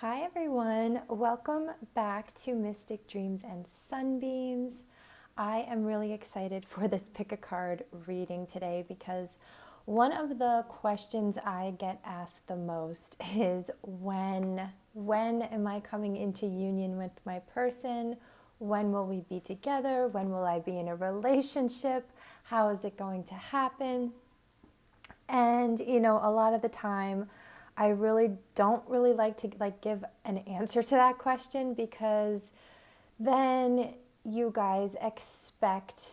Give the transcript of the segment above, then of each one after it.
Hi everyone, welcome back to Mystic Dreams and Sunbeams. I am really excited for this pick a card reading today because one of the questions I get asked the most is when am I coming into union with my person? When will we be together? When will I be in a relationship? How is it going to happen? And a lot of the time I really don't really like to give an answer to that question because then you guys expect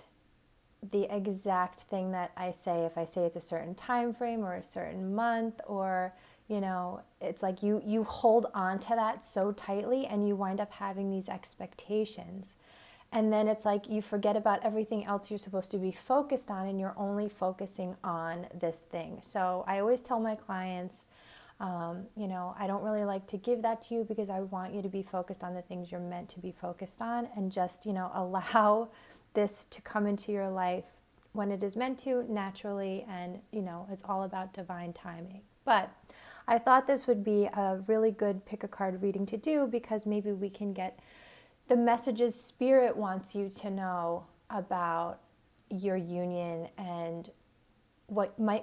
the exact thing that I say. If I say it's a certain time frame or a certain month, or it's like you hold on to that so tightly and you wind up having these expectations. And then it's like you forget about everything else you're supposed to be focused on, and you're only focusing on this thing. So I always tell my clients, I don't really like to give that to you because I want you to be focused on the things you're meant to be focused on, and just, allow this to come into your life when it is meant to, naturally, and, it's all about divine timing. But I thought this would be a really good pick a card reading to do because maybe we can get the messages Spirit wants you to know about your union and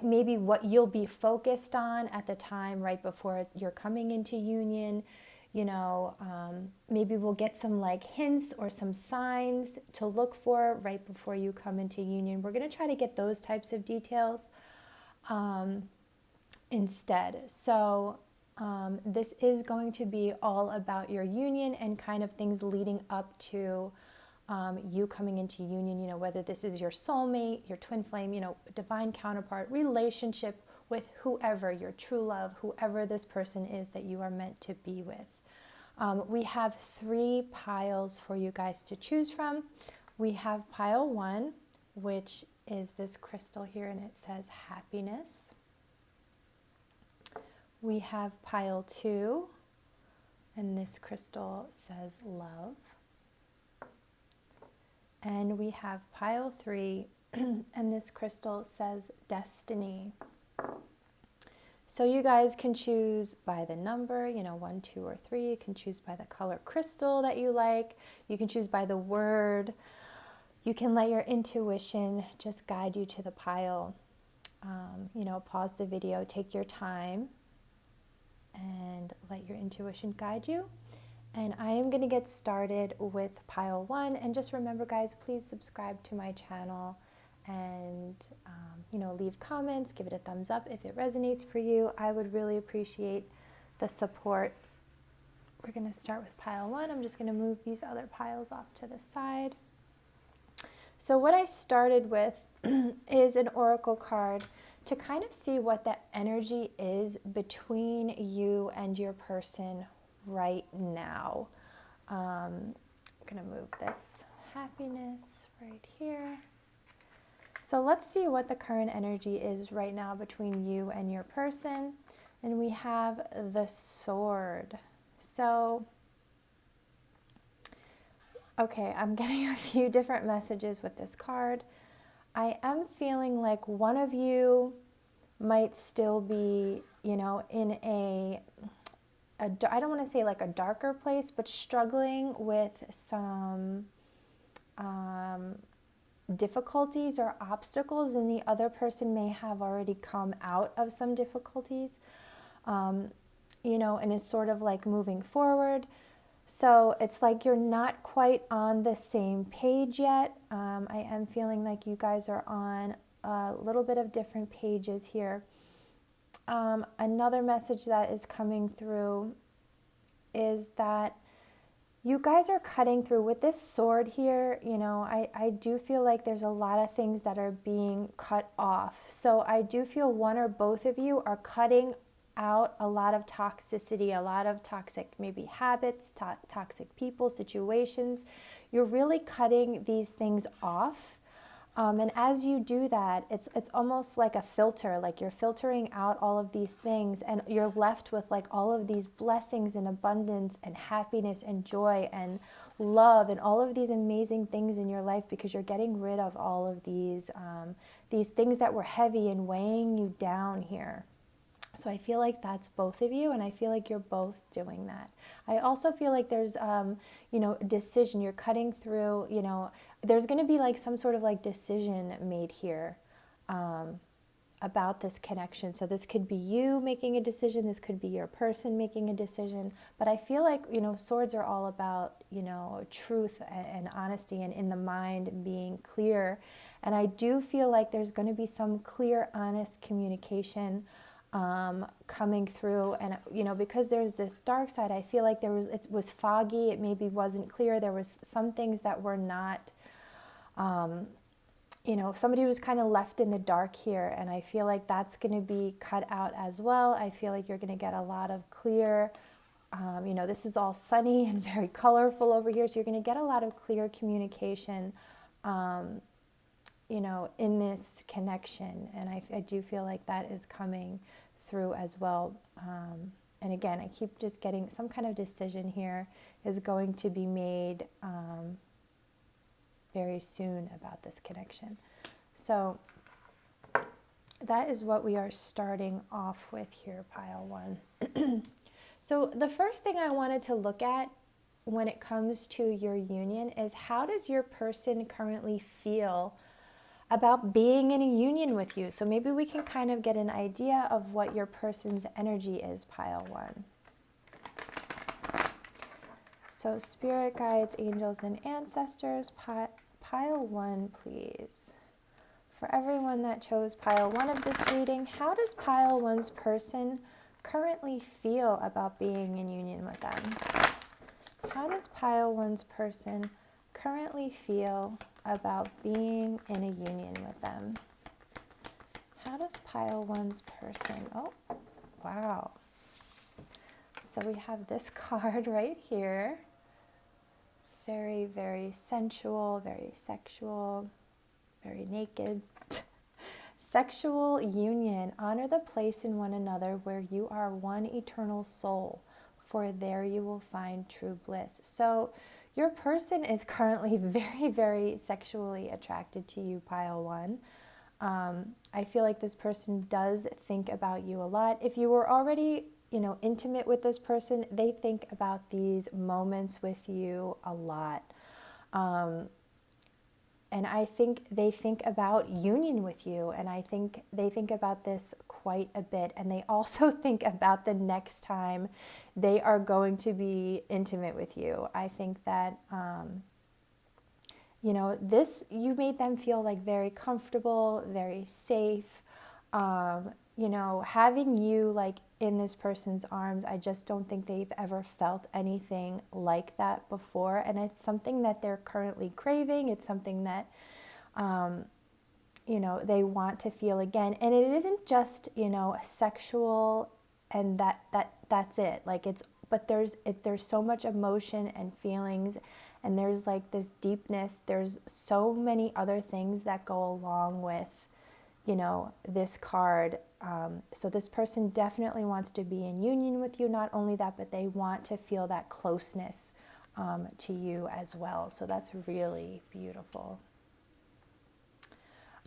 maybe what you'll be focused on at the time right before you're coming into union. Maybe we'll get some hints or some signs to look for right before you come into union. We're going to try to get those types of details instead. So this is going to be all about your union and kind of things leading up to you coming into union, whether this is your soulmate, your twin flame, divine counterpart, relationship with whoever, your true love, whoever this person is that you are meant to be with. We have 3 piles for you guys to choose from. We have pile 1, which is this crystal here, and it says happiness. We have pile 2, and this crystal says love. And we have pile 3, and this crystal says destiny. So you guys can choose by the number, 1, 2, or 3. You can choose by the color crystal that you like. You can choose by the word. You can let your intuition just guide you to the pile. Pause the video, take your time, and let your intuition guide you. And I am going to get started with pile 1. And just remember, guys, please subscribe to my channel and, leave comments, give it a thumbs up if it resonates for you. I would really appreciate the support. We're going to start with pile 1. I'm just going to move these other piles off to the side. So what I started with is an oracle card to kind of see what the energy is between you and your person right now. I'm going to move this happiness right here. So let's see what the current energy is right now between you and your person. And we have the sword. So, okay, I'm getting a few different messages with this card. I am feeling like one of you might still be, in I don't want to say like a darker place, but struggling with some difficulties or obstacles, and the other person may have already come out of some difficulties, and is sort of like moving forward. So it's like you're not quite on the same page yet. I am feeling like you guys are on a little bit of different pages here. Another message that is coming through is that you guys are cutting through with this sword here. I do feel like there's a lot of things that are being cut off. So I do feel one or both of you are cutting out a lot of toxicity, a lot of toxic maybe habits, toxic people, situations. You're really cutting these things off. And as you do that, it's almost like a filter, like you're filtering out all of these things, and you're left with like all of these blessings and abundance and happiness and joy and love and all of these amazing things in your life, because you're getting rid of all of these things that were heavy and weighing you down here. So I feel like that's both of you, and I feel like you're both doing that. I also feel like there's, decision. You're cutting through, there's going to be like some sort of like decision made here about this connection. So this could be you making a decision, this could be your person making a decision. But I feel like, swords are all about, truth and honesty and in the mind being clear. And I do feel like there's going to be some clear, honest communication coming through, and because there's this dark side, I feel like it was foggy, it maybe wasn't clear, there was some things that were not, somebody was kind of left in the dark here, and I feel like that's going to be cut out as well. I feel like you're going to get a lot of clear, this is all sunny and very colorful over here, so you're going to get a lot of clear communication in this connection, and I do feel like that is coming through as well. And again, I keep just getting some kind of decision here is going to be made very soon about this connection. So that is what we are starting off with here, pile one. So the first thing I wanted to look at when it comes to your union is, how does your person currently feel about being in a union with you? So maybe we can kind of get an idea of what your person's energy is, pile one. So spirit guides, angels, and ancestors, pile one, please. For everyone that chose pile one of this reading, how does pile one's person currently feel about being in union with them? How does pile one's person currently feel about being in a union with them? How does pile one's person, oh, wow. So we have this card right here. Very, very sensual, very sexual, very naked. Sexual union. Honor the place in one another where you are one eternal soul, for there you will find true bliss. So your person is currently very, very sexually attracted to you, pile one. I feel like this person does think about you a lot. If you were already, intimate with this person, they think about these moments with you a lot. And I think they think about union with you, and I think they think about this quite a bit. And they also think about the next time they are going to be intimate with you. I think that, you made them feel like very comfortable, very safe. Having you like in this person's arms, I just don't think they've ever felt anything like that before. And it's something that they're currently craving. It's something that, they want to feel again. And it isn't just, sexual and that's it. Like but there's so much emotion and feelings, and there's like this deepness. There's so many other things that go along with, this card. So this person definitely wants to be in union with you. Not only that, but they want to feel that closeness to you as well. So that's really beautiful.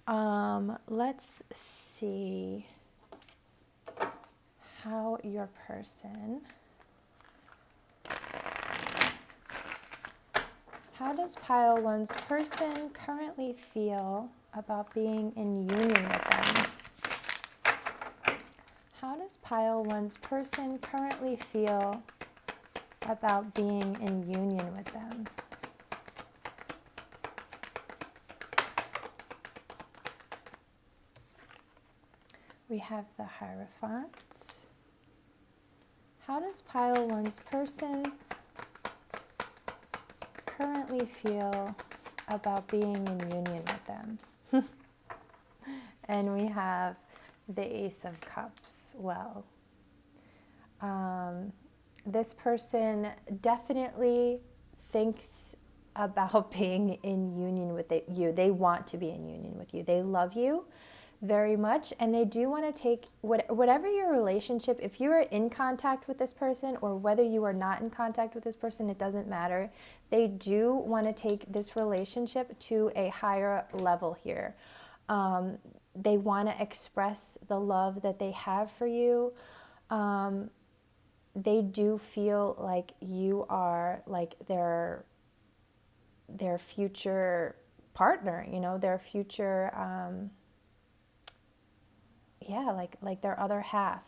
Let's see how your person, how does pile one's person currently feel about being in union with them? How does pile one's person currently feel about being in union with them? We have the Hierophant. How does pile one's person currently feel about being in union with them? And we have the Ace of Cups. Well, this person definitely thinks about being in union with you. They want to be in union with you. They love you very much, and they do want to take whatever your relationship, if you are in contact with this person or whether you are not in contact with this person, it doesn't matter. They do want to take this relationship to a higher level here. they want to express the love that they have for you. They do feel like you are like their future partner, you know, their future, like their other half.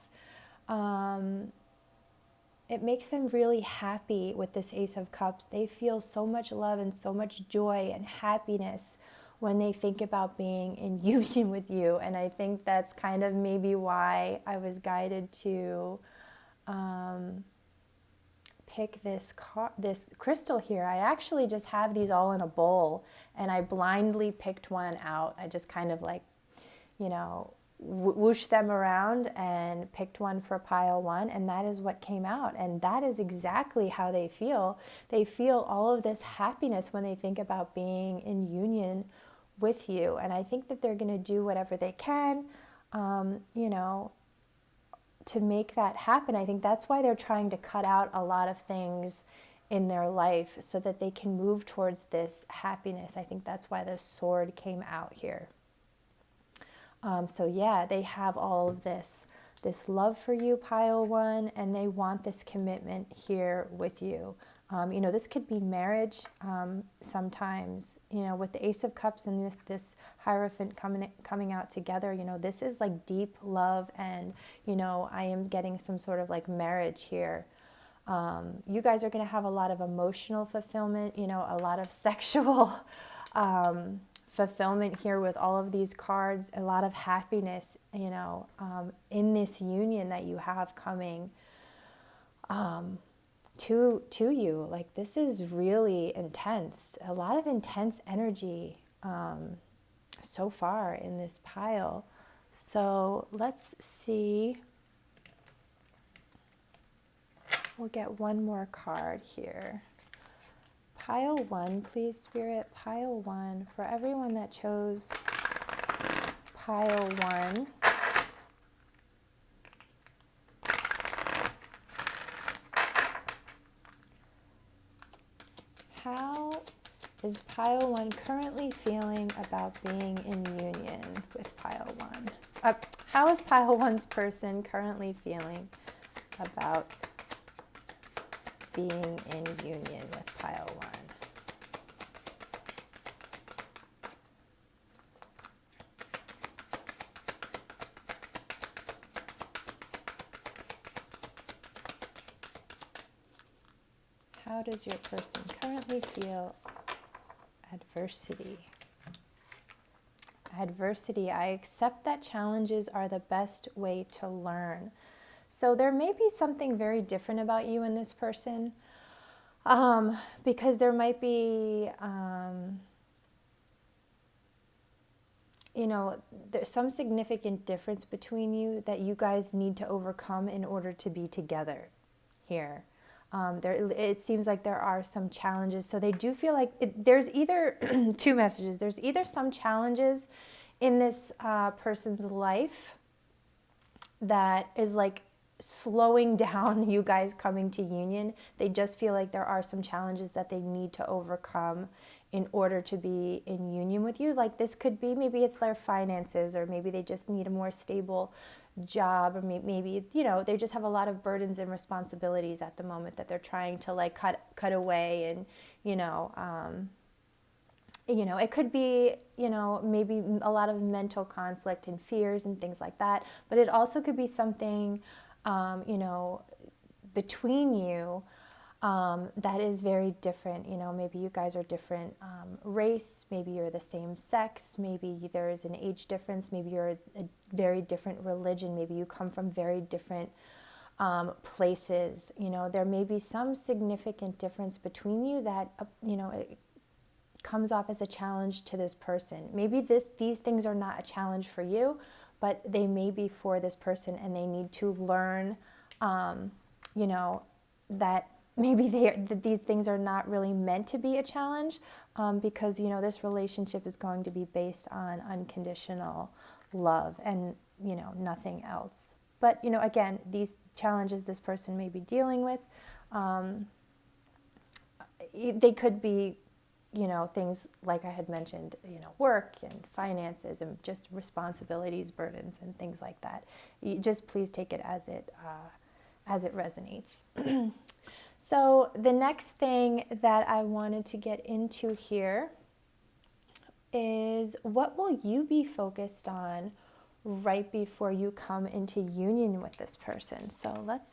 It makes them really happy with this Ace of Cups. They feel so much love and so much joy and happiness when they think about being in union with you. And I think that's kind of maybe why I was guided to pick this crystal here. I actually just have these all in a bowl, and I blindly picked one out. I just kind of like, you know, whooshed them around and picked one for pile one, and that is what came out. And that is exactly how they feel. They feel all of this happiness when they think about being in union with you. And I think that they're going to do whatever they can, you know, to make that happen. I think that's why they're trying to cut out a lot of things in their life so that they can move towards this happiness. I think that's why the sword came out here. So yeah, they have all of this love for you, pile one, and they want this commitment here with you. You know, this could be marriage sometimes, you know, with the Ace of Cups and this Hierophant coming out together. You know, this is like deep love, and, you know, I am getting some sort of like marriage here. You guys are going to have a lot of emotional fulfillment, you know, a lot of sexual fulfillment here with all of these cards, a lot of happiness, you know, in this union that you have coming to you. Like, this is really intense, a lot of intense energy so far in this pile. So let's see. We'll get one more card here. Pile one, please, Spirit. Pile one. For everyone that chose pile one. How is pile one currently feeling about being in union with pile one? How is pile one's person currently feeling about being in union with pile one? How does your person currently feel adversity? Adversity. I accept that challenges are the best way to learn. So there may be something very different about you and this person, because there might be, you know, there's some significant difference between you that you guys need to overcome in order to be together here. It seems like there are some challenges. So they do feel like there's either two messages. There's either some challenges in this person's life that is like slowing down you guys coming to union. They just feel like there are some challenges that they need to overcome in order to be in union with you. Like, this could be, maybe it's their finances, or maybe they just need a more stable job, or maybe, you know, they just have a lot of burdens and responsibilities at the moment that they're trying to like cut away. And, you know, it could be, you know, maybe a lot of mental conflict and fears and things like that. But it also could be something, you know, between you that is very different. You know, maybe you guys are different race, maybe you're the same sex, maybe there is an age difference, maybe you're a very different religion, maybe you come from very different places. You know, there may be some significant difference between you that, you know, it comes off as a challenge to this person. Maybe these things are not a challenge for you, but they may be for this person, and they need to learn, you know, that maybe that these things are not really meant to be a challenge, because, you know, this relationship is going to be based on unconditional love and, you know, nothing else. But, you know, again, these challenges this person may be dealing with, they could be things like I had mentioned, work and finances and just responsibilities, burdens, and things like that. You just please take it as it resonates. So the next thing that I wanted to get into here is, what will you be focused on right before you come into union with this person? So let's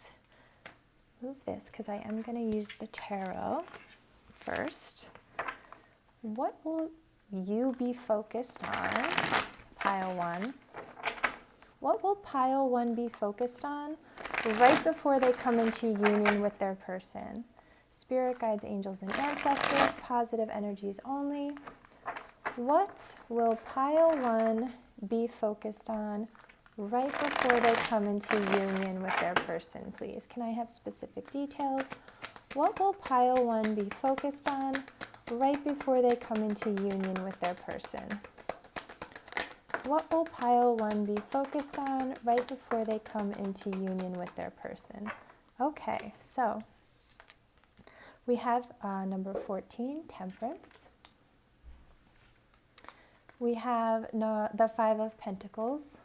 move this, because I am going to use the tarot first. What will you be focused on, pile one? What will pile one be focused on right before they come into union with their person? Spirit guides, angels, and ancestors, positive energies only. What will pile one be focused on right before they come into union with their person, please? Can I have specific details? What will pile one be focused on right before they come into union with their person? What will pile one be focused on right before they come into union with their person? Okay, so we have number 14, Temperance. We have the Five of Pentacles.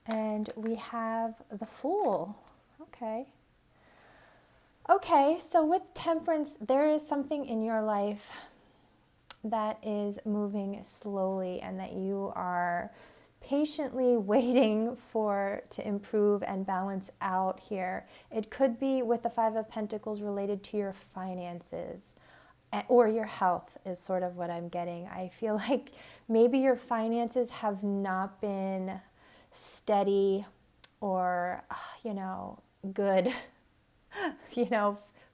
And we have the Fool. Okay. Okay, so with Temperance, there is something in your life that is moving slowly and that you are patiently waiting for to improve and balance out here. It could be with the Five of Pentacles related to your finances or your health is sort of what I'm getting. I feel like maybe your finances have not been steady or, good,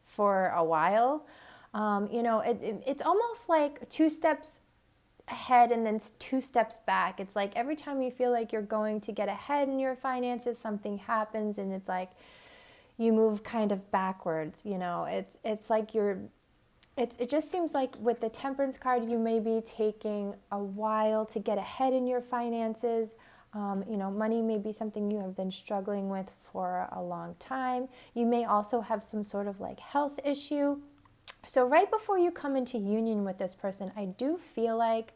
for a while. It's almost like 2 steps ahead and then 2 steps back. It's like every time you feel like you're going to get ahead in your finances, something happens and it's like you move kind of backwards. It's like it just seems like with the Temperance card, you may be taking a while to get ahead in your finances. Money may be something you have been struggling with for a long time. You may also have some sort of like health issue. So right before you come into union with this person, I do feel like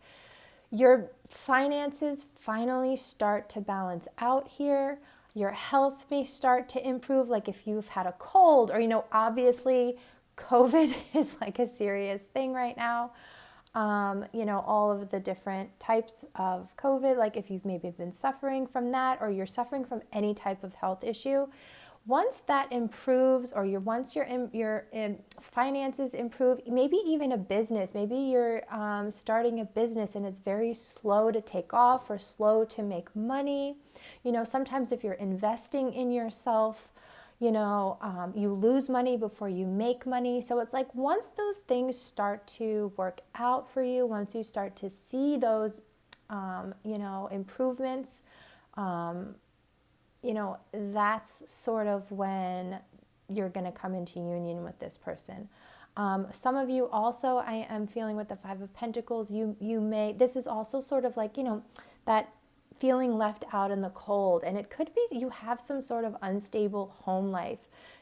your finances finally start to balance out here. Your health may start to improve, like if you've had a cold or, obviously COVID is like a serious thing right now. All of the different types of COVID, like if you've maybe been suffering from that or you're suffering from any type of health issue, once that improves or once your finances improve, maybe even a business, maybe you're starting a business and it's very slow to take off or slow to make money. Sometimes if you're investing in yourself, you lose money before you make money. So it's like once those things start to work out for you, once you start to see those, improvements, that's sort of when you're going to come into union with this person. Some of you also, I am feeling with the Five of Pentacles, you may, this is also sort of like, that feeling left out in the cold. And it could be you have some sort of unstable home life.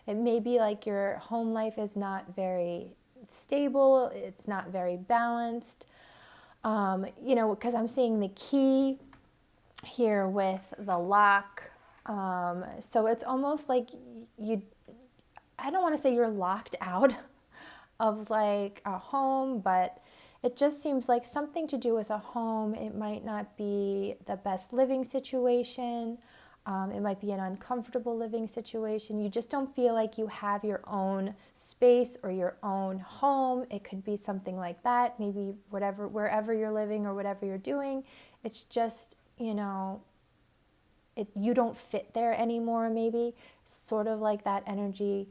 It may be like your home life is not very stable. It's not very balanced. Because I'm seeing the key here with the lock. So it's almost like I don't want to say you're locked out of like a home, but it just seems like something to do with a home. It might not be the best living situation. It might be an uncomfortable living situation. You just don't feel like you have your own space or your own home. It could be something like that. Maybe wherever you're living or whatever you're doing, it's just, you don't fit there anymore, maybe. Sort of like that energy.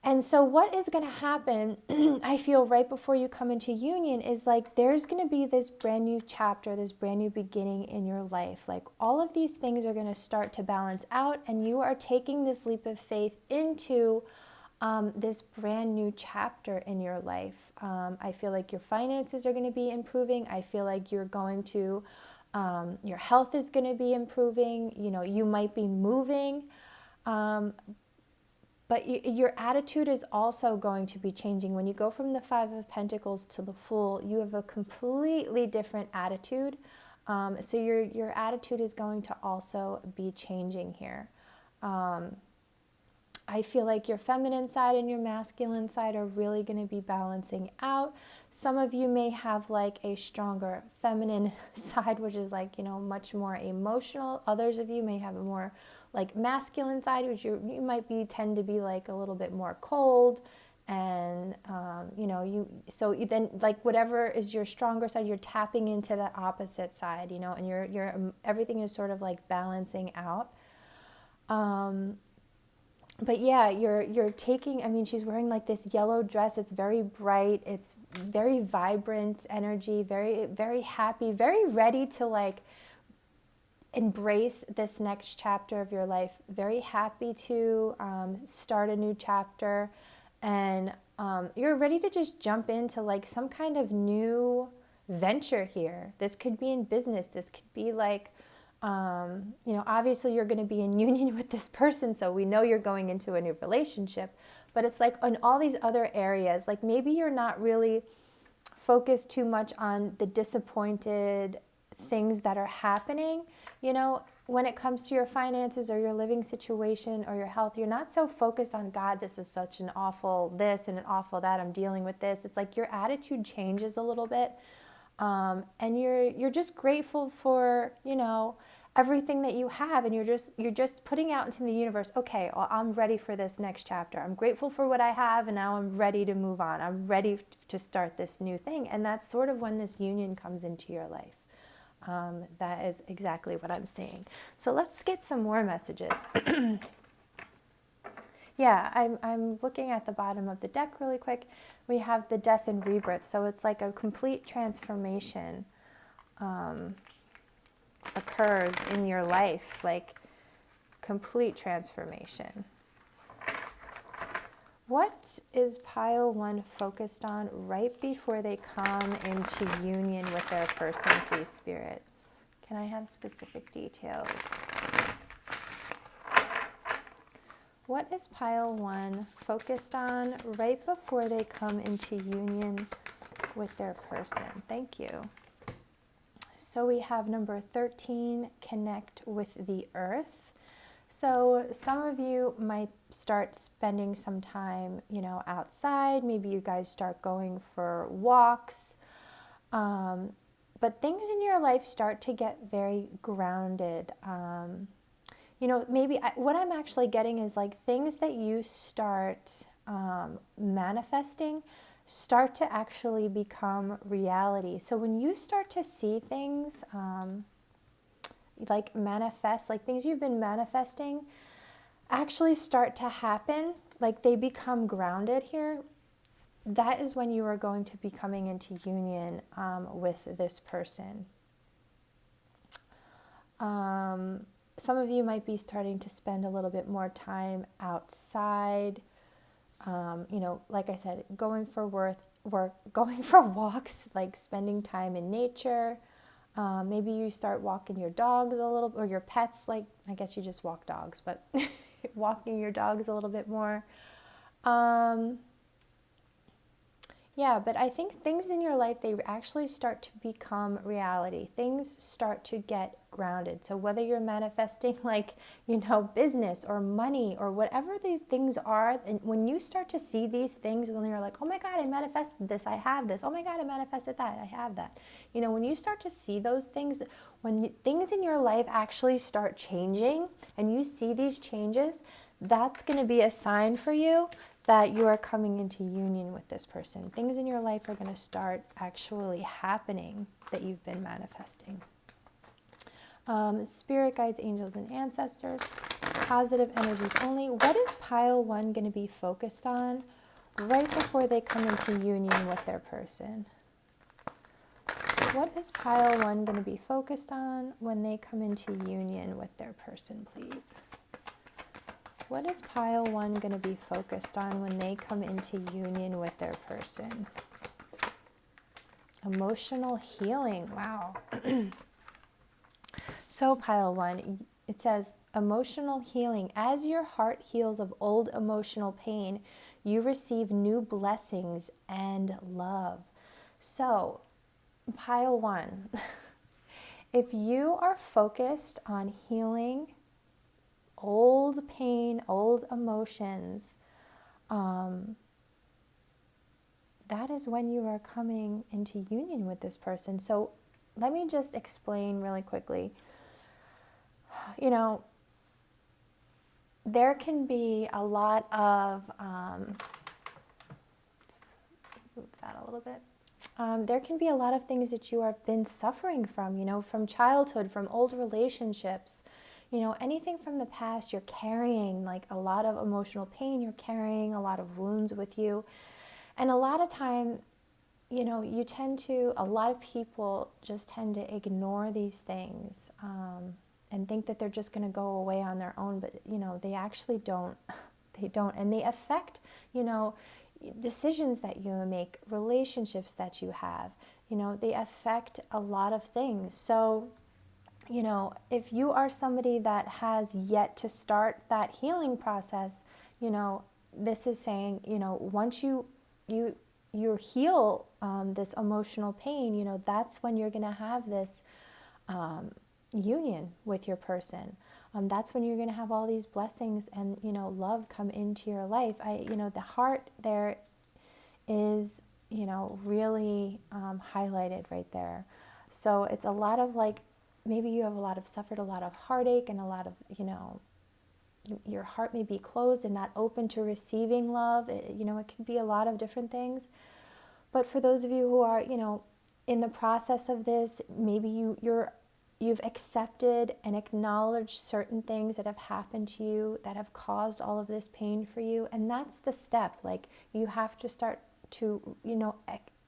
And so what is going to happen, I feel, right before you come into union is like there's going to be this brand new chapter, this brand new beginning in your life. Like all of these things are going to start to balance out and you are taking this leap of faith into this brand new chapter in your life. I feel like your finances are going to be improving. I feel like you're going to, your health is going to be improving. You might be moving. but your attitude is also going to be changing. When you go from the Five of Pentacles to the Fool, you have a completely different attitude. So your attitude is going to also be changing here. I feel like your feminine side and your masculine side are really going to be balancing out. Some of you may have like a stronger feminine side, which is like, much more emotional. Others of you may have a more like masculine side, which you might tend to be like a little bit more cold. And, then like whatever is your stronger side, you're tapping into the opposite side, and you're everything is sort of like balancing out. But yeah, you're taking, she's wearing like this yellow dress. It's very bright. It's very vibrant energy, very, very happy, very ready to like embrace this next chapter of your life. Very happy to start a new chapter. And you're ready to just jump into like some kind of new venture here. This could be in business. This could be like, obviously you're going to be in union with this person, so we know you're going into a new relationship, but it's like in all these other areas, like maybe you're not really focused too much on the disappointed things that are happening, when it comes to your finances or your living situation or your health. You're not so focused on, God, this is such an awful this and an awful that, I'm dealing with this. It's like your attitude changes a little bit. And you're just grateful for, everything that you have, and you're just putting out into the universe, okay, well, I'm ready for this next chapter. I'm grateful for what I have, and now I'm ready to move on. I'm ready to start this new thing. And that's sort of when this union comes into your life. That is exactly what I'm seeing. So let's get some more messages. Yeah, I'm looking at the bottom of the deck really quick. We have the death and rebirth. So it's like a complete transformation occurs in your life, like complete transformation. What is pile 1 focused on right before they come into union with their person, please, Spirit? Can I have specific details? What is pile 1 focused on right before they come into union with their person? Thank you. So we have number 13, connect with the earth. So some of you might start spending some time, outside. Maybe you guys start going for walks. But things in your life start to get very grounded. Maybe what I'm actually getting is like things that you start manifesting start to actually become reality. So when you start to see things like manifest, like things you've been manifesting actually start to happen, like they become grounded here, that is when you are going to be coming into union with this person. Some of you might be starting to spend a little bit more time outside. Like I said, going for going for walks, like spending time in nature. Maybe you start walking your dogs a little, or your pets, like, I guess you just walk dogs, but walking your dogs a little bit more. Yeah, but I think things in your life, they actually start to become reality. Things start to get grounded. So whether you're manifesting like, business or money or whatever these things are, and when you start to see these things, then you're like, oh my God, I manifested this, I have this. Oh my God, I manifested that, I have that. When you start to see those things, when things in your life actually start changing and you see these changes, that's going to be a sign for you that you are coming into union with this person. Things in your life are going to start actually happening that you've been manifesting. Spirit guides, angels, and ancestors. Positive energies only. What is pile 1 going to be focused on right before they come into union with their person? What is pile 1 going to be focused on when they come into union with their person, please? What is pile 1 going to be focused on when they come into union with their person? Emotional healing. Wow. So pile 1, it says, emotional healing. As your heart heals of old emotional pain, you receive new blessings and love. So, pile one. If you are focused on healing old pain, old emotions, that is when you are coming into union with this person. So let me just explain really quickly. You know, there can be a lot of, move that a little bit. There can be a lot of things that you have been suffering from, you know, from childhood, from old relationships, you know, anything from the past. You're carrying like a lot of emotional pain, you're carrying a lot of wounds with you. And a lot of time, you know, a lot of people just tend to ignore these things and think that they're just going to go away on their own. But, you know, they actually don't. They don't. And they affect, you know, decisions that you make, relationships that you have. You know, they affect a lot of things. So, you know, if you are somebody that has yet to start that healing process, you know, this is saying, you know, once you heal this emotional pain, you know, that's when you're going to have this union with your person. That's when you're going to have all these blessings and, you know, love come into your life. You know, the heart there is, you know, really highlighted right there. So it's a lot of like, maybe you have suffered a lot of heartache and a lot of, you know, your heart may be closed and not open to receiving love. You know, it can be a lot of different things. But for those of you who are, you know, in the process of this, maybe you've accepted and acknowledged certain things that have happened to you that have caused all of this pain for you. And that's the step. Like, you have to start to, you know,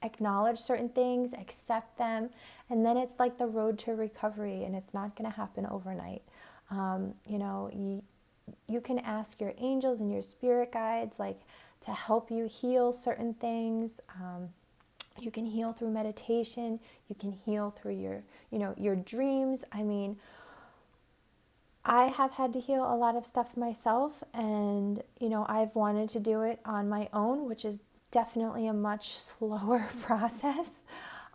acknowledge certain things, accept them, and then it's like the road to recovery, and it's not going to happen overnight. You know, you can ask your angels and your spirit guides, like, to help you heal certain things. You can heal through meditation. You can heal through your, you know, your dreams. I mean, I have had to heal a lot of stuff myself, and, you know, I've wanted to do it on my own, which is definitely a much slower process.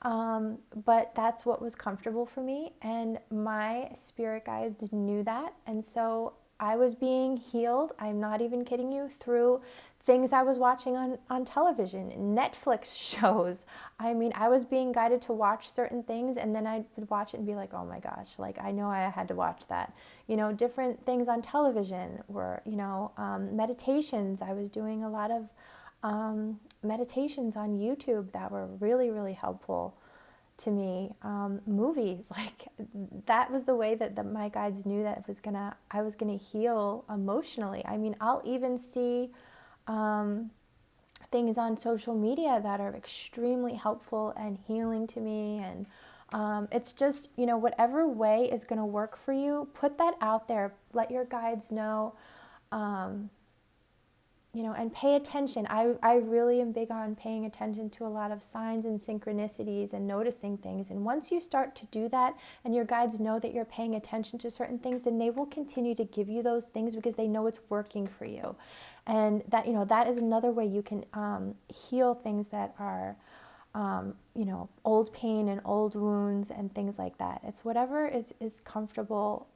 But that's what was comfortable for me, and my spirit guides knew that. And so I was being healed, I'm not even kidding you, through things I was watching on television, Netflix shows. I mean, I was being guided to watch certain things, and then I would watch it and be like, oh my gosh, like, I know I had to watch that. You know, different things on television were, you know, meditations. I was doing a lot of meditations on YouTube that were really, really helpful to me. Movies, like, that was the way that my guides knew that I was gonna heal emotionally. I mean, I'll even see things on social media that are extremely helpful and healing to me. And it's just, you know, whatever way is gonna work for you, put that out there. Let your guides know. You know, and pay attention. I really am big on paying attention to a lot of signs and synchronicities and noticing things. And once you start to do that, and your guides know that you're paying attention to certain things, then they will continue to give you those things because they know it's working for you. And that, you know, that is another way you can heal things that are, you know, old pain and old wounds and things like that. It's whatever is comfortable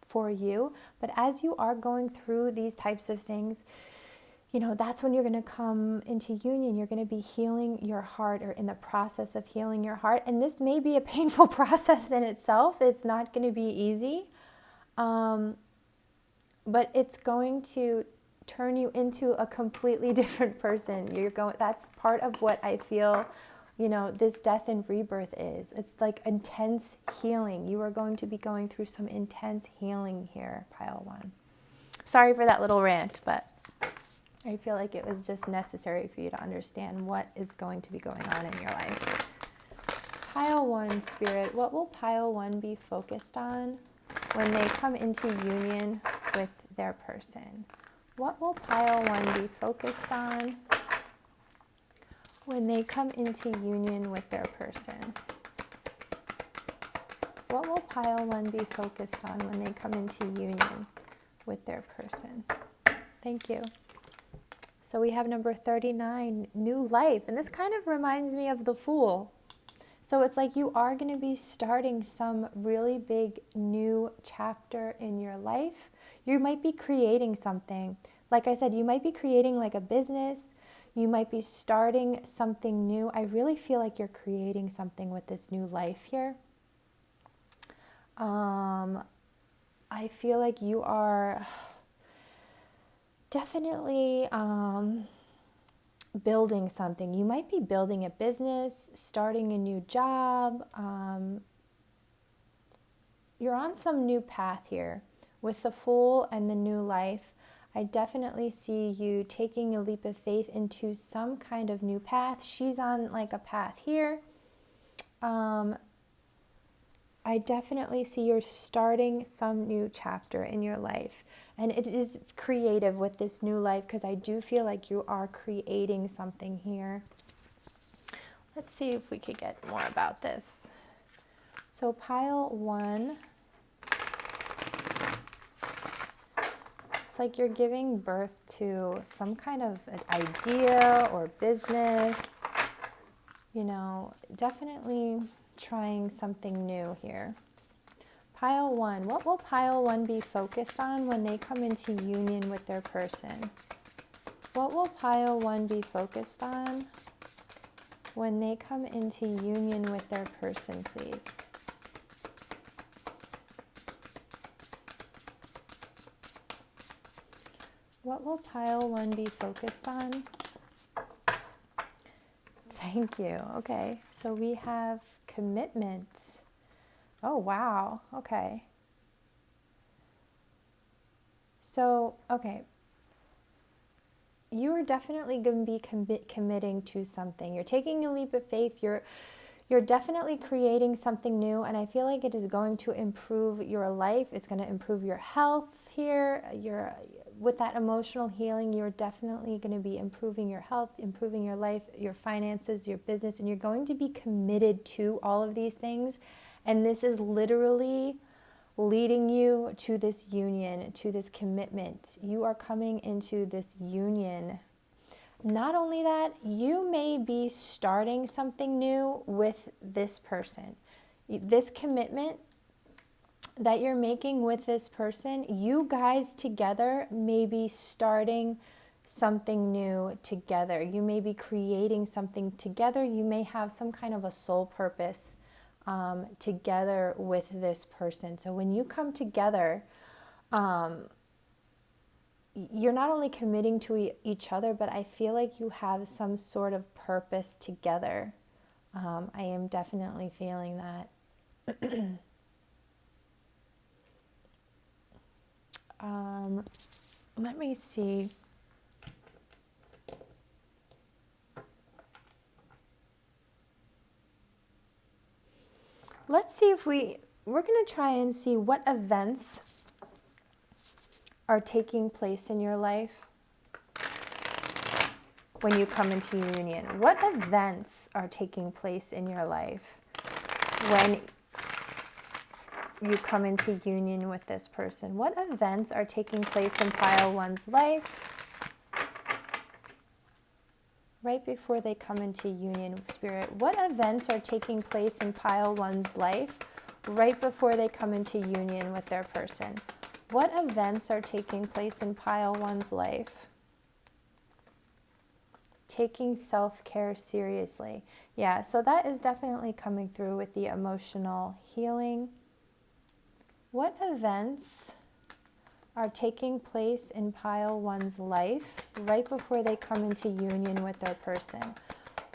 for you. But as you are going through these types of things, you know, that's when you're going to come into union. You're going to be healing your heart, or in the process of healing your heart. And this may be a painful process in itself. It's not going to be easy. But it's going to turn you into a completely different person. That's part of what I feel, you know, this death and rebirth is. It's like intense healing. You are going to be going through some intense healing here, pile one. Sorry for that little rant, but I feel like it was just necessary for you to understand what is going to be going on in your life. Pile one, spirit, what will pile one be focused on when they come into union with their person? What will pile one be focused on when they come into union with their person? What will pile 1 be focused on when they come into union with their person? Thank you. So we have number 39, new life. And this kind of reminds me of the Fool. So it's like you are going to be starting some really big new chapter in your life. You might be creating something. Like I said, you might be creating like a business. You might be starting something new. I really feel like you're creating something with this new life here. I feel like you are definitely building something. You might be building a business, starting a new job. You're on some new path here. With the Fool and the new life, I definitely see you taking a leap of faith into some kind of new path. She's on like a path here. I definitely see you're starting some new chapter in your life. And it is creative with this new life because I do feel like you are creating something here. Let's see if we could get more about this. So pile 1. It's like you're giving birth to some kind of an idea or business. You know, definitely trying something new here. Pile 1. What will pile 1 be focused on when they come into union with their person? What will pile 1 be focused on when they come into union with their person, please? What will pile 1 be focused on? Thank you. Okay, so we have commitment. Oh, wow. Okay. So, okay. You are definitely going to be committing to something. You're taking a leap of faith. You're definitely creating something new, and I feel like it is going to improve your life. It's going to improve your health here. With that emotional healing, you're definitely going to be improving your health, improving your life, your finances, your business, and you're going to be committed to all of these things. And this is literally leading you to this union, to this commitment. You are coming into this union. Not only that, you may be starting something new with this person. This commitment that you're making with this person, you guys together may be starting something new together. You may be creating something together. You may have some kind of a soul purpose together with this person. So when you come together, you're not only committing to each other, but I feel like you have some sort of purpose together. I am definitely feeling that. Let me see. Let's see if we're going to try and see what events are taking place in your life when you come into union. What events are taking place in your life when you come into union with this person? What events are taking place in pile 1's life right before they come into union with spirit? What events are taking place in pile 1's life right before they come into union with their person? What events are taking place in pile 1's life? Taking self-care seriously. Yeah, so that is definitely coming through with the emotional healing. What events are taking place in pile 1's life right before they come into union with their person?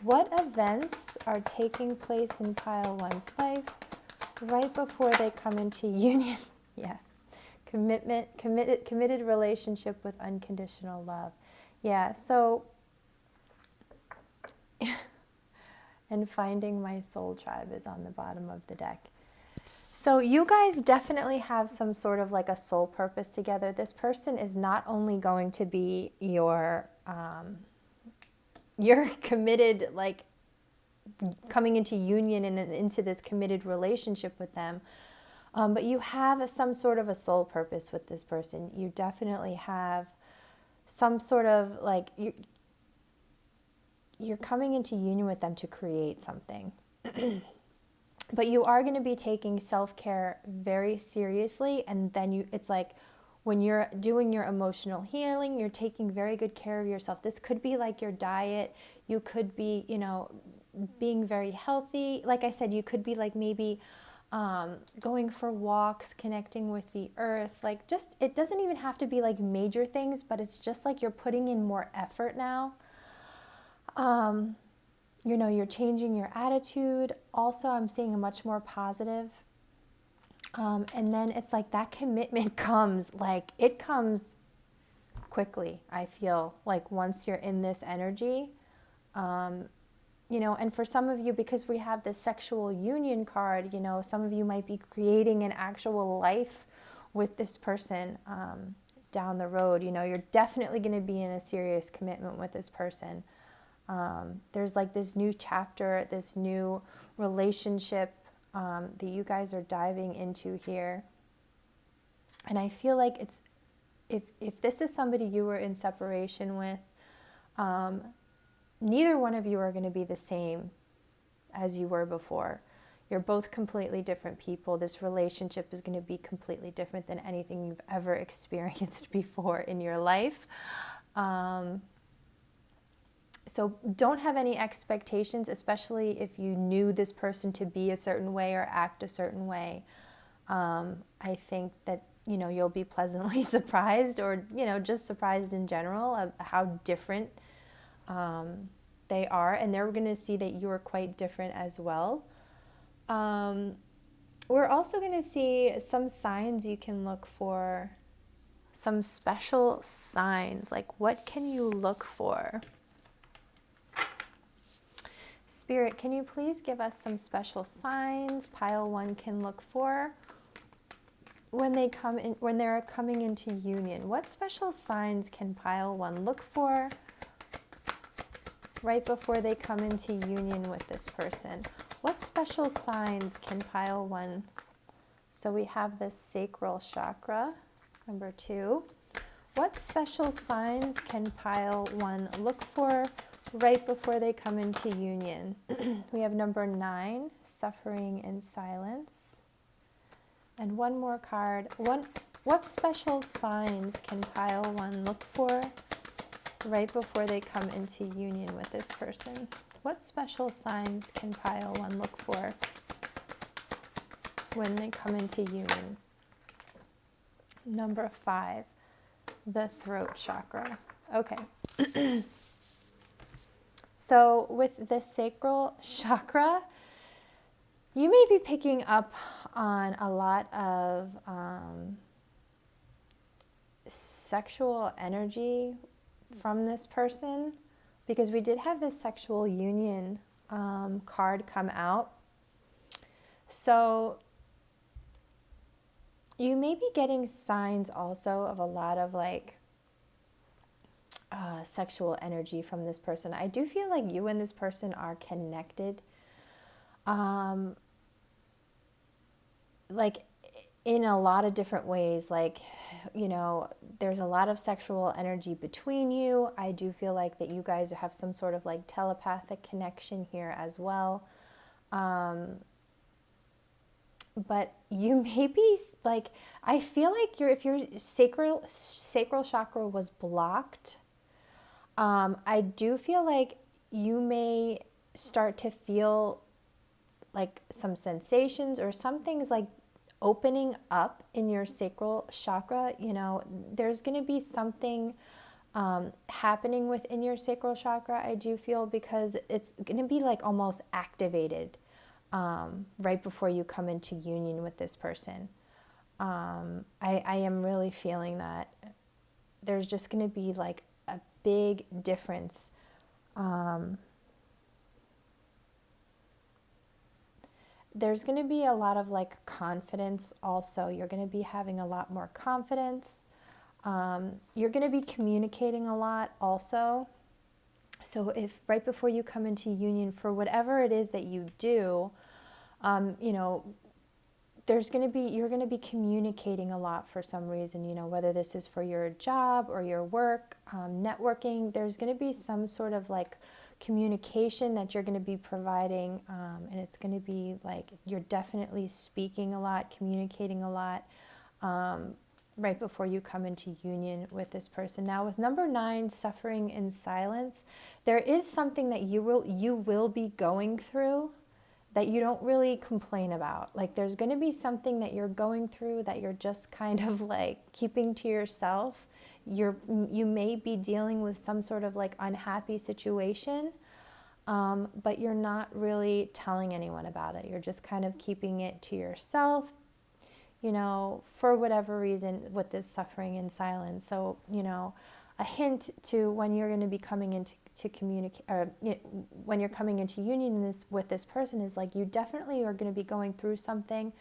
What events are taking place in pile 1's life right before they come into union? Yeah. Committed relationship with unconditional love. Yeah, so, and finding my soul tribe is on the bottom of the deck. So you guys definitely have some sort of like a soul purpose together. This person is not only going to be your committed, like coming into union and into this committed relationship with them, But you have some sort of a soul purpose with this person. You definitely have some sort of like, you're coming into union with them to create something. But you are going to be taking self-care very seriously, and then it's like when you're doing your emotional healing, you're taking very good care of yourself. This could be like your diet. You could be, being very healthy. Like I said, you could be like maybe going for walks, connecting with the earth. Like, just, it doesn't even have to be like major things, but it's just like you're putting in more effort now. You're changing your attitude. Also, I'm seeing a much more positive. And then it's like that commitment comes, like it comes quickly. I feel like once you're in this energy, and for some of you, because we have this sexual union card, some of you might be creating an actual life with this person down the road. You're definitely going to be in a serious commitment with this person. There's like this new chapter, this new relationship that you guys are diving into here. And I feel like it's, if this is somebody you were in separation with, neither one of you are going to be the same as you were before. You're both completely different people. This relationship is going to be completely different than anything you've ever experienced before in your life. So don't have any expectations, especially if you knew this person to be a certain way or act a certain way. I think that, you'll be pleasantly surprised, or, just surprised in general of how different they are. And they're going to see that you are quite different as well. We're also going to see some signs you can look for, some special signs. Like, what can you look for? Spirit, can you please give us some special signs pile 1 can look for when they're coming into union? What special signs can pile 1 look for right before they come into union with this person? What special signs can pile 1? So we have this sacral chakra, number 2. What special signs can pile 1 look for right before they come into union? We have number 9, suffering in silence. And one more card. What special signs can pile 1 look for right before they come into union with this person? What special signs can pile 1 look for when they come into union? Number 5, the throat chakra. Okay. So with the sacral chakra, you may be picking up on a lot of sexual energy from this person, because we did have this sexual union card come out. So you may be getting signs also of a lot of sexual energy from this person. I do feel like you and this person are connected, like in a lot of different ways. Like, there's a lot of sexual energy between you. I do feel like that you guys have some sort of like telepathic connection here as well. But you may be like, I feel like if your sacral chakra was blocked, I do feel like you may start to feel like some sensations or some things like opening up in your sacral chakra. There's going to be something happening within your sacral chakra, I do feel, because it's going to be like almost activated right before you come into union with this person. I am really feeling that there's just going to be like a big difference. There's going to be a lot of like confidence also. You're going to be having a lot more confidence. You're going to be communicating a lot also. So if right before you come into union, for whatever it is that you do, you're going to be communicating a lot for some reason, whether this is for your job or your work, networking. There's going to be some sort of like communication that you're going to be providing, and it's going to be like you're definitely speaking a lot, communicating a lot, right before you come into union with this person. Now with number 9, suffering in silence, there is something that you will be going through that you don't really complain about. Like there's going to be something that you're going through that you're just kind of like keeping to yourself. You may be dealing with some sort of like unhappy situation, but you're not really telling anyone about it. You're just kind of keeping it to yourself, for whatever reason with this suffering in silence. So, a hint to when you're going to be coming into communicate, or when you're coming into union with this person is like you definitely are going to be going through something,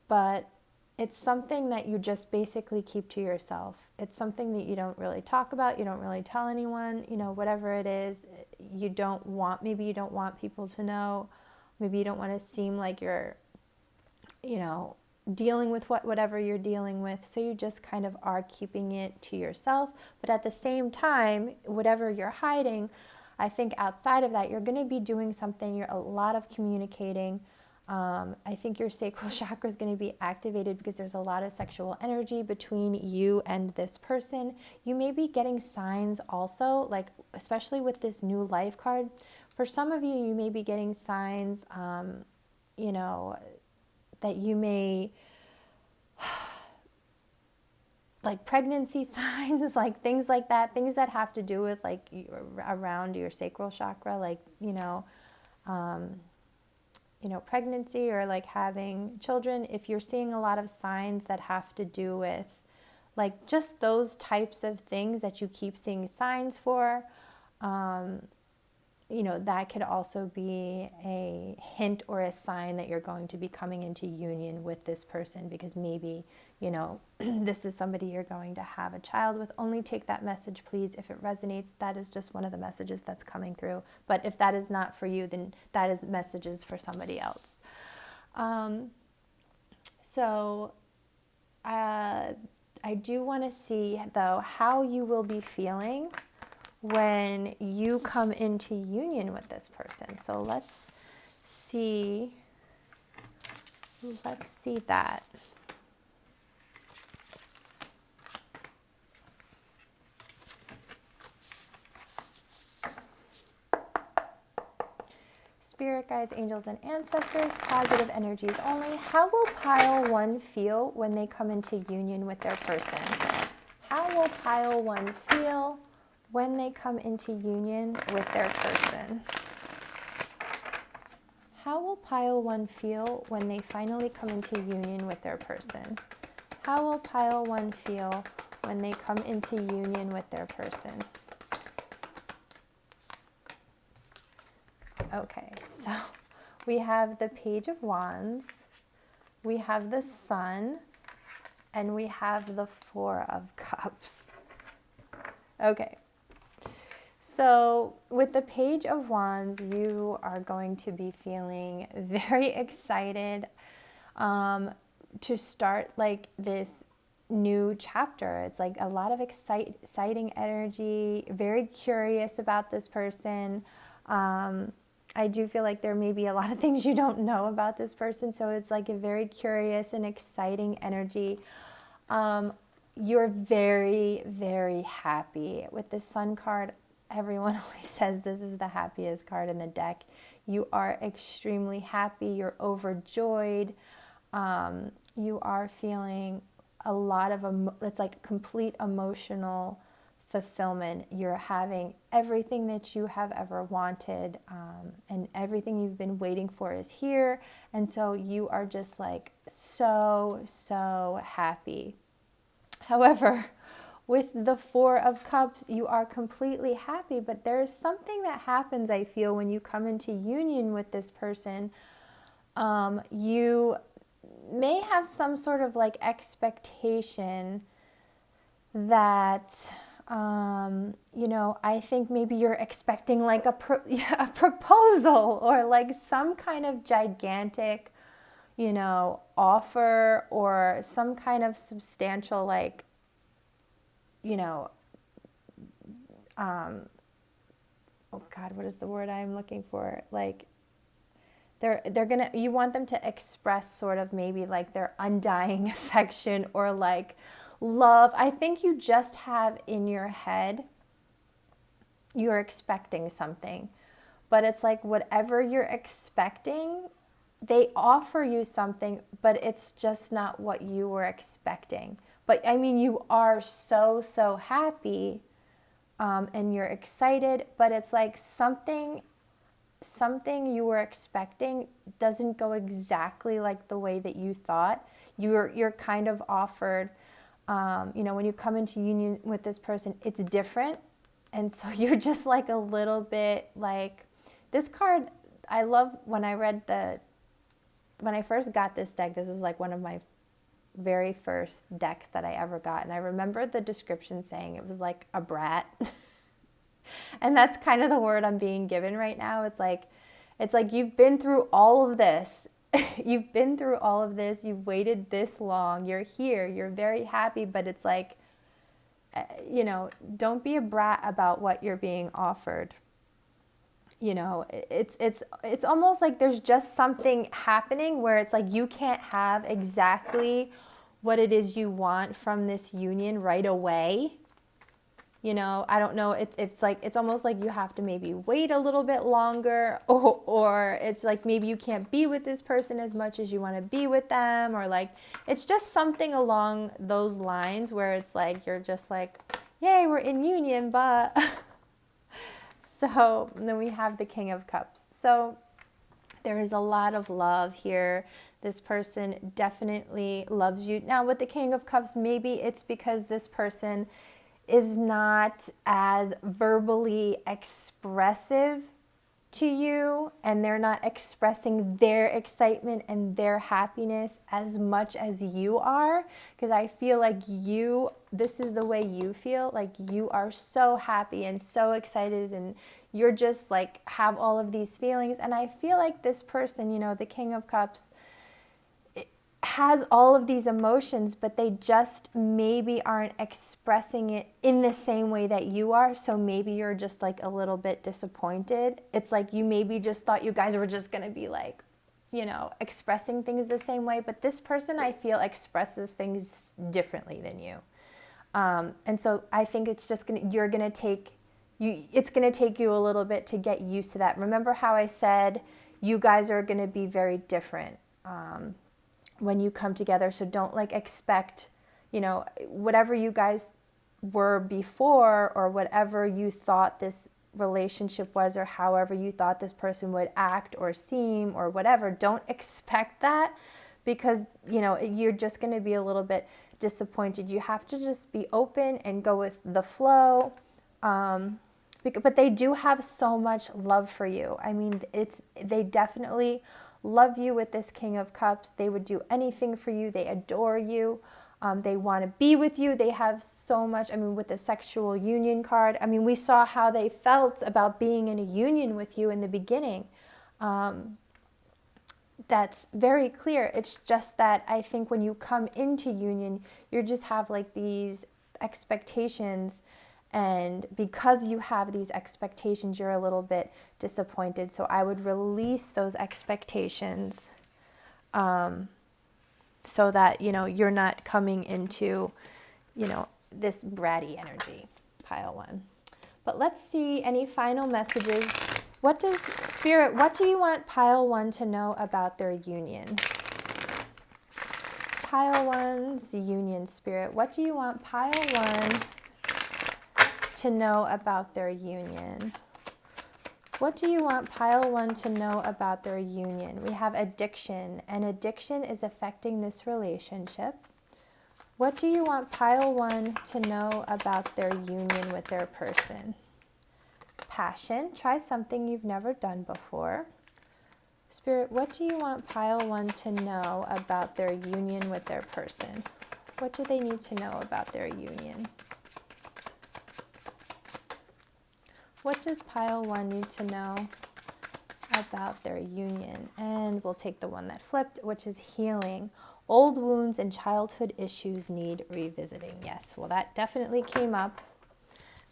but it's something that you just basically keep to yourself. It's something that you don't really talk about, you don't really tell anyone, whatever it is, maybe you don't want people to know, maybe you don't want to seem like you're, dealing with whatever you're dealing with, so you just kind of are keeping it to yourself. But at the same time, whatever you're hiding, I think outside of that, you're going to be doing something, a lot of communicating. I think your sacral chakra is going to be activated because there's a lot of sexual energy between you and this person. You may be getting signs also, like especially with this new life card. For some of you, you may be getting signs, that you may, like pregnancy signs, like things like that, things that have to do with like around your sacral chakra, like, pregnancy or like having children. If you're seeing a lot of signs that have to do with like just those types of things that you keep seeing signs for, that could also be a hint or a sign that you're going to be coming into union with this person, because maybe, this is somebody you're going to have a child with. Only take that message, please. If it resonates, that is just one of the messages that's coming through. But if that is not for you, then that is messages for somebody else. I do want to see, though, how you will be feeling when you come into union with this person. So let's see that. Spirit guides, angels, and ancestors, positive energies only. How will pile 1 feel when they come into union with their person? How will pile 1 feel when they come into union with their person? How will pile 1 feel when they finally come into union with their person? How will pile 1 feel when they come into union with their person? Okay, so we have the Page of Wands, we have the Sun, and we have the 4 of Cups. Okay. So with the Page of Wands, you are going to be feeling very excited to start like this new chapter. It's like a lot of exciting energy, very curious about this person. I do feel like there may be a lot of things you don't know about this person, so it's like a very curious and exciting energy. You're very, very happy. With the Sun card, everyone always says this is the happiest card in the deck. You are extremely happy. You're overjoyed. You are feeling a lot of, it's like complete emotional fulfillment. You're having everything that you have ever wanted, and everything you've been waiting for is here. And so you are just like so happy. However, with the 4 of Cups, you are completely happy, but there's something that happens, I feel, when you come into union with this person. You may have some sort of like expectation that, I think maybe you're expecting like a proposal or like some kind of gigantic you know, offer or some kind of substantial, like, you know, oh God, what is the word I'm looking for? Like, they're gonna, you want them to express sort of maybe like their undying affection or like love. I think you just have in your head, you're expecting something, but it's like whatever you're expecting, they offer you something, but it's just not what you were expecting. But I mean, you are so happy, and you're excited, but it's like something you were expecting doesn't go exactly like the way that you thought. You're kind of offered, you know, when you come into union with this person, it's different. And so you're just like a little bit like, this card, I love when I first got this deck, this was like one of my very first decks that I ever got. And I remember the description saying it was like a brat. And that's kind of the word I'm being given right now. It's like you've been through all of this. You've been through all of this. You've waited this long. You're here. You're very happy. But it's like, you know, don't be a brat about what you're being offered. You know, it's almost like there's just something happening where it's like you can't have exactly what it is you want from this union right away. You know, I don't know, it's like, it's almost like you have to maybe wait a little bit longer, or it's like maybe you can't be with this person as much as you want to be with them, or like, it's just something along those lines where it's like, you're just like, yay, we're in union, but... So then we have the King of Cups. So there is a lot of love here. This person definitely loves you. Now with the King of Cups, maybe it's because this person is not as verbally expressive to you, and they're not expressing their excitement and their happiness as much as you are, because I feel like this is the way you feel, like you are so happy and so excited, and you're just like have all of these feelings. And I feel like this person, you know, the King of Cups, has all of these emotions, but they just maybe aren't expressing it in the same way that you are. So maybe you're just like a little bit disappointed. It's like you maybe just thought you guys were just going to be like, you know, expressing things the same way. But this person, I feel, expresses things differently than you. And so I think it's just it's going to take you a little bit to get used to that. Remember how I said you guys are going to be very different when you come together. So don't like expect, you know, whatever you guys were before, or whatever you thought this relationship was, or however you thought this person would act or seem or whatever. Don't expect that, because, you know, you're just going to be a little bit disappointed. You have to just be open and go with the flow. But they do have so much love for you. I mean, they definitely love you with this King of Cups. They would do anything for you. They adore you. They want to be with you. They have so much, I mean, with the sexual union card, I mean, we saw how they felt about being in a union with you in the beginning. That's very clear. It's just that I think when you come into union, you just have like these expectations, and because you have these expectations, you're a little bit disappointed. So I would release those expectations, so that, you know, you're not coming into, you know, this bratty energy, pile one. But let's see any final messages. What does Spirit, what do you want pile one to know about their union? Pile one's union, Spirit. What do you want pile one to know about their union? What do you want pile one to know about their union? We have addiction, and addiction is affecting this relationship. What do you want pile one to know about their union with their person? Passion, try something you've never done before. Spirit, what do you want pile one to know about their union with their person? What do they need to know about their union? What does pile one need to know about their union. And we'll take the one that flipped, which is healing. Old wounds and childhood issues need revisiting. Yes, well, that definitely came up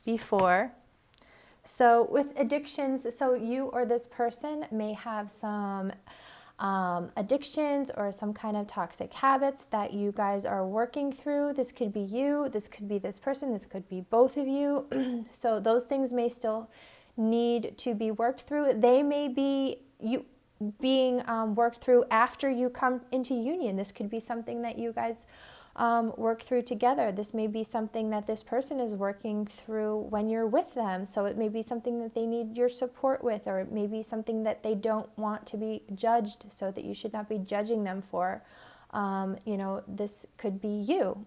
before. So with addictions, so you or this person may have some addictions or some kind of toxic habits that you guys are working through. This could be you, this could be this person, this could be both of you. So those things may still need to be worked through. They may be being worked through after you come into union. This could be something that you guys work through together. This may be something that this person is working through when you're with them. So it may be something that they need your support with, or it may be something that they don't want to be judged, so that you should not be judging them for. This could be you.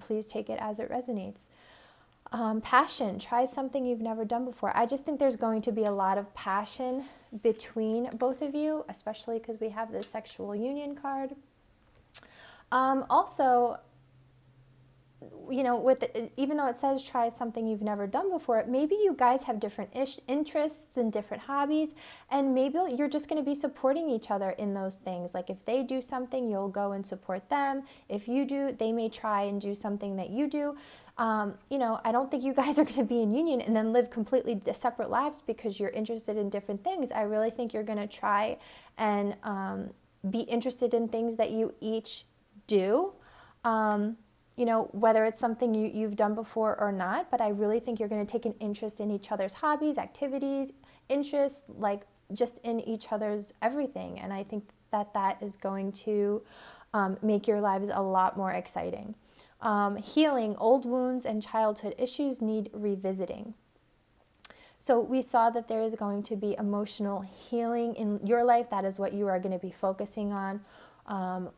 Please take it as it resonates. Passion, try something you've never done before. I just think there's going to be a lot of passion between both of you, especially because we have this sexual union card. Also, even though it says try something you've never done before, maybe you guys have different interests and different hobbies, and maybe you're just going to be supporting each other in those things. Like if they do something, you'll go and support them. If you do, they may try and do something that you do. I don't think you guys are going to be in union and then live completely separate lives because you're interested in different things. I really think you're going to try and be interested in things that you each do, whether it's something you've done before or not, but I really think you're going to take an interest in each other's hobbies, activities, interests, like just in each other's everything. And I think that is going to make your lives a lot more exciting. Healing, old wounds and childhood issues need revisiting. So we saw that there is going to be emotional healing in your life. That is what you are going to be focusing on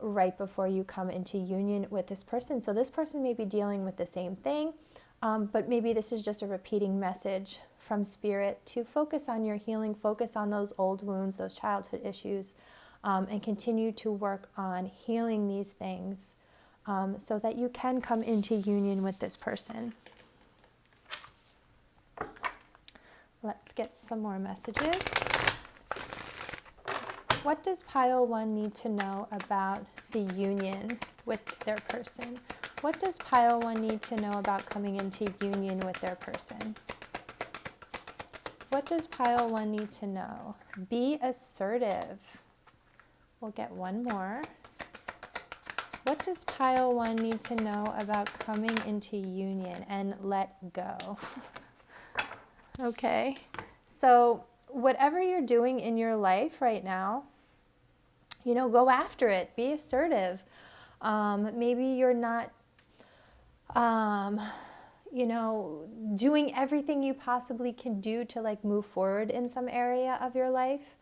right before you come into union with this person. So this person may be dealing with the same thing, but maybe this is just a repeating message from Spirit to focus on your healing, focus on those old wounds, those childhood issues, and continue to work on healing these things so that you can come into union with this person. Let's get some more messages. What does pile 1 need to know about the union with their person? What does pile 1 need to know about coming into union with their person? What does pile 1 need to know? Be assertive. We'll get one more. What does pile 1 need to know about coming into union? And let go. Okay, so whatever you're doing in your life right now, go after it. Be assertive. Maybe you're not, doing everything you possibly can do to move forward in some area of your life.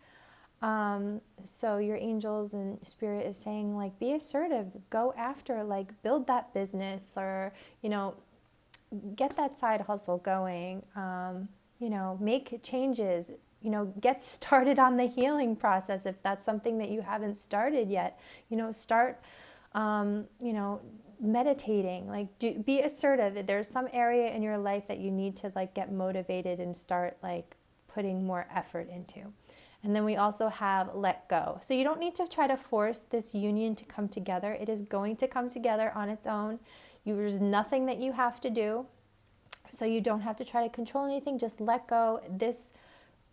So your angels and Spirit is saying be assertive. Go after, build that business, or, get that side hustle going. Make changes. Get started on the healing process if that's something that you haven't started yet. Start, meditating. Be assertive. If there's some area in your life that you need to get motivated and start putting more effort into. And then we also have let go. So you don't need to try to force this union to come together. It is going to come together on its own. There's nothing that you have to do. So you don't have to try to control anything. Just let go. This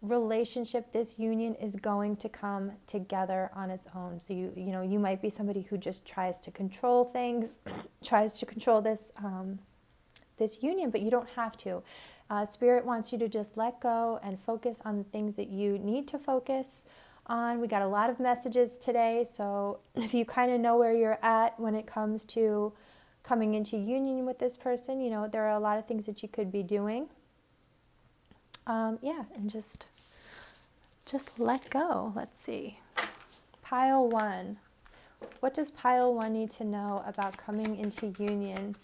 relationship, this union is going to come together on its own. So you might be somebody who just tries to control things, tries to control this union, but you don't have to. Spirit wants you to just let go and focus on the things that you need to focus on. We got a lot of messages today, so if you kind of know where you're at when it comes to coming into union with this person, there are a lot of things that you could be doing. And just let go. Let's see. Pile 1. What does pile 1 need to know about coming into union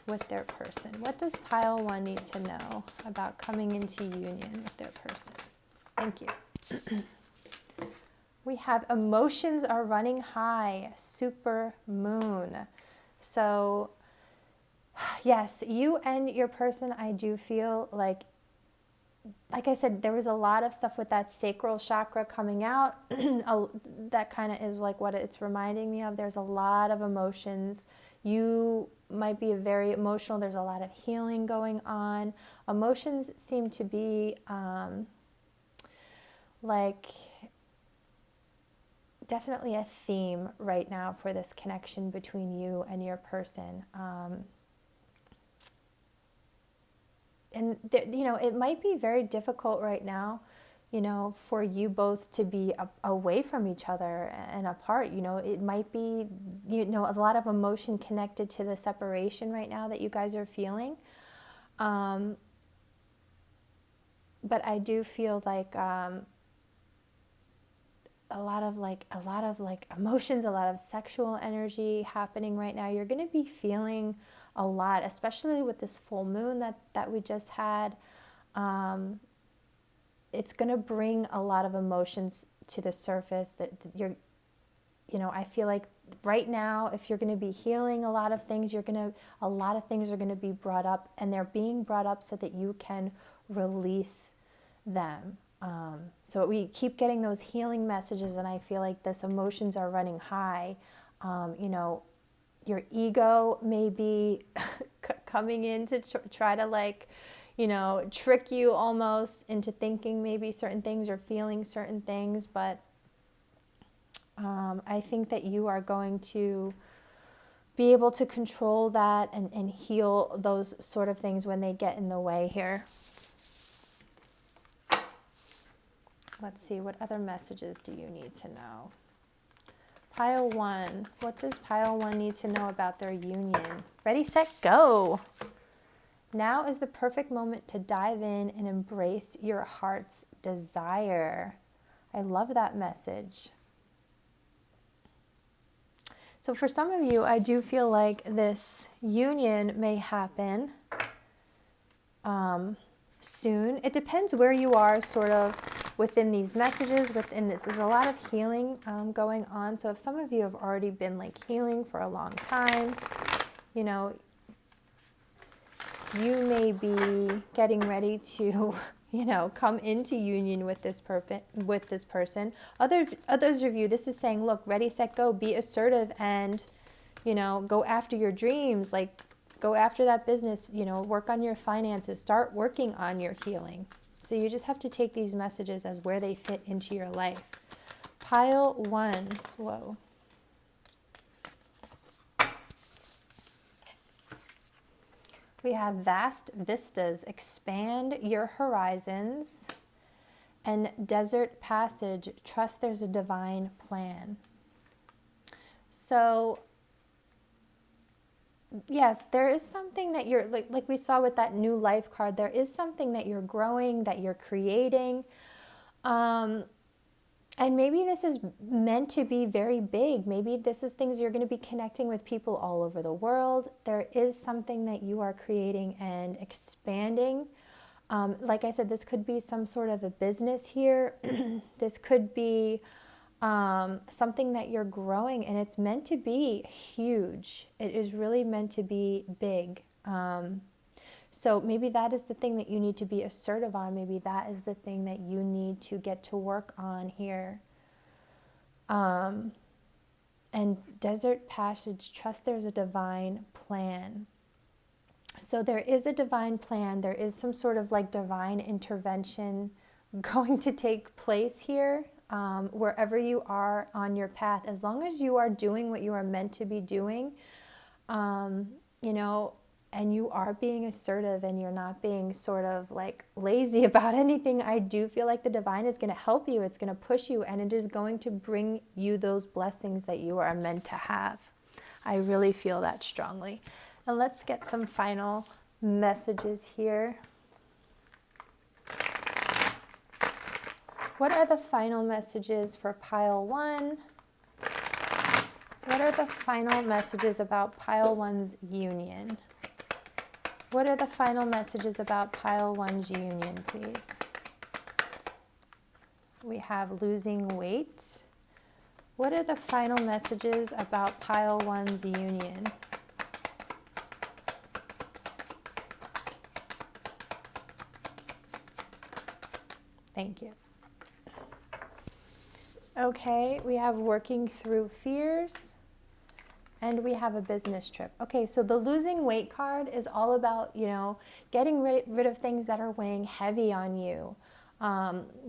with their person? What does pile 1 need to know about coming into union with their person? Thank you. We have emotions are running high. Super moon. So, yes, you and your person, I do feel like I said, there was a lot of stuff with that sacral chakra coming out. That kind of is like what it's reminding me of. There's a lot of emotions. You might be very emotional. There's a lot of healing going on. Emotions seem to be like definitely a theme right now for this connection between you and your person. And it might be very difficult right now, for you both to be away from each other and apart. It might be, a lot of emotion connected to the separation right now that you guys are feeling. But I do feel like a lot of emotions, a lot of sexual energy happening right now. You're going to be feeling a lot, especially with this full moon that we just had. It's going to bring a lot of emotions to the surface that you're, I feel like right now, if you're going to be healing a lot of things, a lot of things are going to be brought up, and they're being brought up so that you can release them. So we keep getting those healing messages, and I feel like this emotions are running high. Your ego may be coming in to try to trick you almost into thinking maybe certain things or feeling certain things. But I think that you are going to be able to control that and heal those sort of things when they get in the way here. Let's see, what other messages do you need to know? Pile 1. What does Pile 1 need to know about their union? Ready, set, go. Now is the perfect moment to dive in and embrace your heart's desire. I love that message. So for some of you, I do feel like this union may happen soon. It depends where you are sort of within these messages, within this. There's a lot of healing going on. So if some of you have already been healing for a long time, you may be getting ready to, come into union with this person. Others of you, this is saying, look, ready, set, go, be assertive and, go after your dreams, go after that business, work on your finances, start working on your healing. So you just have to take these messages as where they fit into your life. Pile 1. Whoa. We have vast vistas, expand your horizons, and desert passage, trust there's a divine plan. So yes, there is something that you're, like we saw with that new life card, there is something that you're growing, that you're creating. And maybe this is meant to be very big. Maybe this is things you're going to be connecting with people all over the world. There is something that you are creating and expanding. Like I said, this could be some sort of a business here. This could be something that you're growing, and it's meant to be huge. It is really meant to be big. So maybe that is the thing that you need to be assertive on. Maybe that is the thing that you need to get to work on here. And desert passage, trust there's a divine plan. So there is a divine plan. There is some sort of divine intervention going to take place here. Wherever you are on your path, as long as you are doing what you are meant to be doing, and you are being assertive and you're not being sort of lazy about anything, I do feel like the divine is going to help you. It's going to push you, and it is going to bring you those blessings that you are meant to have. I really feel that strongly. And let's get some final messages here. What are the final messages for Pile 1? What are the final messages about Pile 1's union? What are the final messages about Pile 1's union, please? We have losing weight. What are the final messages about Pile 1's union? Thank you. Okay, we have working through fears, and we have a business trip. Okay, so the losing weight card is all about, getting rid of things that are weighing heavy on you,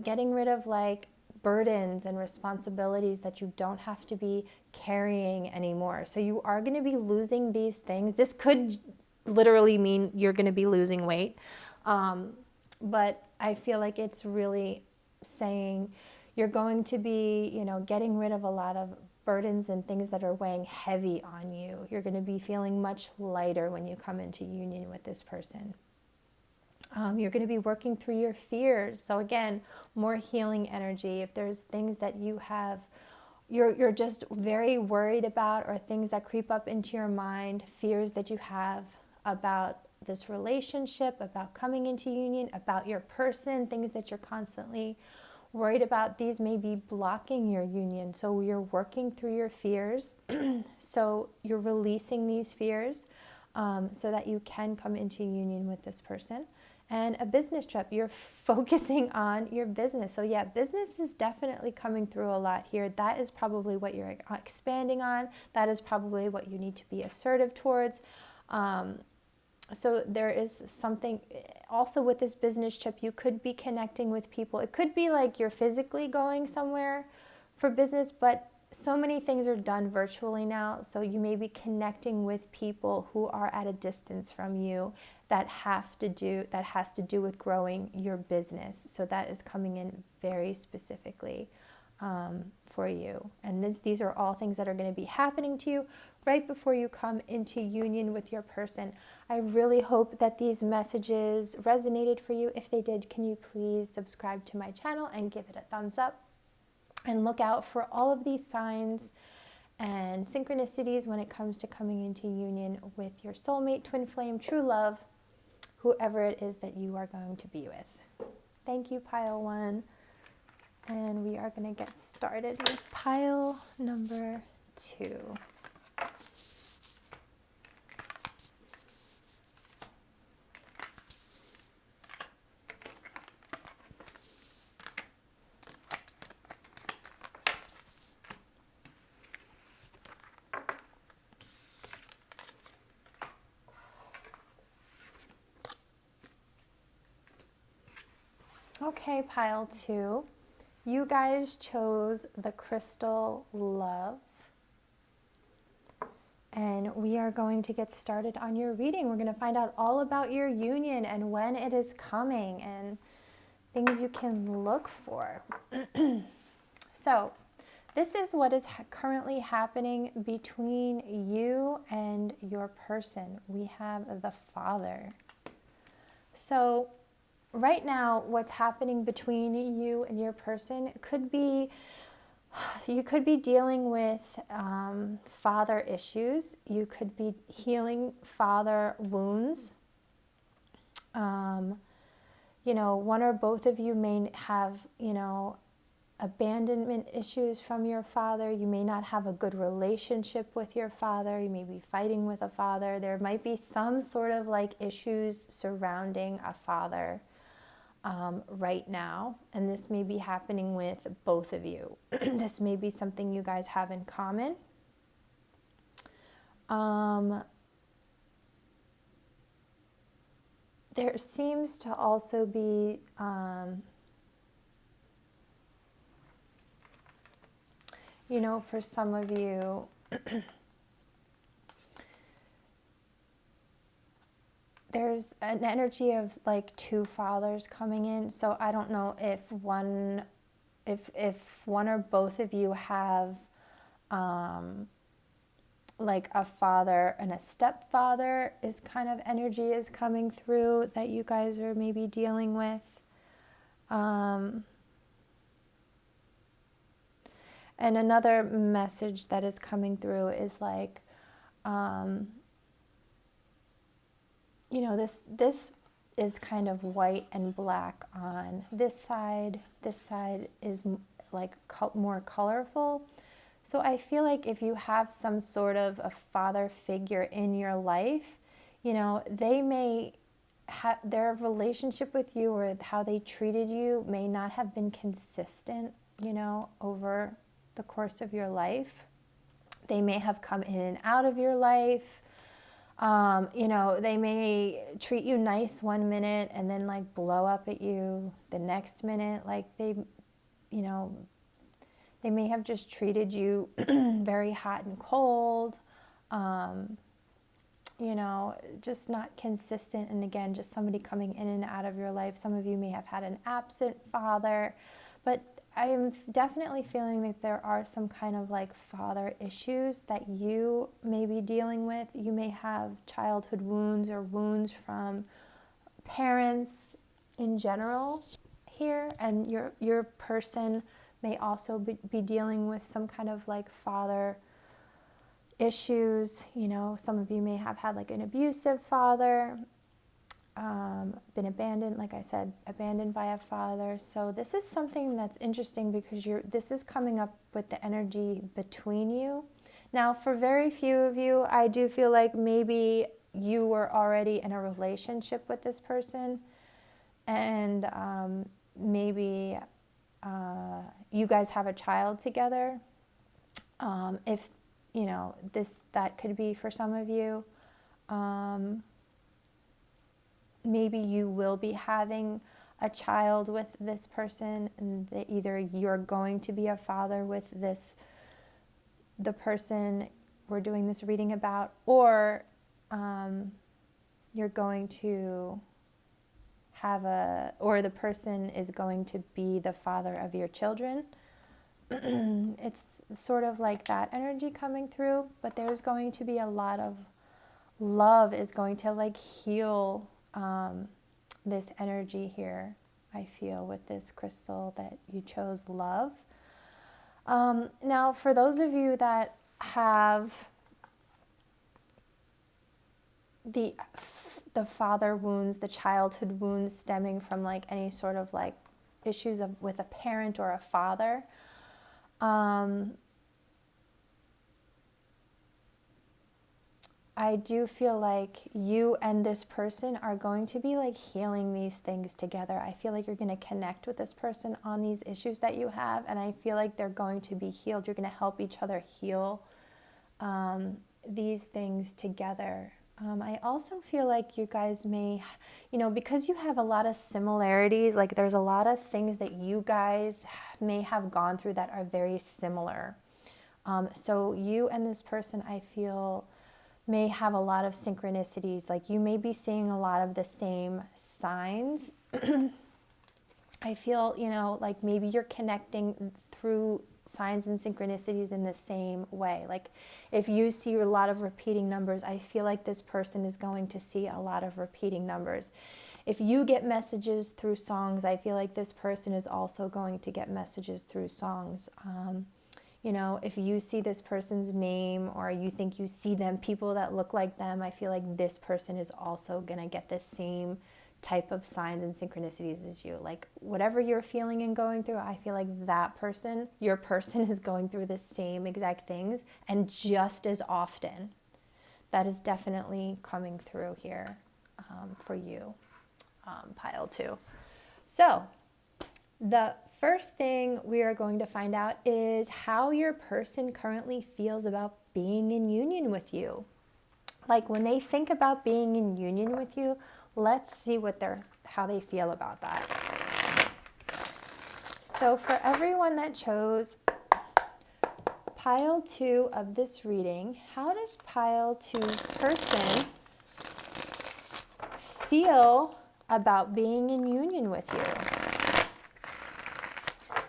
getting rid of like burdens and responsibilities that you don't have to be carrying anymore. So you are going to be losing these things. This could literally mean you're going to be losing weight, but I feel like it's really saying you're going to be, getting rid of a lot of burdens and things that are weighing heavy on you. You're going to be feeling much lighter when you come into union with this person. You're going to be working through your fears. So again, more healing energy. If there's things that you have, you're just very worried about, or things that creep up into your mind, fears that you have about this relationship, about coming into union, about your person, things that you're constantly worried about, these may be blocking your union. So you're working through your fears. So you're releasing these fears so that you can come into union with this person. And a business trip, you're focusing on your business. So yeah, business is definitely coming through a lot here. That is probably what you're expanding on. That is probably what you need to be assertive towards. So there is something also with this business trip. You could be connecting with people. It could be like you're physically going somewhere for business, but so many things are done virtually now. So you may be connecting with people who are at a distance from you that has to do with growing your business. So that is coming in very specifically for you. And these are all things that are going to be happening to you right before you come into union with your person. I really hope that these messages resonated for you. If they did, can you please subscribe to my channel and give it a thumbs up? And look out for all of these signs and synchronicities when it comes to coming into union with your soulmate, twin flame, true love, whoever it is that you are going to be with. Thank you, pile 1. And we are going to get started with pile number 2. Okay, pile 2. You guys chose the crystal love. And we are going to get started on your reading. We're going to find out all about your union and when it is coming and things you can look for. So, this is what is currently happening between you and your person. We have the Father. So, right now, what's happening between you and your person could be, you could be dealing with father issues. You could be healing father wounds. One or both of you may have, abandonment issues from your father. You may not have a good relationship with your father. You may be fighting with a father. There might be some sort of like issues surrounding a father right now, and this may be happening with both of you. This may be something you guys have in common. There seems to also be for some of you, there's an energy of like two fathers coming in. So I don't know if one or both of you have like a father and a stepfather is kind of energy is coming through that you guys are maybe dealing with. And another message that is coming through is like, this is kind of white and black on this side. This side is like more colorful. So I feel like if you have some sort of a father figure in your life, they may their relationship with you or how they treated you may not have been consistent, you know, over the course of your life. They may have come in and out of your life. You know, they may treat you nice one minute and then like blow up at you the next minute. Like they, you know, they may have just treated you very hot and cold. You know, just not consistent. And again, just somebody coming in and out of your life. Some of you may have had an absent father, but I am definitely feeling that there are some kind of like father issues that you may be dealing with. You may have childhood wounds or wounds from parents in general here, and your person may also be dealing with some kind of like father issues. You know, some of you may have had like an abusive father, been abandoned, like I said, abandoned by a father. So this is something that's interesting because this is coming up with the energy between you. Now, for very few of you, I do feel like maybe you were already in a relationship with this person, and maybe you guys have a child together. If you know, that could be for some of you. Maybe you will be having a child with this person, and that either you're going to be a father with the person we're doing this reading about, or you're going to have or the person is going to be the father of your children. It's sort of like that energy coming through, but there's going to be a lot of love is going to like heal this energy here, I feel, with this crystal that you chose, love. Now, for those of you that have the father wounds, the childhood wounds stemming from like any sort of like issues with a parent or a father, I do feel like you and this person are going to be like healing these things together. I feel like you're going to connect with this person on these issues that you have, and I feel like they're going to be healed. You're going to help each other heal these things together. I also feel like you guys may, you know, because you have a lot of similarities, like there's a lot of things that you guys may have gone through that are very similar. So you and this person, I feel, may have a lot of synchronicities. Like you may be seeing a lot of the same signs. I feel, you know, like maybe you're connecting through signs and synchronicities in the same way. Like if you see a lot of repeating numbers, I feel like this person is going to see a lot of repeating numbers. If you get messages through songs, I feel like this person is also going to get messages through songs. You know, if you see this person's name or you think you see them, people that look like them, I feel like this person is also going to get the same type of signs and synchronicities as you. Like whatever you're feeling and going through, I feel like that person, your person, is going through the same exact things and just as often. That is definitely coming through here for you, pile 2. So the first thing we are going to find out is how your person currently feels about being in union with you. Like when they think about being in union with you, let's see how they feel about that. So for everyone that chose pile 2 of this reading, how does pile 2's person feel about being in union with you?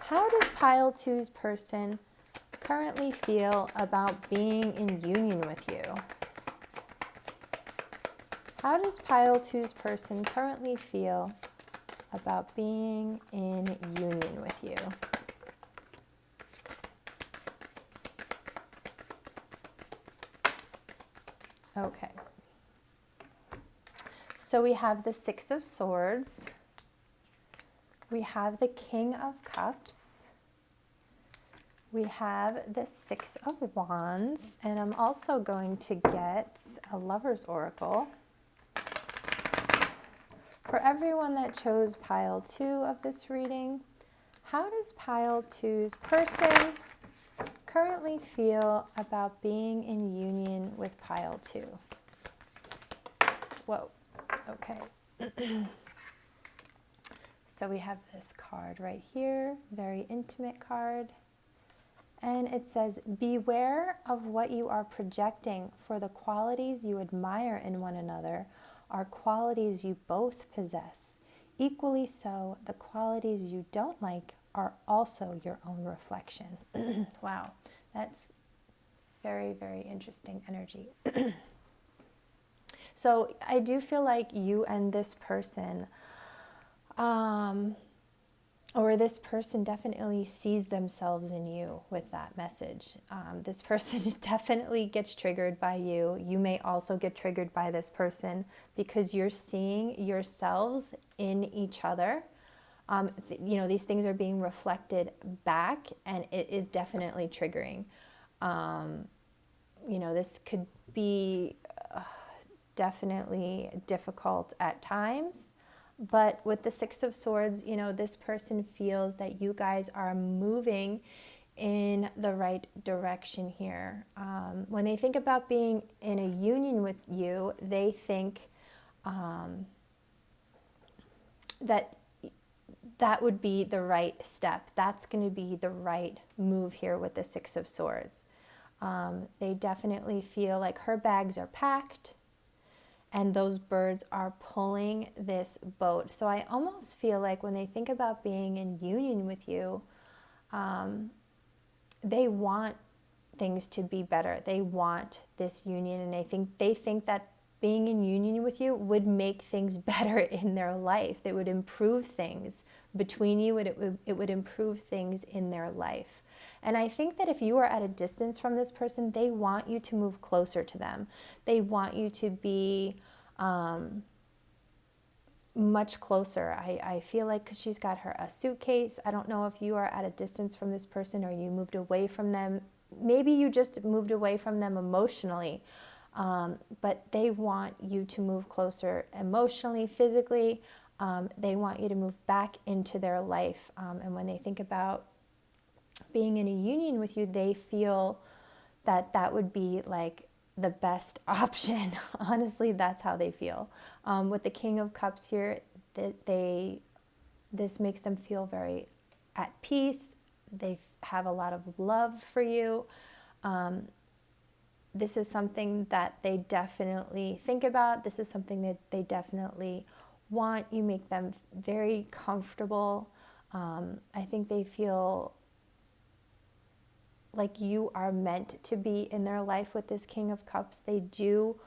How does pile 2's person currently feel about being in union with you? How does pile 2's person currently feel about being in union with you? Okay. So we have the 6 of Swords. We have the King of Cups. We have the 6 of Wands. And I'm also going to get a Lover's Oracle. For everyone that chose pile 2 of this reading, how does pile 2's person currently feel about being in union with pile 2? Whoa, okay. So we have this card right here, very intimate card. And it says, beware of what you are projecting, for the qualities you admire in one another are qualities you both possess. Equally so, the qualities you don't like are also your own reflection. Wow, that's very, very interesting energy. So I do feel like you and this person, or this person definitely sees themselves in you with that message. This person definitely gets triggered by you. You may also get triggered by this person because you're seeing yourselves in each other. These things are being reflected back, and it is definitely triggering. This could be definitely difficult at times. But with the Six of Swords, this person feels that you guys are moving in the right direction here. When they think about being in a union with you, they think that would be the right step. That's going to be the right move here with the Six of Swords. They definitely feel like her bags are packed, and those birds are pulling this boat. So I almost feel like when they think about being in union with you, they want things to be better. They want this union, and they think that being in union with you would make things better in their life. They would improve things between you, and it would improve things in their life. And I think that if you are at a distance from this person, they want you to move closer to them. They want you to be much closer. I feel like, because she's got a suitcase. I don't know if you are at a distance from this person or you moved away from them. Maybe you just moved away from them emotionally. But they want you to move closer emotionally, physically. They want you to move back into their life. And when they think about being in a union with you, they feel that that would be like the best option. Honestly, that's how they feel. With the King of Cups here, this makes them feel very at peace. They have a lot of love for you. This is something that they definitely think about. This is something that they definitely want. You make them very comfortable. I think they feel like you are meant to be in their life with this King of Cups. They do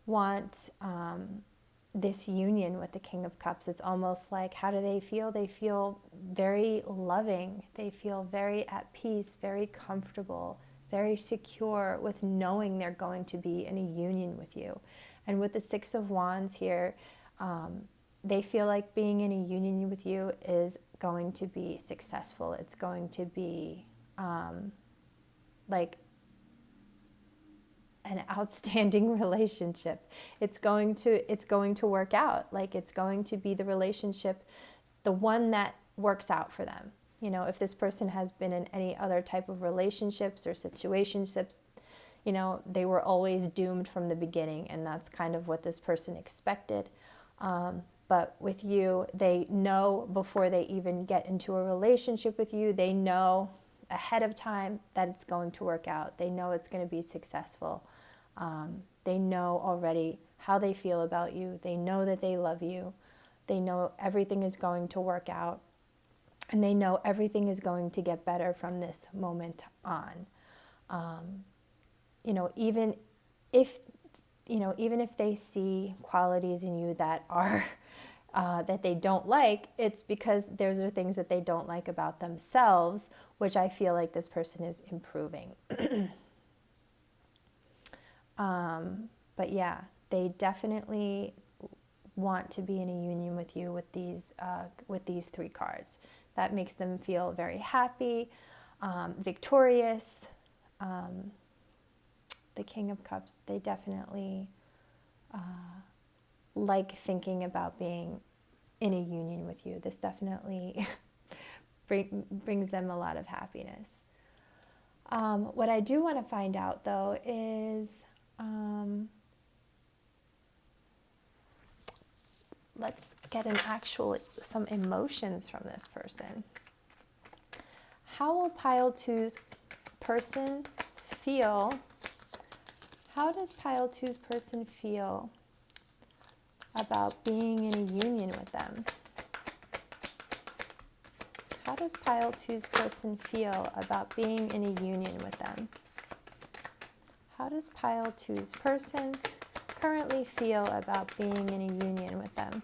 want this union with the King of Cups. It's almost like, how do they feel? They feel very loving. They feel very at peace, very comfortable, very secure with knowing they're going to be in a union with you. And with the Six of Wands here, they feel like being in a union with you is going to be successful. It's going to be like an outstanding relationship. It's going to work out. Like, it's going to be the relationship, the one that works out for them. If this person has been in any other type of relationships or situationships, they were always doomed from the beginning, and that's kind of what this person expected. But with you, they know before they even get into a relationship with you, they know ahead of time that it's going to work out. They know it's going to be successful. They know already how they feel about you. They know that they love you. They know everything is going to work out. And they know everything is going to get better from this moment on. Even if they see qualities in you that are that they don't like, it's because those are things that they don't like about themselves, which I feel like this person is improving. But yeah, they definitely want to be in a union with you with these three cards. That makes them feel very happy, victorious. The King of Cups, they definitely like thinking about being in a union with you. This definitely brings them a lot of happiness. What I do want to find out though is, let's get some emotions from this person. How will Pile 2's person feel? How does Pile 2's person feel about being in a union with them? How does Pile 2's person feel about being in a union with them? How does Pile 2's person currently feel about being in a union with them?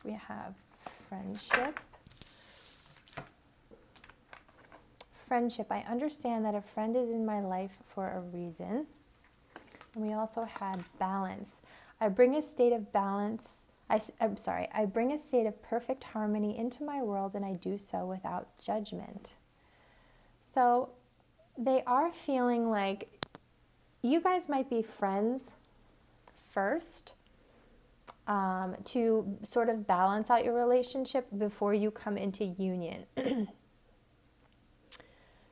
We have friendship. Friendship. I understand that a friend is in my life for a reason. And we also had balance. I bring a state of balance. I bring a state of perfect harmony into my world, and I do so without judgment. So they are feeling like you guys might be friends first, to sort of balance out your relationship before you come into union.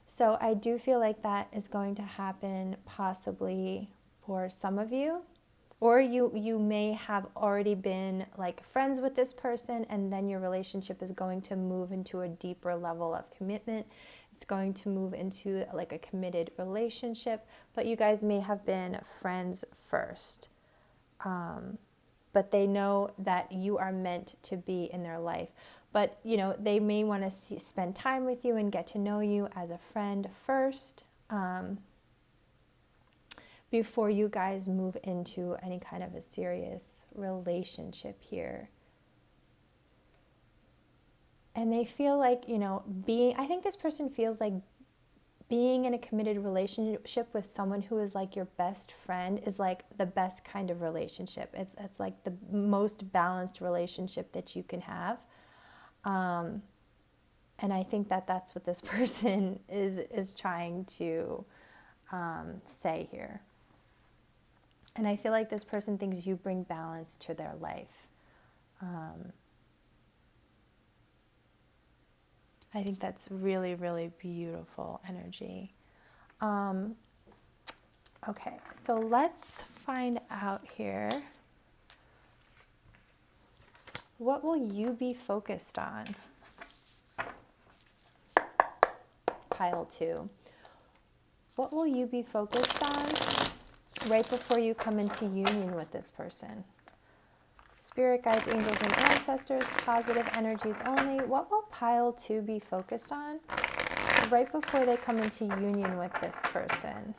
So I do feel like that is going to happen possibly for some of you, or you may have already been like friends with this person, and then your relationship is going to move into a deeper level of commitment. It's going to move into like a committed relationship, but you guys may have been friends first. But they know that you are meant to be in their life. But, you know, they may want to spend time with you and get to know you as a friend first, before you guys move into any kind of a serious relationship here. And they feel like, you know, I think this person feels like being in a committed relationship with someone who is like your best friend is like the best kind of relationship. It's like the most balanced relationship that you can have. And I think that that's what this person is trying to say here. And I feel like this person thinks you bring balance to their life. I think that's really, really beautiful energy. Okay, so let's find out here. What will you be focused on? Pile 2. What will you be focused on right before you come into union with this person? Spirit guides, angels, and ancestors, positive energies only. What will Pile 2 be focused on right before they come into union with this person?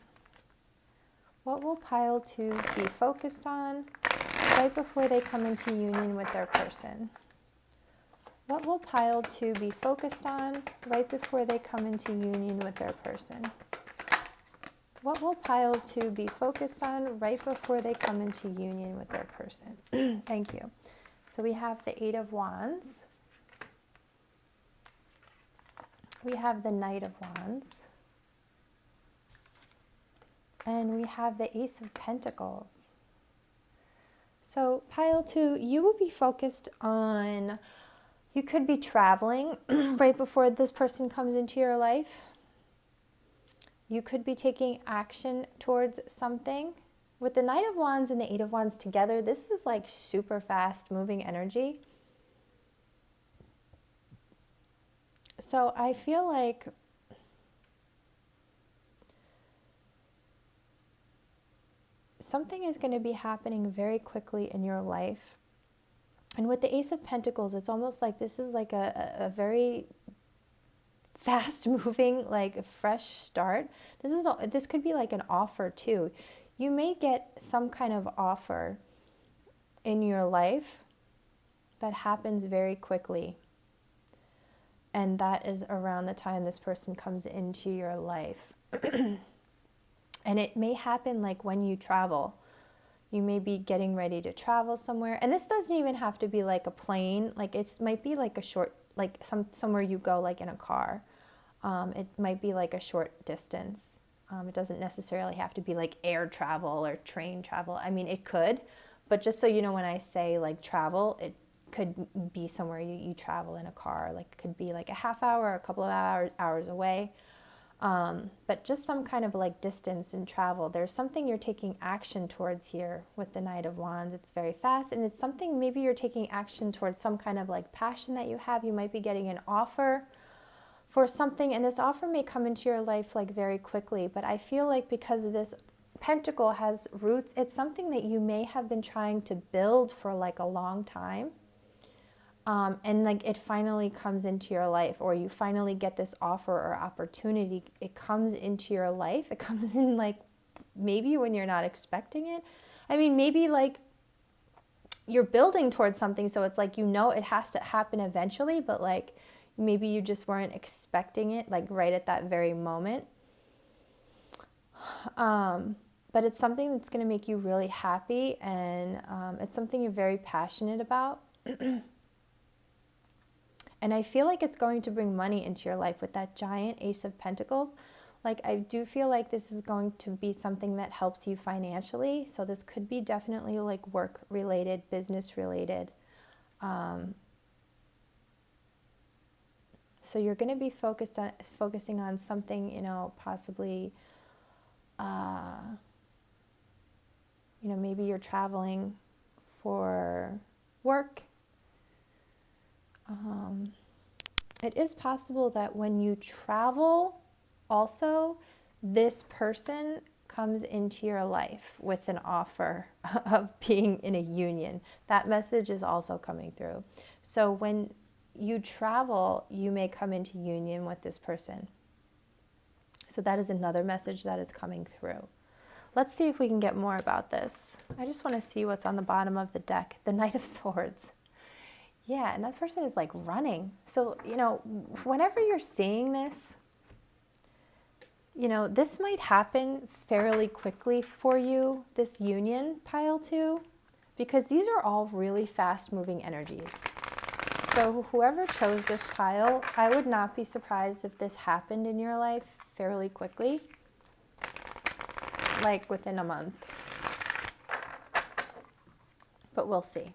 What will Pile 2 be focused on right before they come into union with their person? What will Pile 2 be focused on right before they come into union with their person? What will Pile 2 be focused on right before they come into union with their person? Thank you. So we have the 8 of Wands. We have the Knight of Wands. And we have the Ace of Pentacles. So Pile 2, you will be focused on, you could be traveling right before this person comes into your life. You could be taking action towards something. With the Knight of Wands and the 8 of Wands together, this is like super fast moving energy. So I feel like something is going to be happening very quickly in your life. And with the Ace of Pentacles, it's almost like this is like a very fast moving, like a fresh start. This could be like an offer too. You may get some kind of offer in your life that happens very quickly. And that is around the time this person comes into your life. And it may happen like when you travel. You may be getting ready to travel somewhere. And this doesn't even have to be like a plane. Like it might be like a short, like somewhere you go like in a car. It might be like a short distance. It doesn't necessarily have to be like air travel or train travel. I mean, it could, but just so you know, when I say like travel, it could be somewhere you travel in a car. Like it could be like a half hour, a couple of hours away. But just some kind of like distance and travel. There's something you're taking action towards here with the Knight of Wands. It's very fast, and it's something maybe you're taking action towards some kind of like passion that you have. You might be getting an offer for something, and this offer may come into your life like very quickly. But I feel like because this Pentacle has roots, it's something that you may have been trying to build for like a long time. And like it finally comes into your life, or you finally get this offer or opportunity. It comes into your life. It comes in like maybe when you're not expecting it. I mean, maybe like you're building towards something, so it's like, you know, it has to happen eventually, but like maybe you just weren't expecting it like right at that very moment. But it's something that's going to make you really happy, and it's something you're very passionate about. And I feel like it's going to bring money into your life with that giant Ace of Pentacles. Like I do feel like this is going to be something that helps you financially. So this could be definitely like work related, business related. So you're going to be focusing on something, you know, possibly, you know, maybe you're traveling for work. It is possible that when you travel, also, this person comes into your life with an offer of being in a union. That message is also coming through. So when you travel, you may come into union with this person. So that is another message that is coming through. Let's see if we can get more about this. I just want to see what's on the bottom of the deck. The Knight of Swords. Yeah, and that person is like running. So, you know, whenever you're seeing this, you know, this might happen fairly quickly for you, this union, pile 2, because these are all really fast moving energies. So whoever chose this pile, I would not be surprised if this happened in your life fairly quickly, like within a month. But we'll see.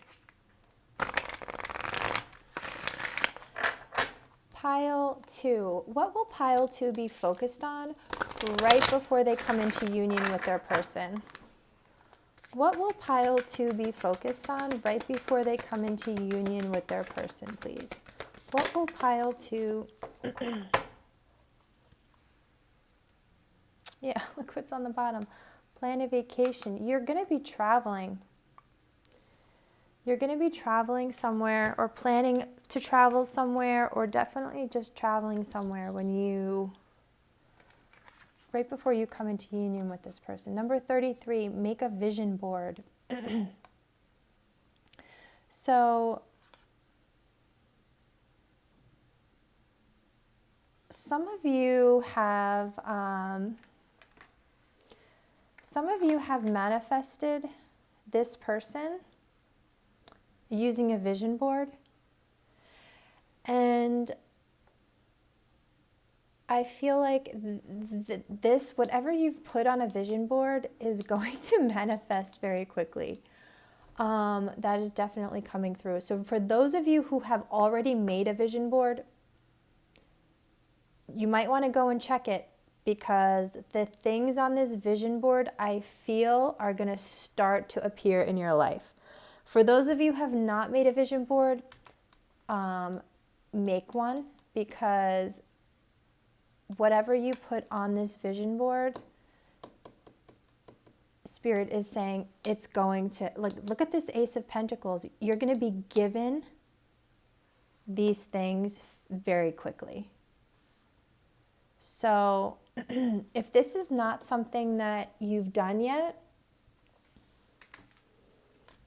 Pile 2. What will pile 2 be focused on right before they come into union with their person? What will pile 2 be focused on right before they come into union with their person, please? What will pile 2... Yeah, look what's on the bottom. Plan a vacation. You're going to be traveling. You're going to be traveling somewhere, or planning to travel somewhere, or definitely just traveling somewhere when you, right before you come into union with this person. Number 33, make a vision board. So some of you have manifested this person using a vision board. And I feel like this, whatever you've put on a vision board, is going to manifest very quickly. That is definitely coming through. So for those of you who have already made a vision board, you might want to go and check it, because the things on this vision board, I feel, are going to start to appear in your life. For those of you who have not made a vision board, make one, because whatever you put on this vision board, Spirit is saying it's going to, like, look at this Ace of Pentacles. You're going to be given these things very quickly. So if this is not something that you've done yet,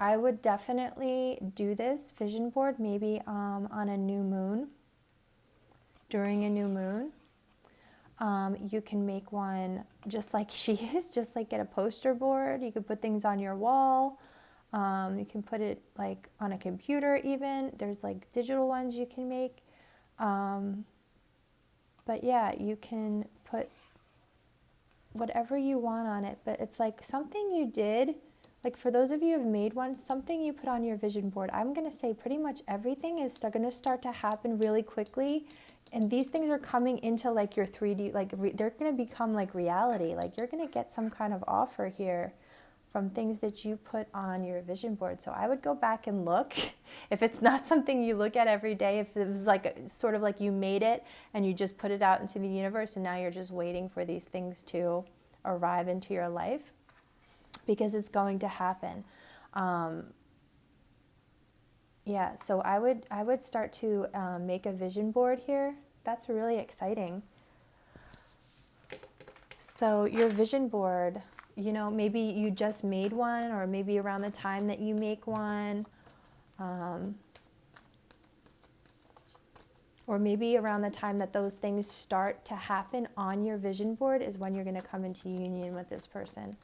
I would definitely do this vision board maybe on a new moon, during a new moon. You can make one just like she is, just like get a poster board. You could put things on your wall. You can put it like on a computer even. There's like digital ones you can make. But yeah, you can put whatever you want on it, but it's like something you did, like for those of you who have made one, something you put on your vision board. I'm going to say pretty much everything is going to start to happen really quickly. And these things are coming into like your 3D, like they're going to become like reality. Like you're going to get some kind of offer here from things that you put on your vision board. So I would go back and look. If it's not something you look at every day, if it was like sort of like you made it and you just put it out into the universe and now you're just waiting for these things to arrive into your life, because it's going to happen. Yeah, so I would start to make a vision board here. That's really exciting. So your vision board, you know, maybe you just made one, or maybe around the time that you make one, or maybe around the time that those things start to happen on your vision board is when you're going to come into union with this person.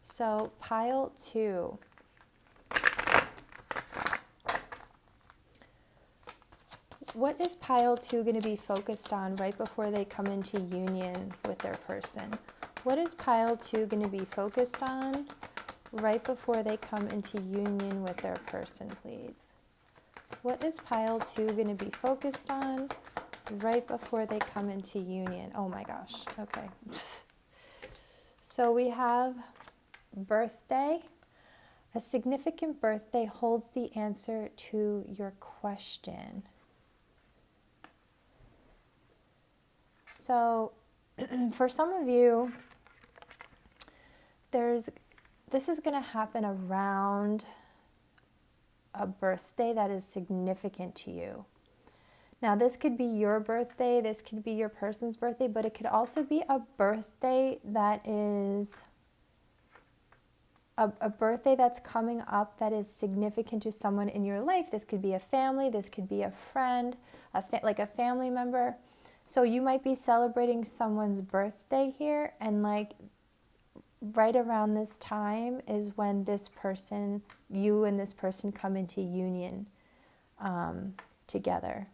So pile 2. What is pile 2 going to be focused on right before they come into union with their person? What is pile 2 going to be focused on right before they come into union with their person, please? What is pile 2 going to be focused on right before they come into union? Oh my gosh, okay. So we have birthday. A significant birthday holds the answer to your question. So for some of you, this is going to happen around a birthday that is significant to you. Now, this could be your birthday, this could be your person's birthday, but it could also be a birthday that is a birthday that's coming up that is significant to someone in your life. This could be a family, this could be a friend, like a family member. So you might be celebrating someone's birthday here, and like right around this time is when this person, you and this person come into union together.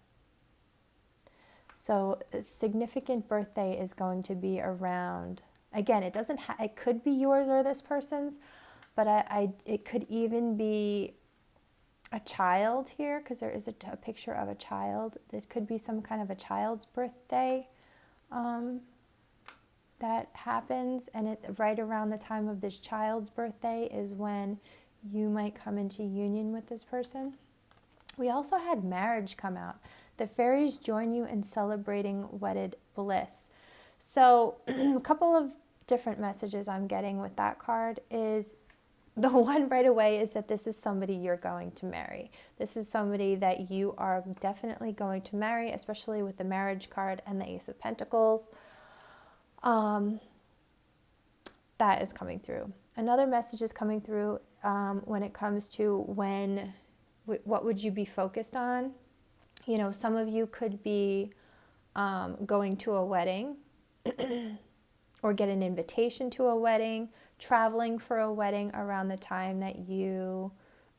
So a significant birthday is going to be around, again, it doesn't it could be yours or this person's, but it could even be a child here, because there is a picture of a child. This could be some kind of a child's birthday that happens, and right around the time of this child's birthday is when you might come into union with this person. We also had marriage come out. The fairies join you in celebrating wedded bliss. So a couple of different messages I'm getting with that card is, the one right away is that this is somebody you're going to marry. This is somebody that you are definitely going to marry, especially with the marriage card and the Ace of Pentacles. That is coming through. Another message is coming through when it comes to what would you be focused on? You know, some of you could be going to a wedding or get an invitation to a wedding, traveling for a wedding around the time that you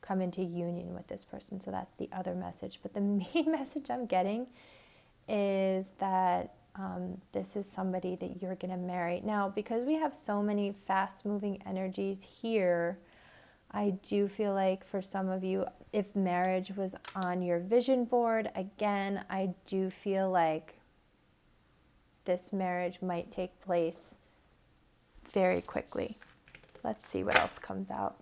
come into union with this person. So that's the other message. But the main message I'm getting is that this is somebody that you're going to marry. Now, because we have so many fast-moving energies here, I do feel like for some of you, if marriage was on your vision board, again, I do feel like this marriage might take place very quickly. Let's see what else comes out.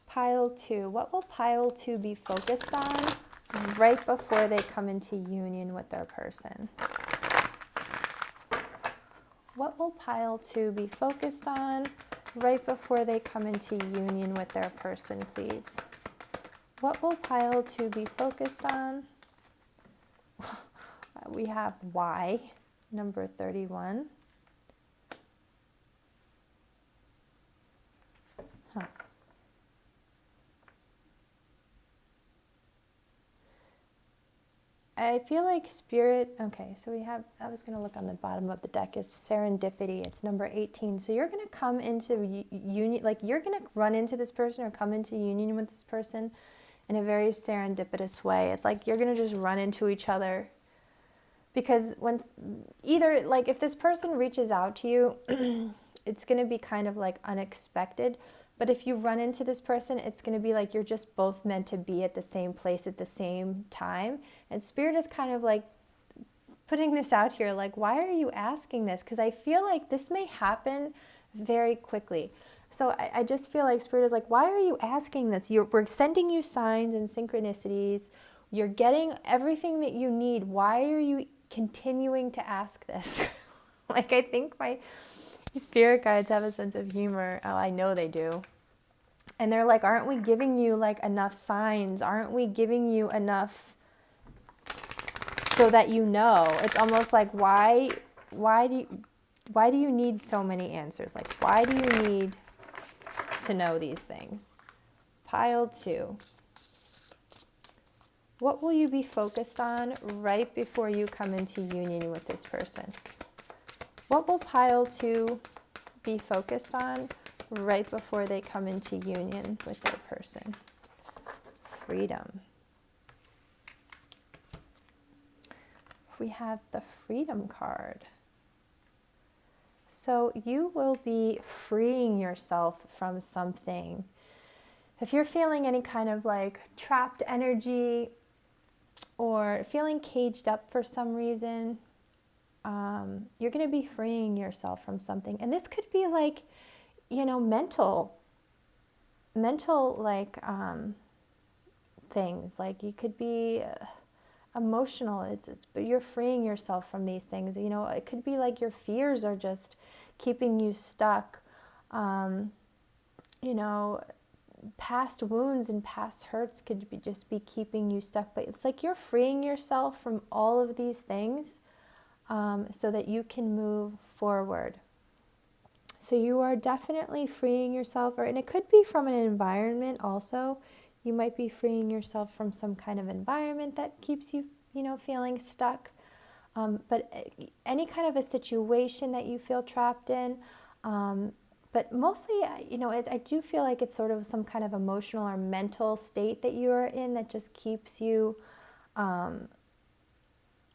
Pile 2. What will pile 2 be focused on right before they come into union with their person? What will pile 2 be focused on right before they come into union with their person, please? What will pile 2 be focused on? We have Y, number 31. I feel like spirit, okay, so we have, I was going to look on the bottom of the deck, is serendipity. It's number 18. So you're going to come into union, like you're going to run into this person or come into union with this person in a very serendipitous way. It's like you're going to just run into each other. Because when either, like, if this person reaches out to you, it's going to be kind of like unexpected. But if you run into this person, it's going to be like you're just both meant to be at the same place at the same time. And Spirit is kind of like putting this out here, like, why are you asking this? Because I feel like this may happen very quickly. So I just feel like Spirit is like, why are you asking this? We're sending you signs and synchronicities. You're getting everything that you need. Why are you continuing to ask this? Like, I think my spirit guides have a sense of humor. Oh, I know they do. And they're like, aren't we giving you like enough signs? Aren't we giving you enough so that you know? It's almost like, why do you need so many answers? Like, why do you need to know these things? Pile 2. What will you be focused on right before you come into union with this person? What will pile 2 be focused on right before they come into union with their person? Freedom. We have the Freedom card. So you will be freeing yourself from something. If you're feeling any kind of like trapped energy or feeling caged up for some reason, you're going to be freeing yourself from something. And this could be like, mental like things. Like you could be emotional. But you're freeing yourself from these things. It could be like your fears are just keeping you stuck. Past wounds and past hurts could just be keeping you stuck. But it's like you're freeing yourself from all of these things so that you can move forward. So you are definitely freeing yourself, and it could be from an environment also. You might be freeing yourself from some kind of environment that keeps you, feeling stuck. But any kind of a situation that you feel trapped in. But mostly, I do feel like it's sort of some kind of emotional or mental state that you are in that just keeps you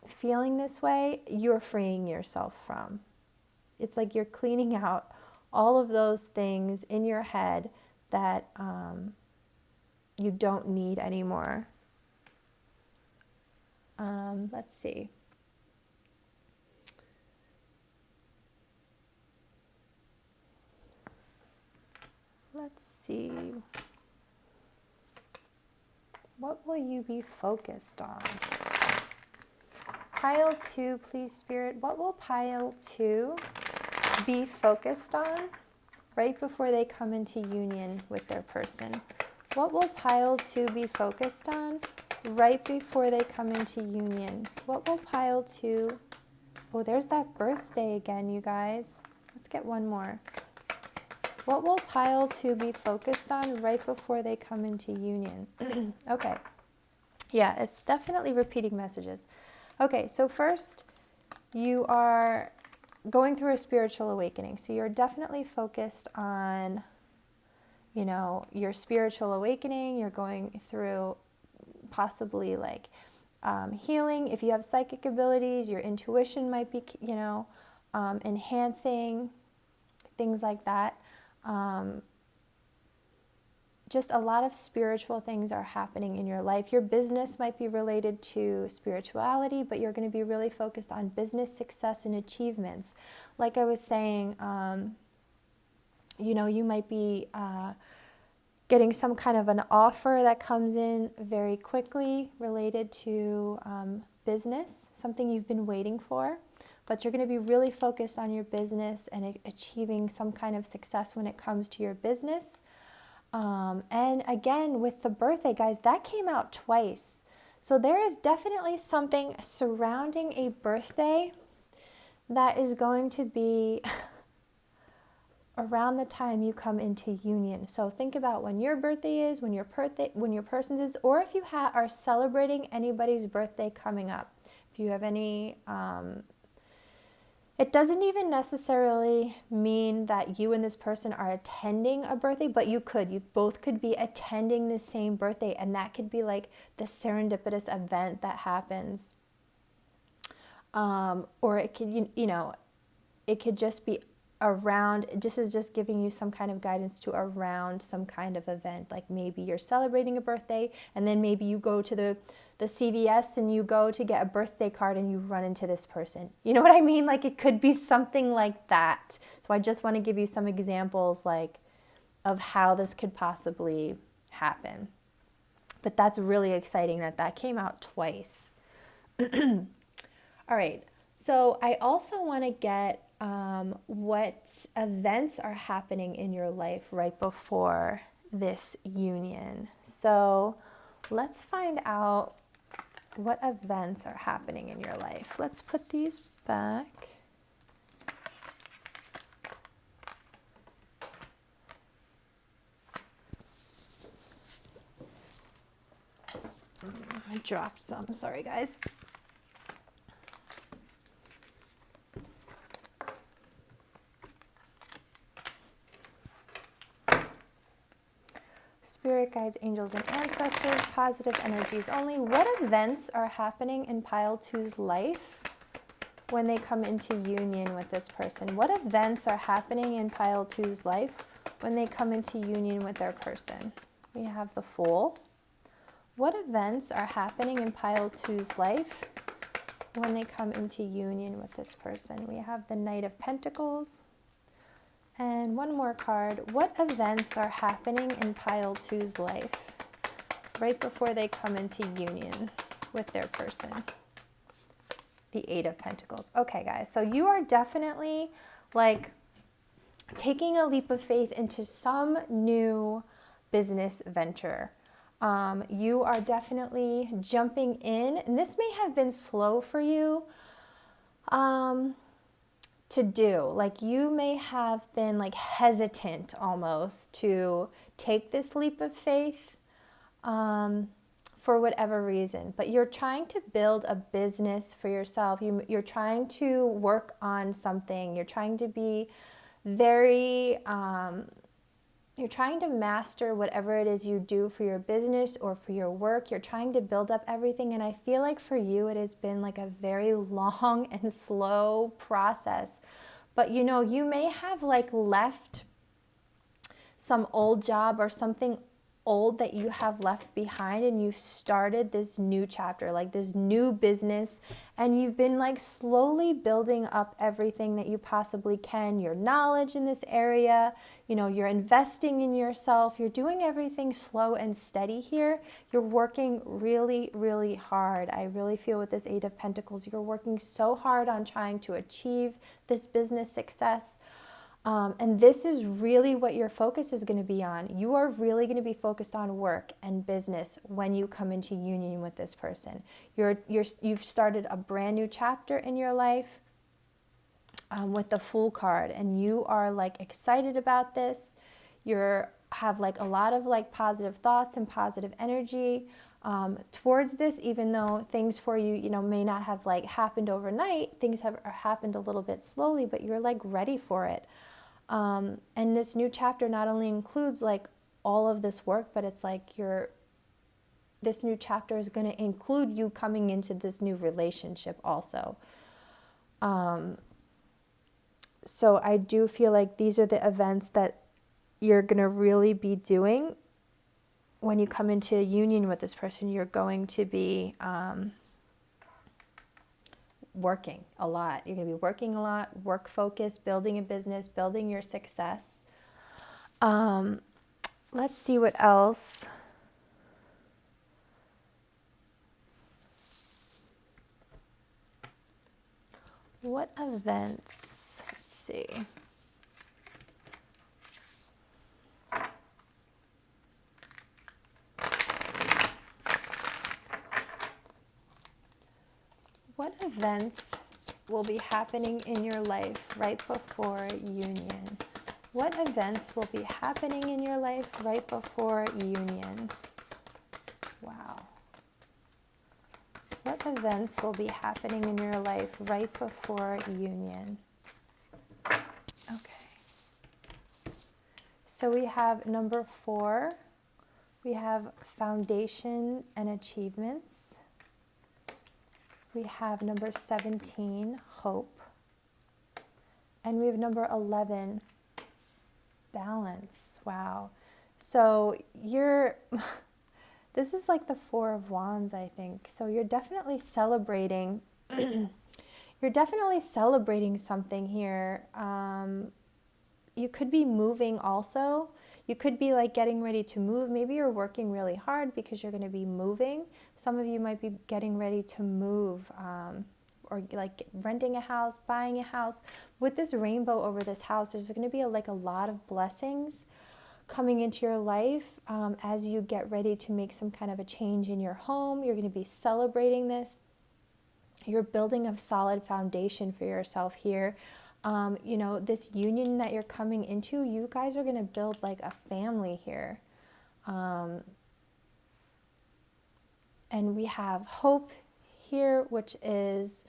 feeling this way. You're freeing yourself from. It's like you're cleaning out all of those things in your head that you don't need anymore. Let's see. Let's see. What will you be focused on? Pile 2, please, Spirit. What will pile 2 be focused on right before they come into union with their person? What will pile 2 be focused on right before they come into union? What will pile 2... Oh, there's that birthday again, you guys. Let's get one more. What will pile 2 be focused on right before they come into union? Okay. Yeah, it's definitely repeating messages. Okay, so first, you are going through a spiritual awakening. So you're definitely focused on, your spiritual awakening. You're going through possibly like healing. If you have psychic abilities, your intuition might be, enhancing, things like that. Just a lot of spiritual things are happening in your life. Your business might be related to spirituality, but you're going to be really focused on business success and achievements. Like I was saying, you might be getting some kind of an offer that comes in very quickly related to business, something you've been waiting for. But you're going to be really focused on your business and achieving some kind of success when it comes to your business. And again, with the birthday, guys, that came out twice. So there is definitely something surrounding a birthday that is going to be around the time you come into union. So think about when your birthday is, when your person's is, or if you are celebrating anybody's birthday coming up. If you have any It doesn't even necessarily mean that you and this person are attending a birthday, but you both could be attending the same birthday, and that could be like the serendipitous event that happens. Or it could, it could just be around, this is just giving you some kind of guidance to around some kind of event. Like maybe you're celebrating a birthday, and then maybe you go to the CVS and you go to get a birthday card and you run into this person. You know what I mean? Like it could be something like that. So I just want to give you some examples like of how this could possibly happen. But that's really exciting that came out twice. All right. So I also want to get what events are happening in your life right before this union. So let's find out what events are happening in your life. Let's put these back. I dropped some, sorry guys. Spirit guides, angels, and ancestors, positive energies only. What events are happening in pile 2's life when they come into union with this person? What events are happening in pile 2's life when they come into union with their person? We have the Fool. What events are happening in pile 2's life when they come into union with this person? We have the Knight of Pentacles. And one more card. What events are happening in pile 2's life right before they come into union with their person? The Eight of Pentacles. Okay, guys. So you are definitely like taking a leap of faith into some new business venture. You are definitely jumping in. And this may have been slow for you. To do. Like you may have been like hesitant almost to take this leap of faith for whatever reason, but you're trying to build a business for yourself. You're trying to work on something. You're trying to be very, you're trying to master whatever it is you do for your business or for your work. You're trying to build up everything. And I feel like for you, it has been like a very long and slow process. But you know, you may have like left some old job or something old that you have left behind, and you've started this new chapter, like this new business, and you've been like slowly building up everything that you possibly can, your knowledge in this area, you know, you're investing in yourself, you're doing everything slow and steady here. You're working really, really hard. I really feel with this Eight of Pentacles, you're working so hard on trying to achieve this business success. And this is really what your focus is going to be on. You are really going to be focused on work and business when you come into union with this person. You've started a brand new chapter in your life with the Fool card, and you are like excited about this. You have like a lot of like positive thoughts and positive energy towards this, even though things for you, you know, may not have like happened overnight. Things have happened a little bit slowly, but you're like ready for it. And this new chapter not only includes like all of this work, but it's like this new chapter is going to include you coming into this new relationship also. So I do feel like these are the events that you're going to really be doing when you come into union with this person. You're going to be working a lot. You're going to be working a lot, work focused, building a business, building your success. Let's see what else. What events? Let's see. What events will be happening in your life right before union? What events will be happening in your life right before union? Wow. What events will be happening in your life right before union? Okay. So we have number 4. We have foundation and achievements. We have number 17, hope. And we have number 11, balance. Wow. So this is like the 4 of Wands, I think. So you're definitely celebrating. You're definitely celebrating something here. You could be moving also. You could be like getting ready to move. Maybe you're working really hard because you're going to be moving. Some of you might be getting ready to move, or like renting a house, buying a house. With this rainbow over this house, there's going to be a lot of blessings coming into your life as you get ready to make some kind of a change in your home. You're going to be celebrating this. You're building a solid foundation for yourself here. You know, this union that you're coming into, you guys are going to build like a family here. And we have hope here, which is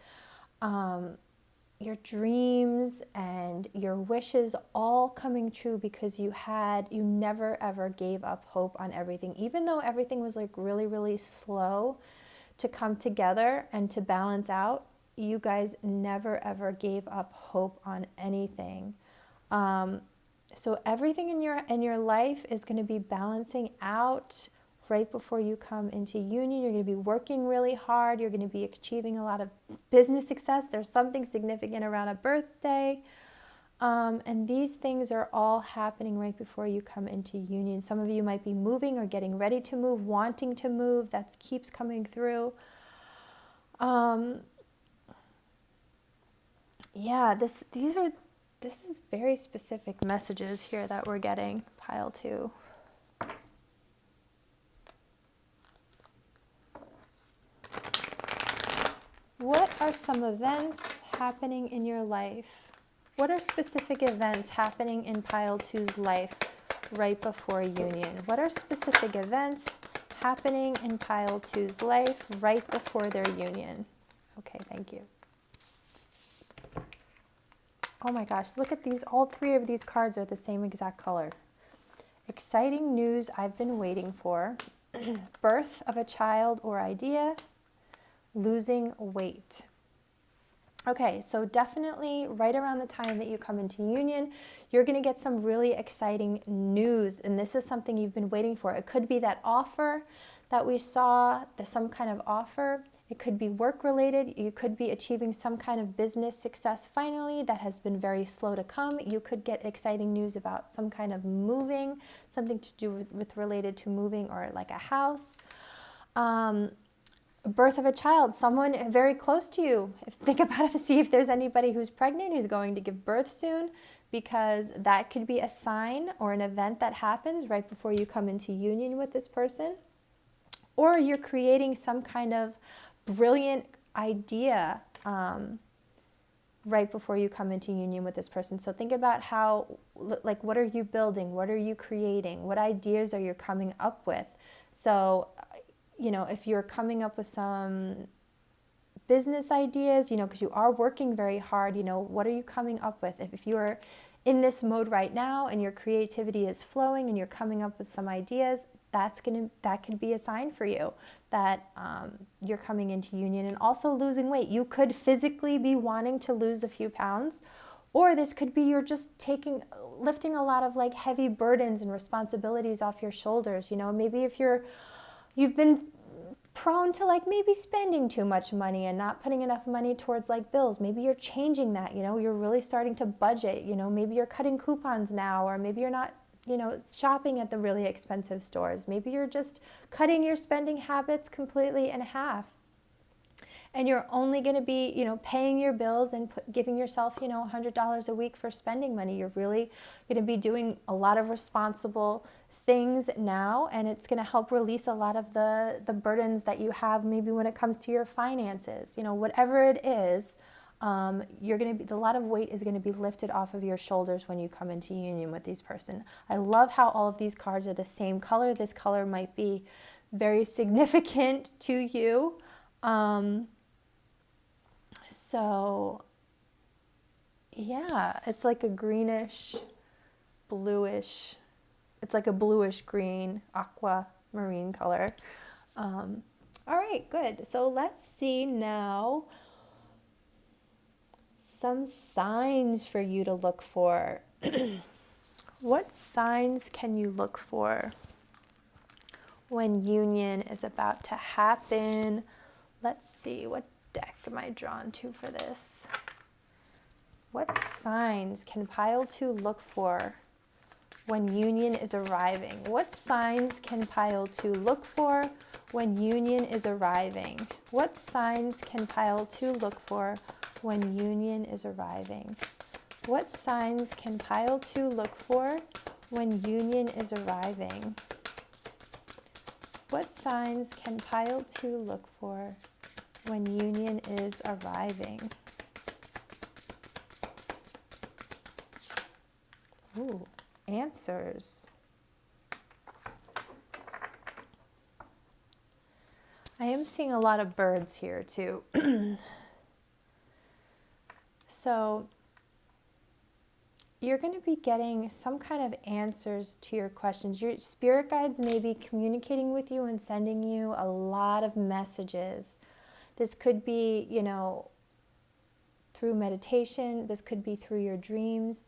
your dreams and your wishes all coming true because you never ever gave up hope on everything. Even though everything was like really, really slow to come together and to balance out, you guys never ever gave up hope on anything. So everything in your life is going to be balancing out right before you come into union. You're going to be working really hard. You're going to be achieving a lot of business success. There's something significant around a birthday. And these things are all happening right before you come into union. Some of you might be moving or getting ready to move, wanting to move. That keeps coming through. Yeah, this is very specific messages here that we're getting, pile 2. What are some events happening in your life? What are specific events happening in pile 2's life right before union? What are specific events happening in pile 2's life right before their union? Okay, thank you. Oh my gosh, look at these. All 3 of these cards are the same exact color. Exciting news I've been waiting for. Birth of a child or idea. Losing weight. Okay, so definitely right around the time that you come into union, you're going to get some really exciting news. And this is something you've been waiting for. It could be that offer that we saw, some kind of offer. It could be work related. You could be achieving some kind of business success finally that has been very slow to come. You could get exciting news about some kind of moving, something to do with related to moving or like a house. Birth of a child, someone very close to you. Think about it, see if there's anybody who's pregnant, who's going to give birth soon, because that could be a sign or an event that happens right before you come into union with this person. Or you're creating some kind of brilliant idea right before you come into union with this person. So think about how, like, what are you building? What are you creating? What ideas are you coming up with? So, you know, if you're coming up with some business ideas, you know, because you are working very hard, you know, what are you coming up with? If you're in this mode right now and your creativity is flowing and you're coming up with some ideas, that could be a sign for you that you're coming into union. And also losing weight. You could physically be wanting to lose a few pounds, or this could be you're just lifting a lot of like heavy burdens and responsibilities off your shoulders. You know, maybe if you've been prone to like maybe spending too much money and not putting enough money towards like bills. Maybe you're changing that, you know, you're really starting to budget, you know, maybe you're cutting coupons now, or maybe you're not, you know, shopping at the really expensive stores. Maybe you're just cutting your spending habits completely in half. And you're only going to be, you know, paying your bills and giving yourself, you know, $100 a week for spending money. You're really going to be doing a lot of responsible things now, and it's going to help release a lot of the burdens that you have maybe when it comes to your finances. You know, whatever it is, you're going to be, a lot of weight is going to be lifted off of your shoulders when you come into union with this person. I love how all of these cards are the same color. This color might be very significant to you. So, yeah, Yeah, it's like a greenish, bluish, it's like a bluish green, aquamarine color. All right, good. So let's see now some signs for you to look for. What signs can you look for when union is about to happen? Let's see, what deck am I drawn to for this? What signs can pile 2 look for when union is arriving? What signs can pile 2 look for when union is arriving? What signs can pile 2 look for when union is arriving? What signs can pile 2 look for when union is arriving? What signs can pile 2 look for when union is arriving? Ooh, answers. I am seeing a lot of birds here too. So you're going to be getting some kind of answers to your questions. Your spirit guides may be communicating with you and sending you a lot of messages. This could be, through meditation. This could be through your dreams.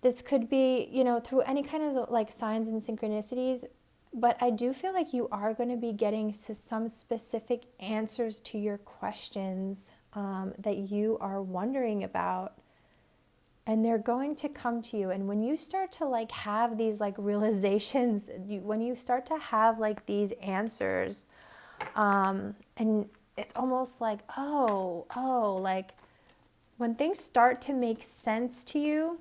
This could be, through any kind of like signs and synchronicities. But I do feel like you are going to be getting some specific answers to your questions that you are wondering about. And they're going to come to you. And when you start to like have these like realizations, when you start to have like these answers, and it's almost like, like when things start to make sense to you,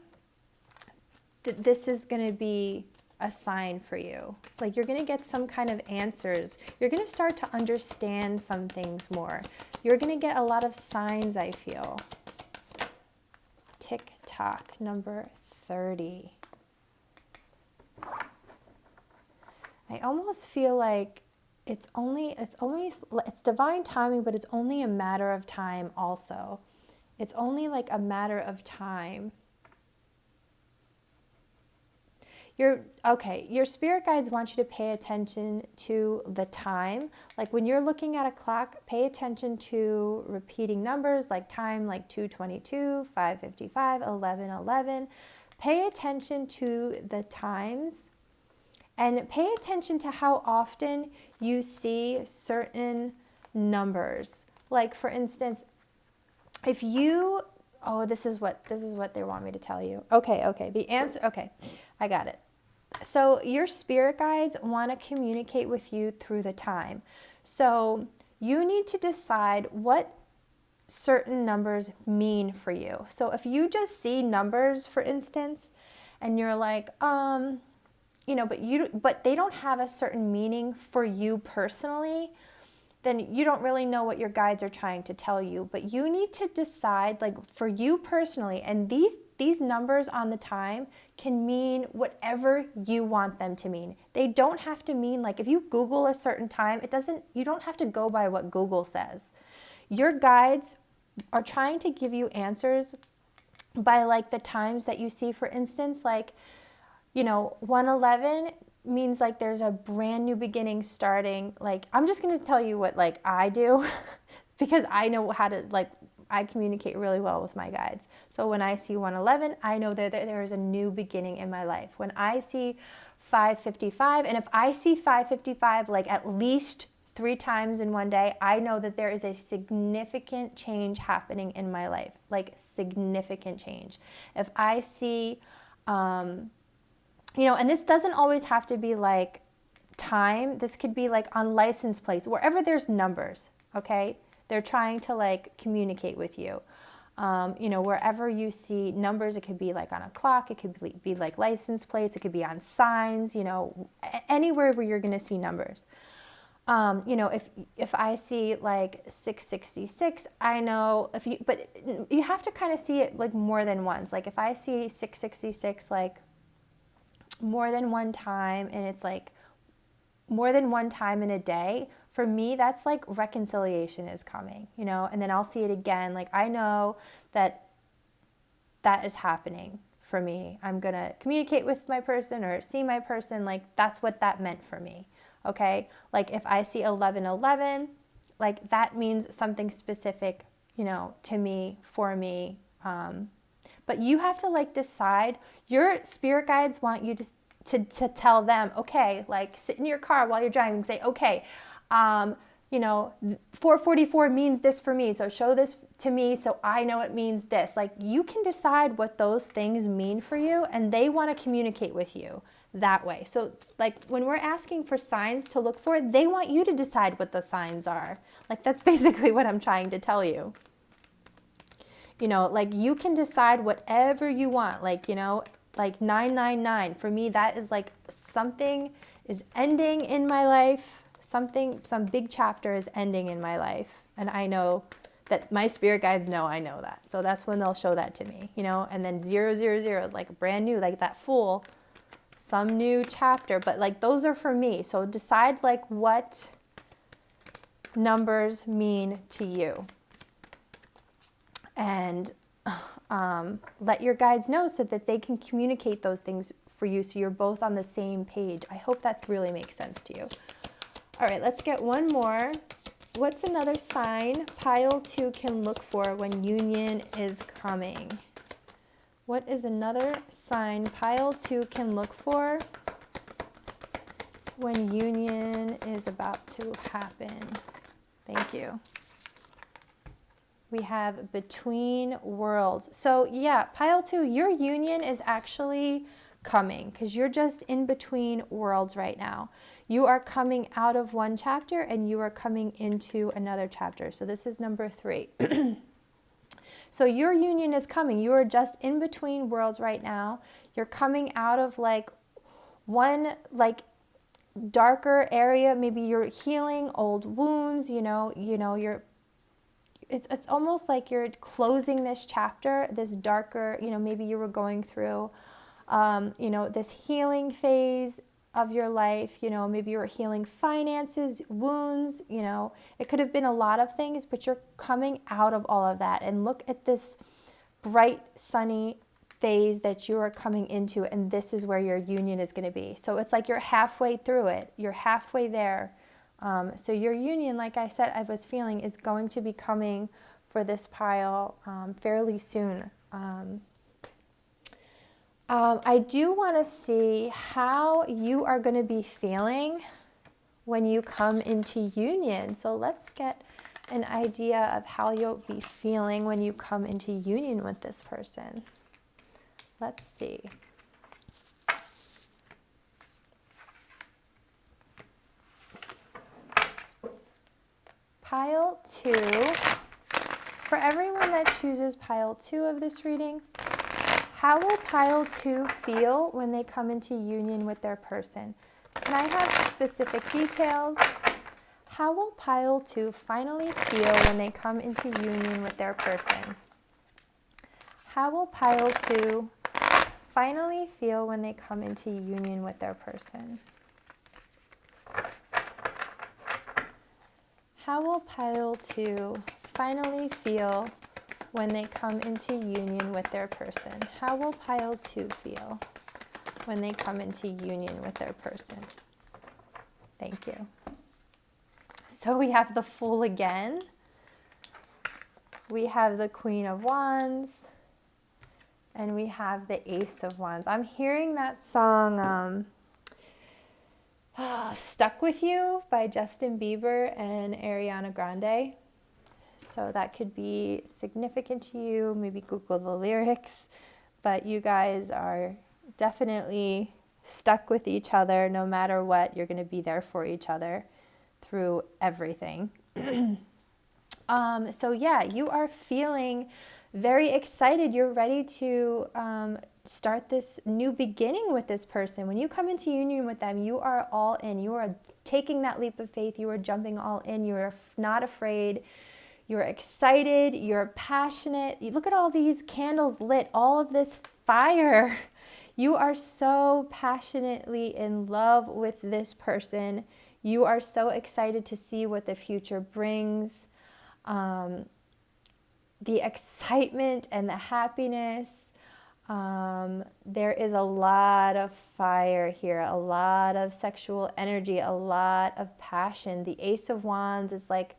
this is going to be a sign for you. Like you're going to get some kind of answers. You're going to start to understand some things more. You're going to get a lot of signs, I feel. Tick tock, number 30. I almost feel like it's divine timing, but it's only a matter of time also. It's only like a matter of time. Your spirit guides want you to pay attention to the time. Like when you're looking at a clock, pay attention to repeating numbers like time, like 2:22, 5:55, 11:11. Pay attention to the times and pay attention to how often you see certain numbers. Like for instance, if you, this is what they want me to tell you. Okay, the answer, I got it. So your spirit guides want to communicate with you through the time. So you need to decide what certain numbers mean for you. So if you just see numbers, for instance, and you're like, but they don't have a certain meaning for you personally, then you don't really know what your guides are trying to tell you. But you need to decide, like for you personally, and these numbers on the time can mean whatever you want them to mean. They don't have to mean, like if you Google a certain time, you don't have to go by what Google says. Your guides are trying to give you answers by like the times that you see. For instance, like, 111 means like there's a brand new beginning starting. Like, I'm just going to tell you what like I do because I know how to, like, I communicate really well with my guides. So when I see 111, I know that there is a new beginning in my life. When I see 555, and if I see 555 like at least 3 times in one day, I know that there is a significant change happening in my life, like significant change. If I see, and this doesn't always have to be like time. This could be like on license plates, wherever there's numbers, okay? They're trying to like communicate with you. Wherever you see numbers, it could be like on a clock, it could be like license plates, it could be on signs, anywhere where you're going to see numbers. If I see like 666, I know but you have to kind of see it like more than once. Like if I see 666 like more than one time, and it's like more than one time in a day, for me, that's like reconciliation is coming, and then I'll see it again. Like I know that that is happening for me. I'm going to communicate with my person or see my person. Like, that's what that meant for me. Okay. Like if I see 1111, like that means something specific, you know, to me, for me. But you have to like decide. Your spirit guides want you to tell them, okay, like sit in your car while you're driving and say, okay, you know, 444 means this for me. So show this to me so I know it means this. Like you can decide what those things mean for you, and they want to communicate with you that way. So like when we're asking for signs to look for, they want you to decide what the signs are. Like that's basically what I'm trying to tell you. You know, like you can decide whatever you want. Like, you know, like 999. For me, that is like something is ending in my life. Some big chapter is ending in my life. And I know that my spirit guides know I know that. So that's when they'll show that to me, you know. And then 000 is like brand new, like that Fool, some new chapter. But like those are for me. So decide like what numbers mean to you. And let your guides know so that they can communicate those things for you so you're both on the same page. I hope that really makes sense to you. All right, let's get one more. What's another sign pile 2 can look for when union is coming? What is another sign pile 2 can look for when union is about to happen? Thank you. We have between worlds. So yeah, pile 2, your union is actually coming because you're just in between worlds right now. You are coming out of one chapter and you are coming into another chapter. So this is number 3. So your union is coming. You are just in between worlds right now. You're coming out of like one like darker area. Maybe you're healing old wounds, it's almost like you're closing this chapter, this darker, maybe you were going through, this healing phase of your life, maybe you were healing finances, wounds, it could have been a lot of things, but you're coming out of all of that. And look at this bright, sunny phase that you are coming into, and this is where your union is going to be. So it's like you're halfway through it. You're halfway there. So your union, like I said, I was feeling is going to be coming for this pile fairly soon. I do want to see how you are going to be feeling when you come into union. So let's get an idea of how you'll be feeling when you come into union with this person. Let's see. Pile 2, for everyone that chooses pile 2 of this reading, how will pile 2 feel when they come into union with their person? Can I have specific details? How will pile 2 finally feel when they come into union with their person? How will pile 2 finally feel when they come into union with their person? How will pile 2 finally feel when they come into union with their person? How will pile 2 feel when they come into union with their person? Thank you. So we have the Fool again. We have the Queen of Wands. And we have the Ace of Wands. I'm hearing that song, Stuck With You by Justin Bieber and Ariana Grande. So that could be significant to you. Maybe Google the lyrics. But you guys are definitely stuck with each other. No matter what, you're going to be there for each other through everything. So yeah, you are feeling very excited. You're ready to start this new beginning with this person. When you come into union with them, you are all in. You are taking that leap of faith. You are jumping all in. You are not afraid. You're excited. You're passionate. You look at all these candles lit, all of this fire. You are so passionately in love with this person. You are so excited to see what the future brings. the excitement and the happiness. There is a lot of fire here, a lot of sexual energy, a lot of passion. The Ace of Wands is like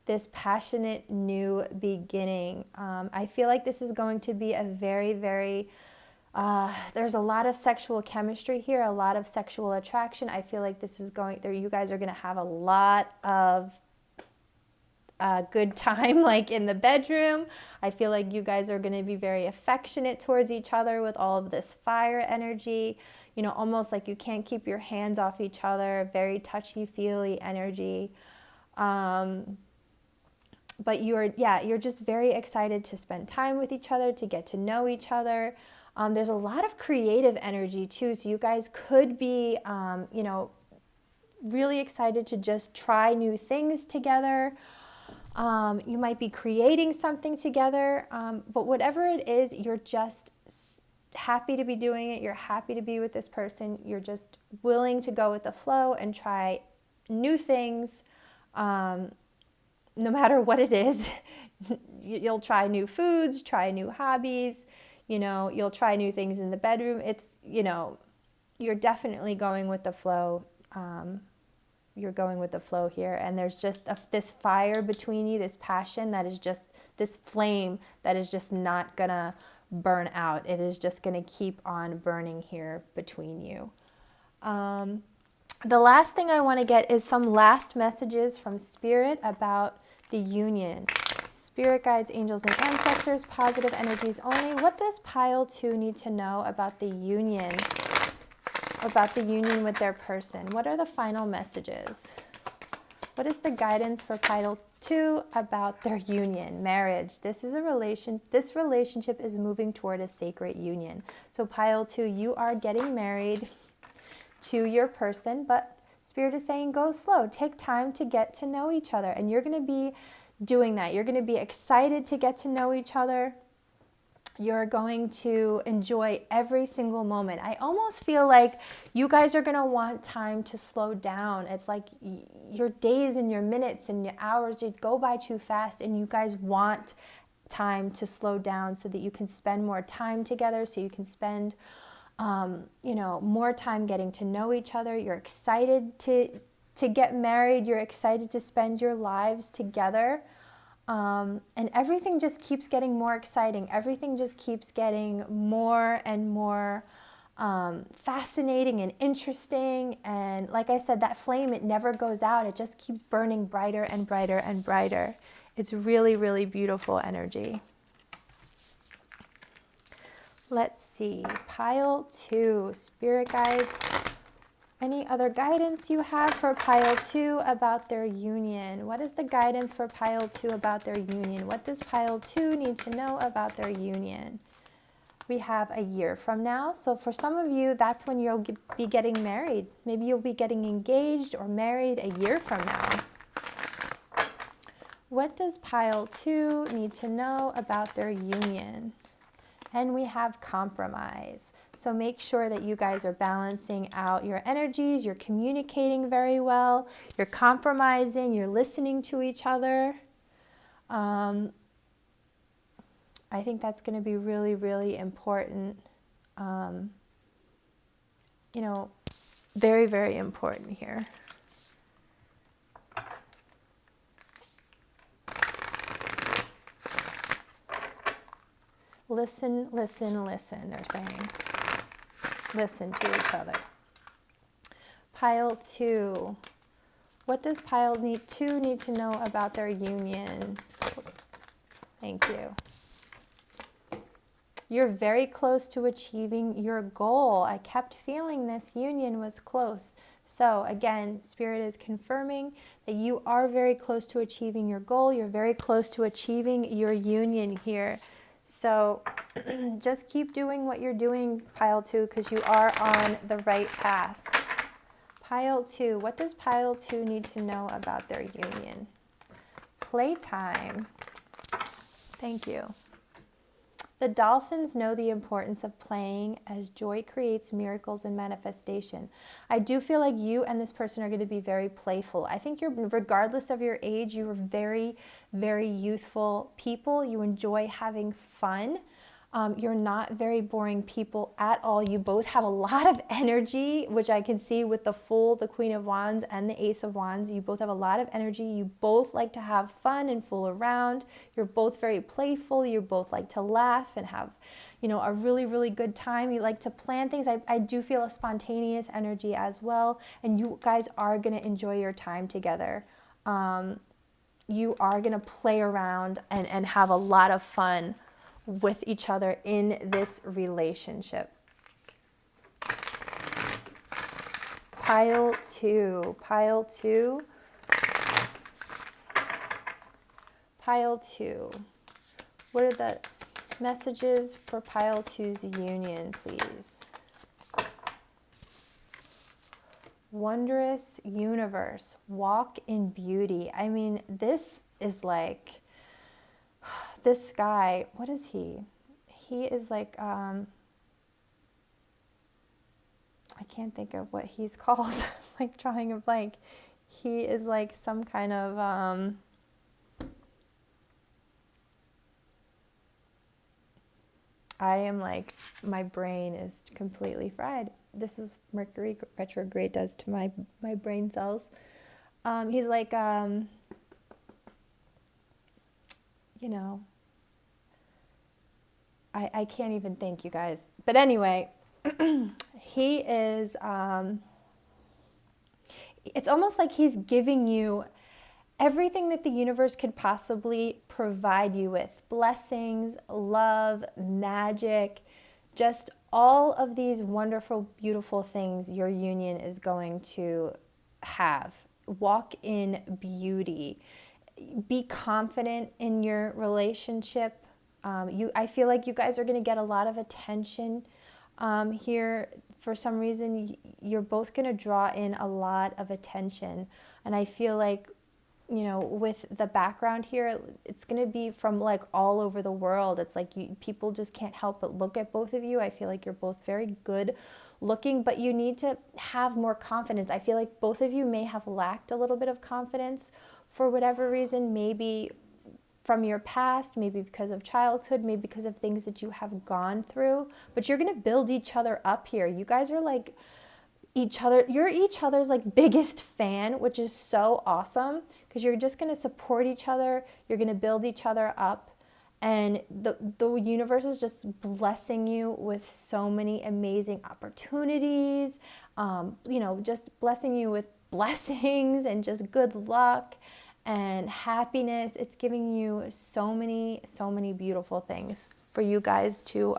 this passionate new beginning. I feel like this is going to be a very, very, there's a lot of sexual chemistry here, a lot of sexual attraction. I feel like this is going, there. You guys are going to have a lot of good time, like in the bedroom. I feel like you guys are going to be very affectionate towards each other with all of this fire energy, you know, almost like you can't keep your hands off each other, very touchy-feely energy. But you're just very excited to spend time with each other, to get to know each other. There's a lot of creative energy too, so you guys could be, you know, really excited to just try new things together. You might be creating something together, but whatever it is, you're just happy to be doing it. You're happy to be with this person. You're just willing to go with the flow and try new things, no matter what it is. You'll try new foods, try new hobbies, you know, you'll try new things in the bedroom. It's, you know, you're definitely going with the flow. You're going with the flow here, and there's just this fire between you, this passion that is just, this flame that is just not gonna burn out. It is just gonna keep on burning here between you. The last thing I want to get is some last messages from Spirit about the union. Spirit guides, angels, and ancestors, positive energies only. What does pile 2 need to know about the union? About the union with their person? What are the final messages? What is the guidance for pile 2 about their union, marriage? This relationship is moving toward a sacred union. So pile 2, you are getting married to your person, but Spirit is saying go slow. Take time to get to know each other, and you're going to be doing that. You're going to be excited to get to know each other. You're going to enjoy every single moment. I almost feel like you guys are going to want time to slow down. It's like your days and your minutes and your hours just go by too fast, and you guys want time to slow down so that you can spend more time together, so you can spend you know, more time getting to know each other. You're excited to get married. You're excited to spend your lives together. And everything just keeps getting more exciting. Everything just keeps getting more and more fascinating and interesting. And like I said, that flame, it never goes out. It just keeps burning brighter and brighter and brighter. It's really, really beautiful energy. Let's see, pile 2, Spirit guides. Any other guidance you have for pile 2 about their union? What is the guidance for pile 2 about their union? What does pile 2 need to know about their union? We have a year from now. So for some of you, that's when you'll be getting married. Maybe you'll be getting engaged or married a year from now. What does pile 2 need to know about their union? And we have compromise. So make sure that you guys are balancing out your energies, you're communicating very well, you're compromising, you're listening to each other. I think that's going to be really, really important. You know, very, very important here. Listen, listen, listen, they're saying. Listen to each other. Pile 2. What does pile 2 need to know about their union? Thank you. You're very close to achieving your goal. I kept feeling this union was close. So again, Spirit is confirming that you are very close to achieving your goal. You're very close to achieving your union here. So just keep doing what you're doing, pile 2, because you are on the right path. Pile 2, what does pile 2 need to know about their union? Playtime. Thank you. The dolphins know the importance of playing as joy creates miracles and manifestation. I do feel like you and this person are going to be very playful. I think regardless of your age, you are very, very youthful people. You enjoy having fun. You're not very boring people at all. You both have a lot of energy, which I can see with the Fool, the Queen of Wands, and the Ace of Wands. You both have a lot of energy. You both like to have fun and fool around. You're both very playful. You both like to laugh and have, a really, really good time. You like to plan things. I do feel a spontaneous energy as well. And you guys are going to enjoy your time together. You are going to play around and have a lot of fun with each other in this relationship. Pile two. What are the messages for pile two's union, please? Wondrous universe, walk in beauty. I mean, this is like, this guy, what is he? He is like, I can't think of what he's called, like drawing a blank. He is like some kind of, I am like, my brain is completely fried. This is Mercury retrograde does to my brain cells. He's like, I can't even think, you guys. But anyway, he is, it's almost like he's giving you everything that the universe could possibly provide you with. Blessings, love, magic, just all of these wonderful, beautiful things your union is going to have. Walk in beauty. Be confident in your relationship. I feel like you guys are going to get a lot of attention here. For some reason, you're both going to draw in a lot of attention. And I feel like, with the background here, it's going to be from like all over the world. It's like people just can't help but look at both of you. I feel like you're both very good looking, but you need to have more confidence. I feel like both of you may have lacked a little bit of confidence for whatever reason, maybe from your past, maybe because of childhood, maybe because of things that you have gone through, but you're going to build each other up here. You guys are like you're each other's like biggest fan, which is so awesome because you're just going to support each other. You're going to build each other up. And the universe is just blessing you with so many amazing opportunities, just blessing you with blessings and just good luck and happiness. It's giving you so many beautiful things for you guys to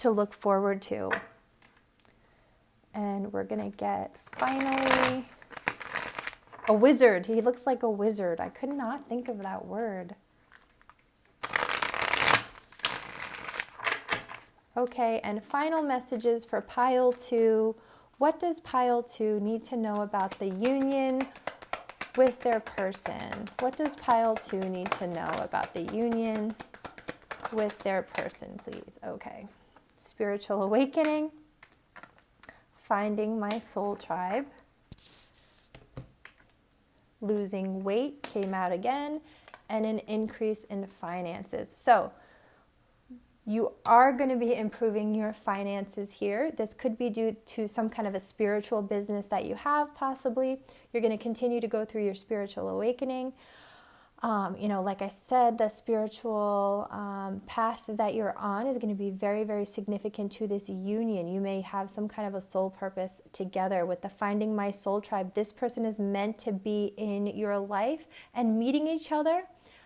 look forward to. And we're gonna get finally a wizard. He looks like a wizard. I could not think of that word. Okay, and final messages for pile two. What does pile two need to know about the union with their person? What does pile two need to know about the union with their person, please? Okay. Spiritual awakening, finding my soul tribe, losing weight came out again, and an increase in finances. So you are going to be improving your finances here. This could be due to some kind of a spiritual business that you have, possibly. You're going to continue to go through your spiritual awakening. Like I said, the spiritual path that you're on is going to be very, very significant to this union. You may have some kind of a soul purpose together. With the Finding My Soul Tribe, this person is meant to be in your life and meeting each other.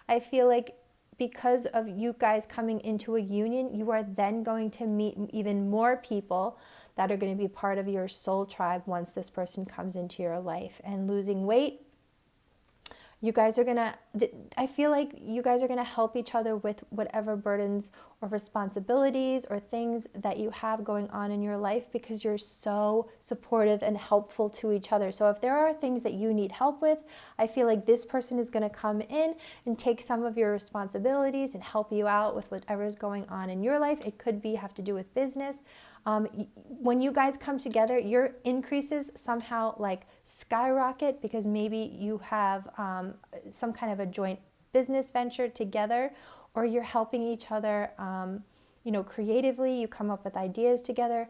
I feel like because of you guys coming into a union, you are then going to meet even more people that are going to be part of your soul tribe once this person comes into your life. And losing weight, You guys are gonna, I feel like you guys are gonna help each other with whatever burdens or responsibilities or things that you have going on in your life, because you're so supportive and helpful to each other. So if there are things that you need help with, I feel like this person is gonna come in and take some of your responsibilities and help you out with whatever is going on in your life. It could be have to do with business. When you guys come together, your increases somehow like skyrocket, because maybe you have some kind of a joint business venture together, or you're helping each other, creatively. You come up with ideas together,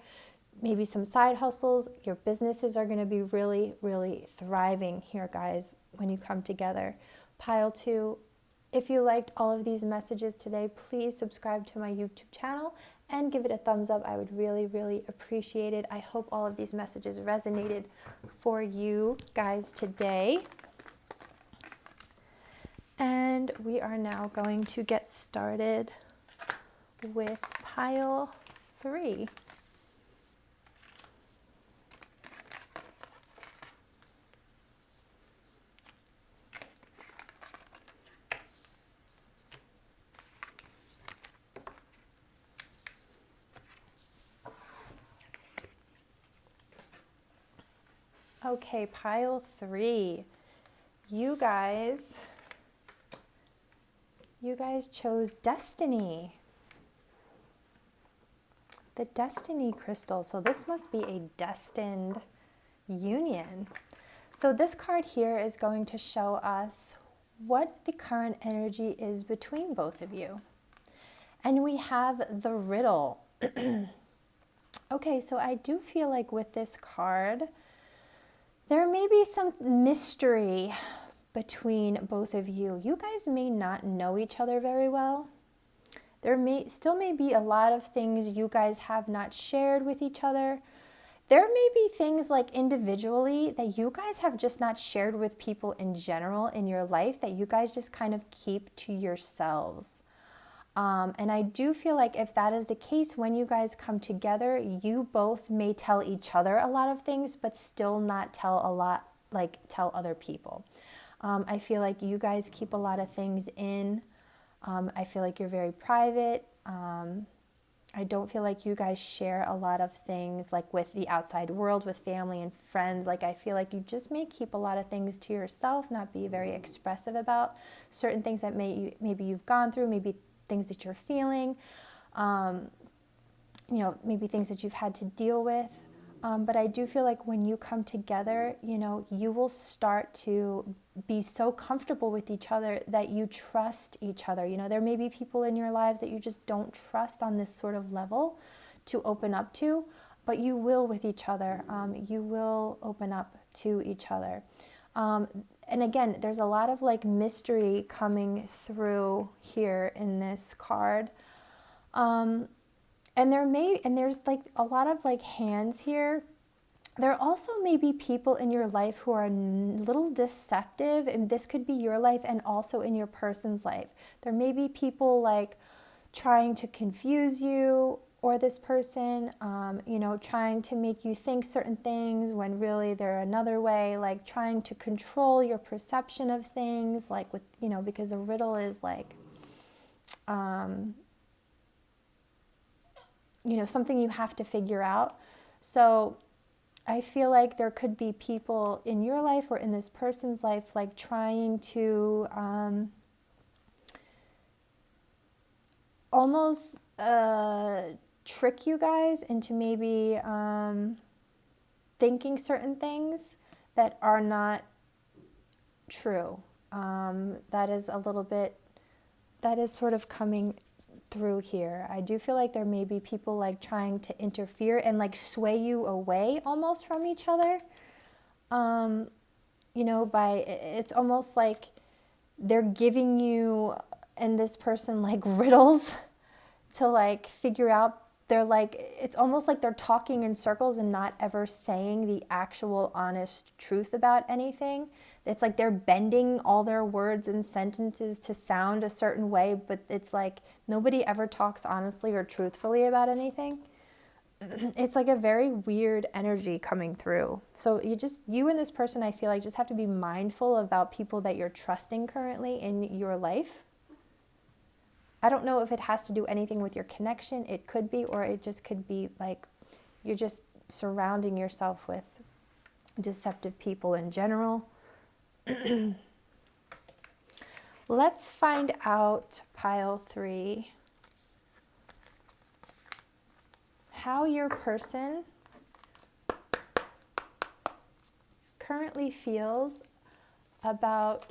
maybe some side hustles. Your businesses are going to be really, really thriving here, guys, when you come together. Pile 2, if you liked all of these messages today, please subscribe to my YouTube channel and give it a thumbs up. I would really, really appreciate it. I hope all of these messages resonated for you guys today. And we are now going to get started with pile 3. Okay, pile 3. You guys chose Destiny. The Destiny crystal. So this must be a destined union. So this card here is going to show us what the current energy is between both of you. And we have the riddle. Okay, so I do feel like with this card, there may be some mystery between both of you. You guys may not know each other very well. There may be a lot of things you guys have not shared with each other. There may be things like individually that you guys have just not shared with people in general in your life, that you guys just kind of keep to yourselves. And I do feel like if that is the case, when you guys come together, you both may tell each other a lot of things, but still not tell other people. I feel like you guys keep a lot of things in. I feel like you're very private. I don't feel like you guys share a lot of things like with the outside world, with family and friends. Like I feel like you just may keep a lot of things to yourself, not be very expressive about certain things that maybe you've gone through, maybe things that you're feeling, maybe things that you've had to deal with. But I do feel like when you come together, you will start to be so comfortable with each other that you trust each other. There may be people in your lives that you just don't trust on this sort of level to open up to, but you will with each other. You will open up to each other. And again, there's a lot of like mystery coming through here in this card. And there's like a lot of like hands here. There also may be people in your life who are a little deceptive, and this could be your life and also in your person's life. There may be people like trying to confuse you or this person, trying to make you think certain things when really they're another way, like trying to control your perception of things, like with, because a riddle is like, something you have to figure out. So I feel like there could be people in your life or in this person's life, like trying to almost trick you guys into maybe thinking certain things that are not true. That is sort of coming through here. I do feel like there may be people like trying to interfere and like sway you away almost from each other. It's almost like they're giving you and this person like riddles to like figure out. They're like, it's almost like they're talking in circles and not ever saying the actual honest truth about anything. It's like they're bending all their words and sentences to sound a certain way, but it's like nobody ever talks honestly or truthfully about anything. it's like a very weird energy coming through. So you and this person, I feel like, just have to be mindful about people that you're trusting currently in your life. I don't know if it has to do anything with your connection. It could be, or it just could be like you're just surrounding yourself with deceptive people in general. Let's find out, pile 3, how your person currently feels about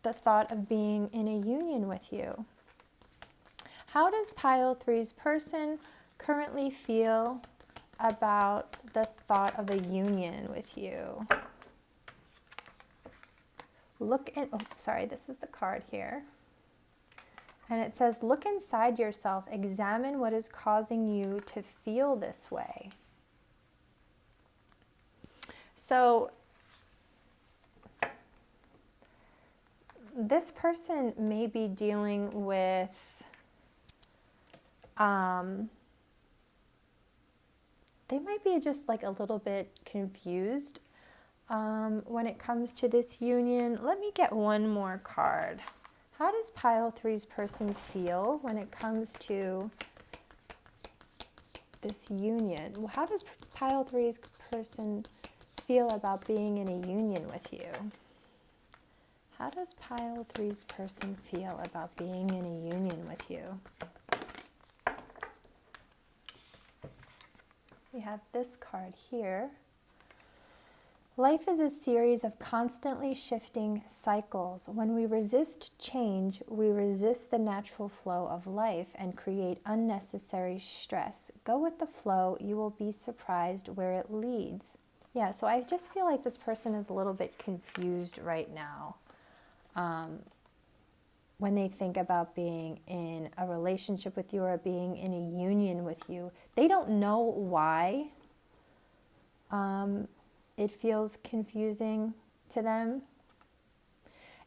the thought of being in a union with you. How does pile 3's person currently feel about the thought of a union with you? Look at, oh, sorry, this is the card here. And it says, look inside yourself, examine what is causing you to feel this way. So this person may be dealing with, they might be just like a little bit confused when it comes to this union. Let me get one more card. How does pile 3's person feel when it comes to this union? How does pile 3's person feel about being in a union with you? How does pile 3's person feel about being in a union with you? We have this card here. Life is a series of constantly shifting cycles. When we resist change, we resist the natural flow of life and create unnecessary stress. Go with the flow. You will be surprised where it leads. Yeah, so I just feel like this person is a little bit confused right now. When they think about being in a relationship with you or being in a union with you, they don't know why it feels confusing to them.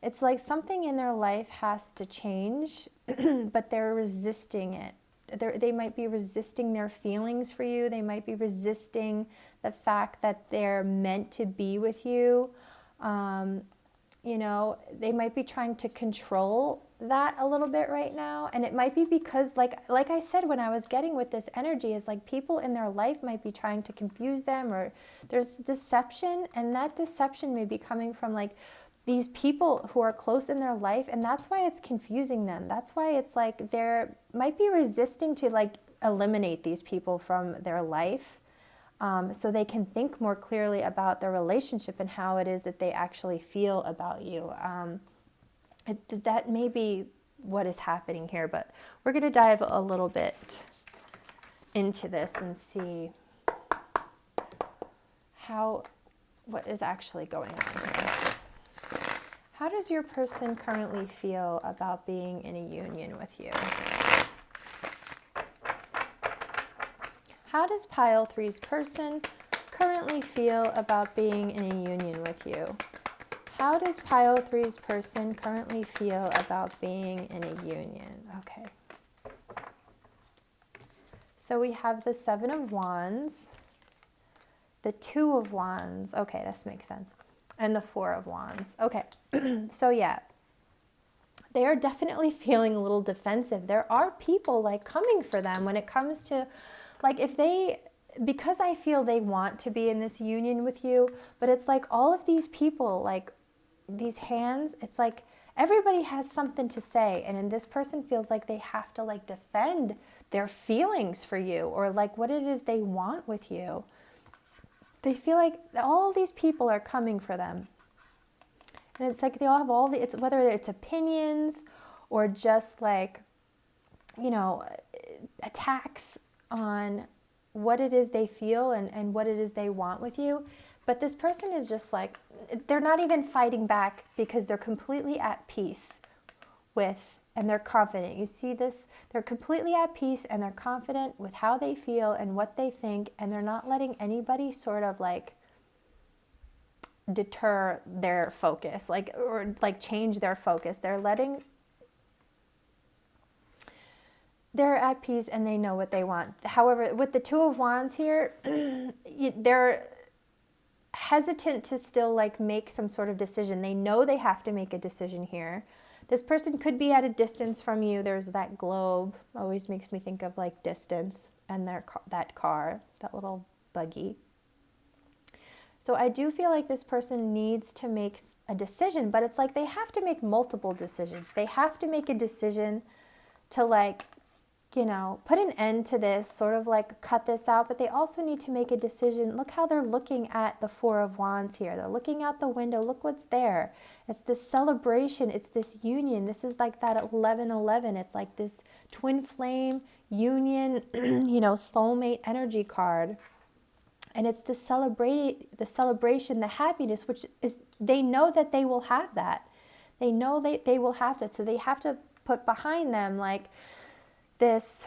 It's like something in their life has to change, but they're resisting it. They might be resisting their feelings for you. They might be resisting the fact that they're meant to be with you. You know, they might be trying to control that a little bit right now. And it might be because, like I said, when I was getting with this energy, is like people in their life might be trying to confuse them, or there's deception, and that deception may be coming from like these people who are close in their life, and that's why it's confusing them. That's why it's like they're might be resisting to like eliminate these people from their life. So they can think more clearly about their relationship and how it is that they actually feel about you. That may be what is happening here, but we're going to dive a little bit into this and see what is actually going on here. How does your person currently feel about being in a union with you? How does pile 3's person currently feel about being in a union with you? How does pile 3's person currently feel about being in a union? Okay. So we have the 7 of Wands, the 2 of Wands. Okay, this makes sense. And the 4 of Wands. Okay. So yeah, they are definitely feeling a little defensive. There are people like coming for them when it comes to like because I feel they want to be in this union with you, but it's like all of these people, like these hands, it's like everybody has something to say, and then this person feels like they have to like defend their feelings for you, or like what it is they want with you. They feel like all these people are coming for them, and it's like they all have it's whether it's opinions or just like, you know, attacks on what it is they feel and what it is they want with you. But this person is just like, they're not even fighting back because they're completely at peace with, and they're confident. You see this? They're completely at peace and they're confident with how they feel and what they think, and they're not letting anybody sort of like deter their focus, or like change their focus. They're letting they're at peace and they know what they want. However, with the Two of Wands here, they're hesitant to still like make some sort of decision. They know they have to make a decision here. This person could be at a distance from you. There's that globe, always makes me think of like distance, and that car, that little buggy. So I do feel like this person needs to make a decision, but it's like they have to make multiple decisions. They have to make a decision to like, you know, put an end to this, sort of like cut this out, but they also need to make a decision. Look how they're looking at the Four of Wands here. They're looking out the window. Look what's there. It's this celebration. It's this union. This is like that 1111. It's like this twin flame union, you know, soulmate energy card. And it's the celebration, the happiness, which is, they know that they will have that. They know they will have that. So they have to put behind them like this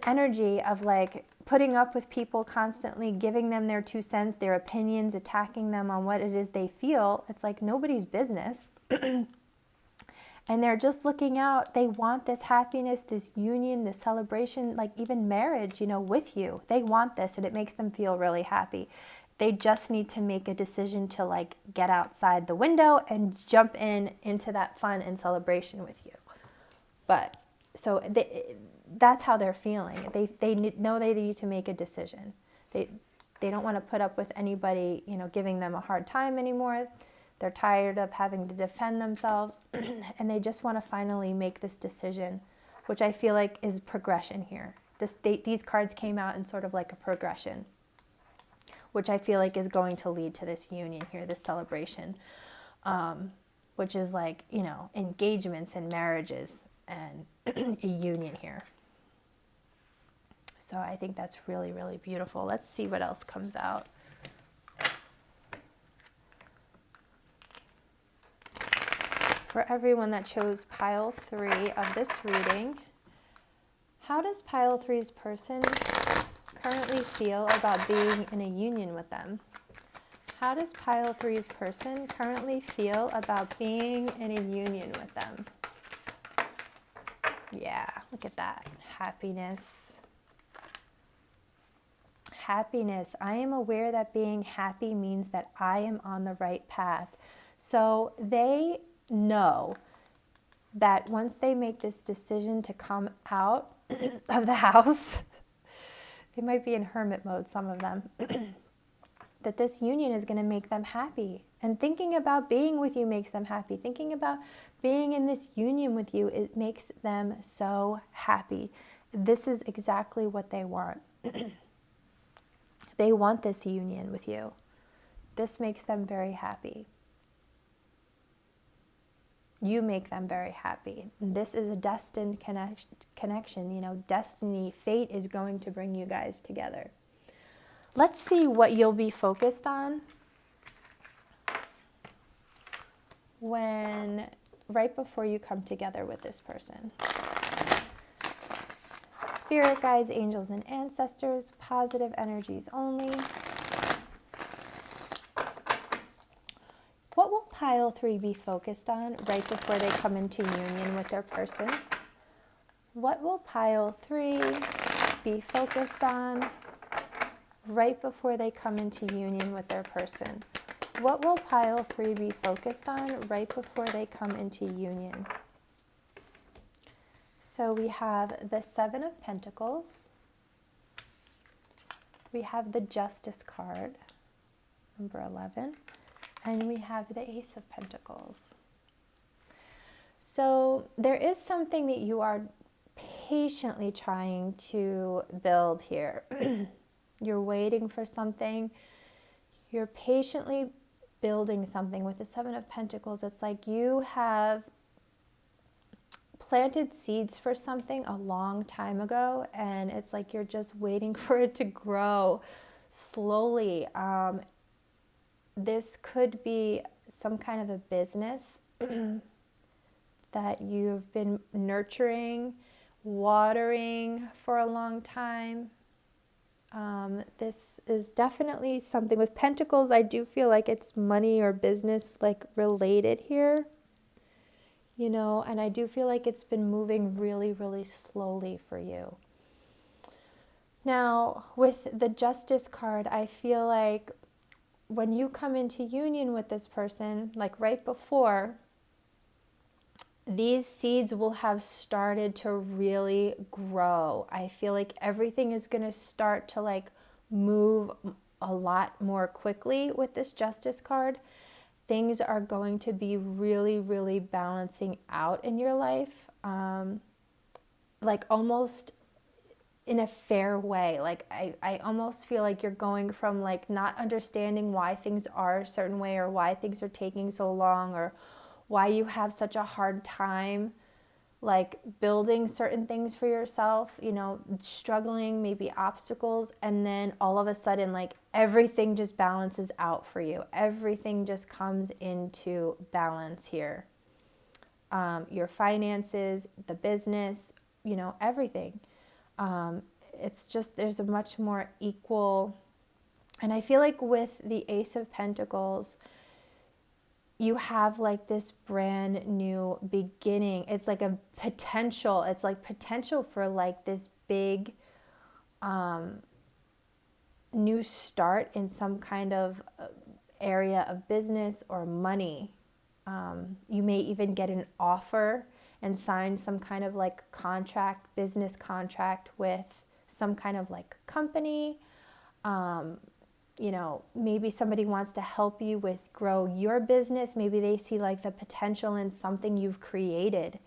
energy of like putting up with people constantly, giving them their 2 cents, their opinions, attacking them on what it is they feel. It's like nobody's business. And they're just looking out. They want this happiness, this union, this celebration, like even marriage, you know, with you. They want this and it makes them feel really happy. They just need to make a decision to like get outside the window and jump into that fun and celebration with you. But so that's how they're feeling. They know they need to make a decision. They don't want to put up with anybody, you know, giving them a hard time anymore. They're tired of having to defend themselves, and they just want to finally make this decision, which I feel like is progression here. These cards came out in sort of like a progression, which I feel like is going to lead to this union here, this celebration, which is like, you know, engagements and marriages and a union here. So I think that's really, really beautiful. Let's see what else comes out. For everyone that chose pile 3 of this reading, how does pile 3's person currently feel about being in a union with them? How does pile 3's person currently feel about being in a union with them? Yeah, look at that. Happiness. Happiness. I am aware that being happy means that I am on the right path. So they know that once they make this decision to come out of the house, they might be in hermit mode, some of them, that this union is going to make them happy. And thinking about being with you makes them happy. Thinking about being in this union with you, it makes them so happy. This is exactly what they want. They want this union with you. This makes them very happy. You make them very happy. This is a destined connection. You know, destiny, fate is going to bring you guys together. Let's see what you'll be focused on right before you come together with this person. Spirit guides, angels, and ancestors, positive energies only. What will pile 3 be focused on right before they come into union with their person? What will pile 3 be focused on right before they come into union with their person? What will pile 3 be focused on right before they come into union? So we have the 7 of Pentacles. We have the Justice card, number 11. And we have the Ace of Pentacles. So there is something that you are patiently trying to build here. You're waiting for something. You're patiently building something with the 7 of Pentacles. It's like you have planted seeds for something a long time ago, and it's like you're just waiting for it to grow slowly. This could be some kind of a business that you've been nurturing, watering for a long time. This is definitely something with Pentacles. I do feel like it's money or business like related here. you know, and I do feel like it's been moving really, really slowly for you. Now, with the Justice card, I feel like when you come into union with this person, like right before, these seeds will have started to really grow. I feel like everything is going to start to like move a lot more quickly with this Justice card. Things are going to be really, really balancing out in your life, like almost in a fair way. Like I almost feel like you're going from like not understanding why things are a certain way or why things are taking so long or why you have such a hard time like building certain things for yourself, you know, struggling, maybe obstacles, and then all of a sudden like everything just balances out for you. Everything just comes into balance here. Your finances, the business, you know, everything. It's just there's a much more equal, and I feel like with the Ace of Pentacles, you have like this brand new beginning. It's like a potential. It's like potential for like this big new start in some kind of area of business or money. You may even get an offer and sign some kind of like contract, business contract with some kind of like company. You know, maybe somebody wants to help you with grow your business. Maybe they see like the potential in something you've created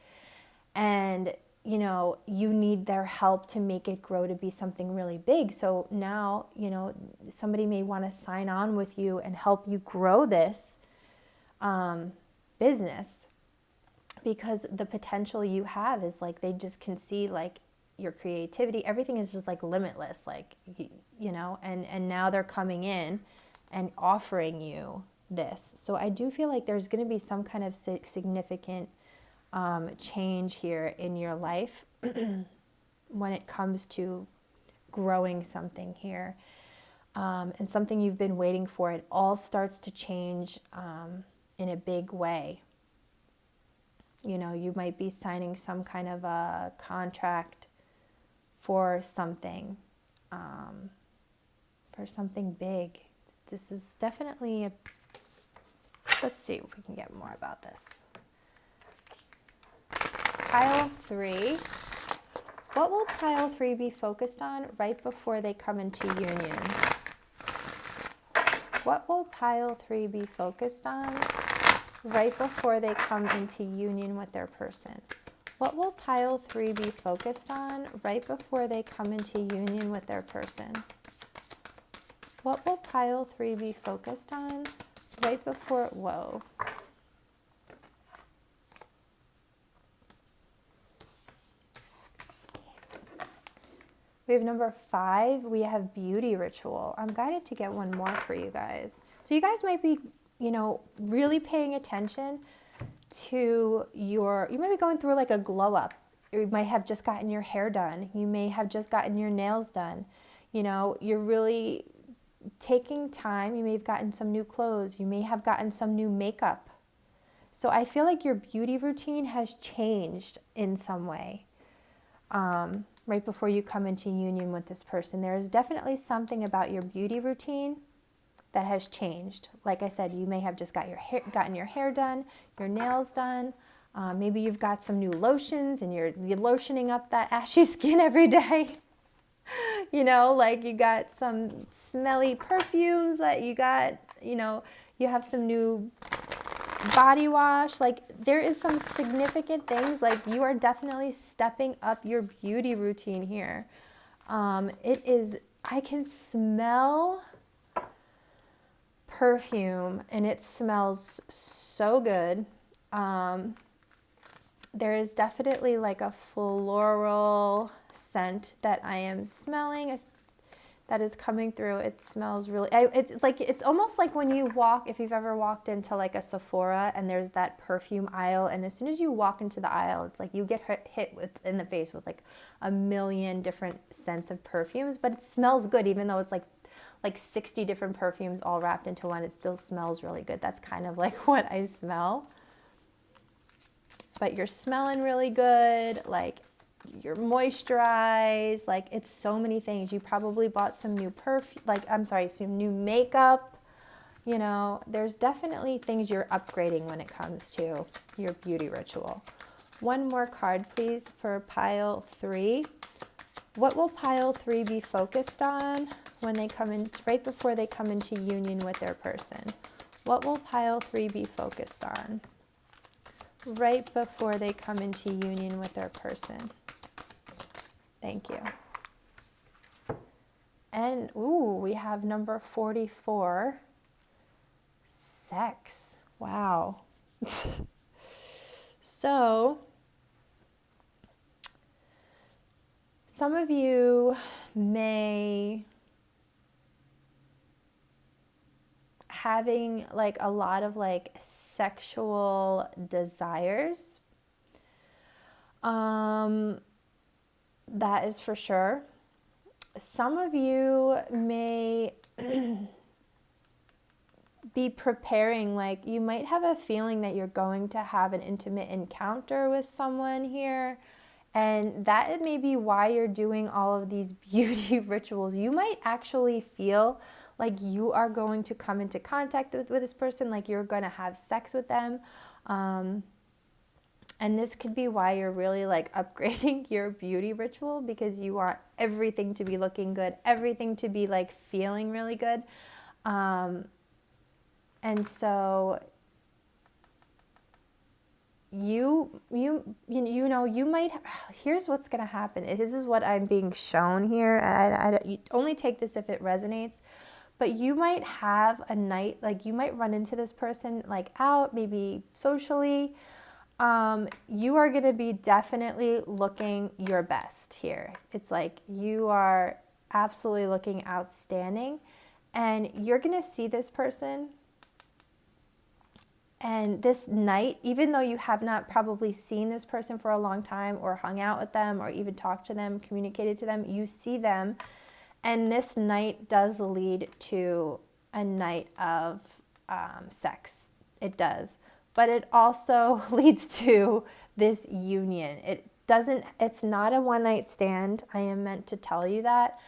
and, you know, you need their help to make it grow to be something really big. So now, you know, somebody may want to sign on with you and help you grow this business because the potential you have is like they just can see like your creativity, everything is just like limitless, like, you know, and now they're coming in and offering you this. So I do feel like there's going to be some kind of significant change here in your life when it comes to growing something here, and something you've been waiting for. It all starts to change in a big way. You know, you might be signing some kind of a contract for something big. This is definitely a, let's see if we can get more about this. Pile 3. What will pile 3 be focused on right before they come into union? What will pile 3 be focused on right before they come into union with their person? What will pile 3 be focused on right before they come into union with their person? What will pile 3 be focused on right before, whoa. We have number 5, we have beauty ritual. I'm guided to get one more for you guys. So you guys might be, you know, really paying attention to your, you might be going through like a glow up. You might have just gotten your hair done. You may have just gotten your nails done. You know, you're really taking time. You may have gotten some new clothes. You may have gotten some new makeup. So I feel like your beauty routine has changed in some way. Right before you come into union with this person, there is definitely something about your beauty routine that has changed. Like I said, you may have just gotten your hair done, your nails done. Maybe you've got some new lotions and you're lotioning up that ashy skin every day. You know, like you got some smelly perfumes that you got, you know, you have some new body wash. Like there is some significant things, like you are definitely stepping up your beauty routine here. It is, I can smell perfume and it smells so good. There is definitely like a floral scent that I am smelling that is coming through. It smells really, it's like, it's almost like when you walk, if you've ever walked into like a Sephora and there's that perfume aisle, and as soon as you walk into the aisle, it's like you get hit in the face with like a million different scents of perfumes, but it smells good even though it's like 60 different perfumes all wrapped into one. It still smells really good. That's kind of like what I smell. but you're smelling really good, like you're moisturized, like it's so many things. You probably bought some new some new makeup. You know, there's definitely things you're upgrading when it comes to your beauty ritual. One more card, please, for pile 3. What will pile 3 be focused on when they come in, right before they come into union with their person? What will pile 3 be focused on right before they come into union with their person? Thank you. And, ooh, we have number 44. Sex. Wow. So, some of you may having like a lot of like sexual desires. That is for sure. Some of you may be preparing, like you might have a feeling that you're going to have an intimate encounter with someone here, and that may be why you're doing all of these beauty rituals. You might actually feel like you are going to come into contact with this person, like you're going to have sex with them, and this could be why you're really like upgrading your beauty ritual, because you want everything to be looking good, everything to be like feeling really good. And so you might, here's what's going to happen. This is what I'm being shown here. You only take this if it resonates, but you might have a night, like you might run into this person like out, maybe socially. You are going to be definitely looking your best here. It's like you are absolutely looking outstanding, and you're going to see this person. And this night, even though you have not probably seen this person for a long time or hung out with them or even talked to them, communicated to them, you see them. And this night does lead to a night of sex. It does. But it also leads to this union. It's not a one-night stand. I am meant to tell you that,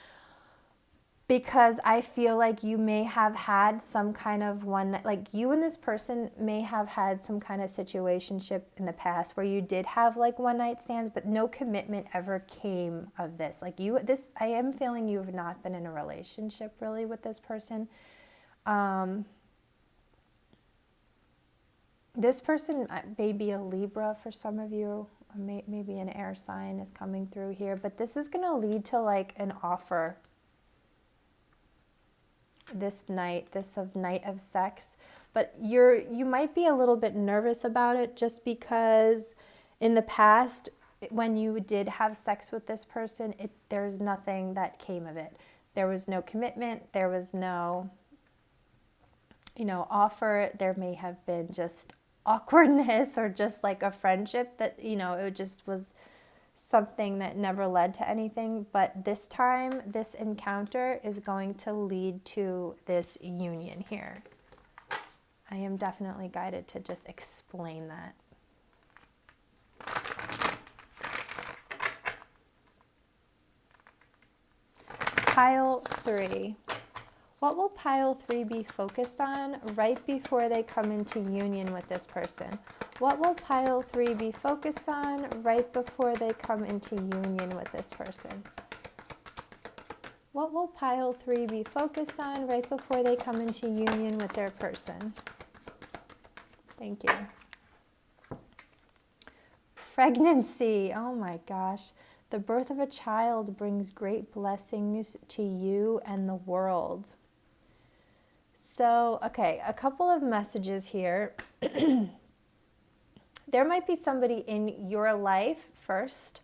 because I feel like you may have had some kind of like you and this person may have had some kind of situationship in the past where you did have like one night stands, but no commitment ever came of this. Like I am feeling you have not been in a relationship really with this person. This person may be a Libra for some of you, or maybe an air sign is coming through here, but this is going to lead to like an offer. This night of sex, but you might be a little bit nervous about it, just because in the past when you did have sex with this person, there's nothing that came of it. There was no commitment, there was no offer. There may have been just awkwardness or just like a friendship that it just was something that never led to anything. But this time, this encounter is going to lead to this union here. I am definitely guided to just explain that. Pile 3. What will pile 3 be focused on right before they come into union with this person? What will pile 3 be focused on right before they come into union with this person? What will pile 3 be focused on right before they come into union with their person? Thank you. Pregnancy. Oh my gosh. The birth of a child brings great blessings to you and the world. So, okay, a couple of messages here. There might be somebody in your life first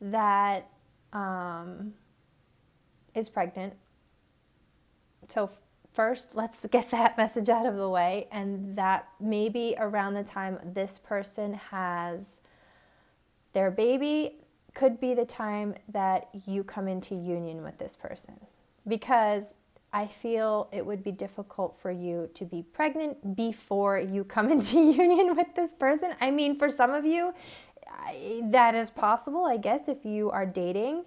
that is pregnant. So first, let's get that message out of the way, and that maybe around the time this person has their baby could be the time that you come into union with this person. Because I feel it would be difficult for you to be pregnant before you come into union with this person. I mean, for some of you, that is possible, I guess, if you are dating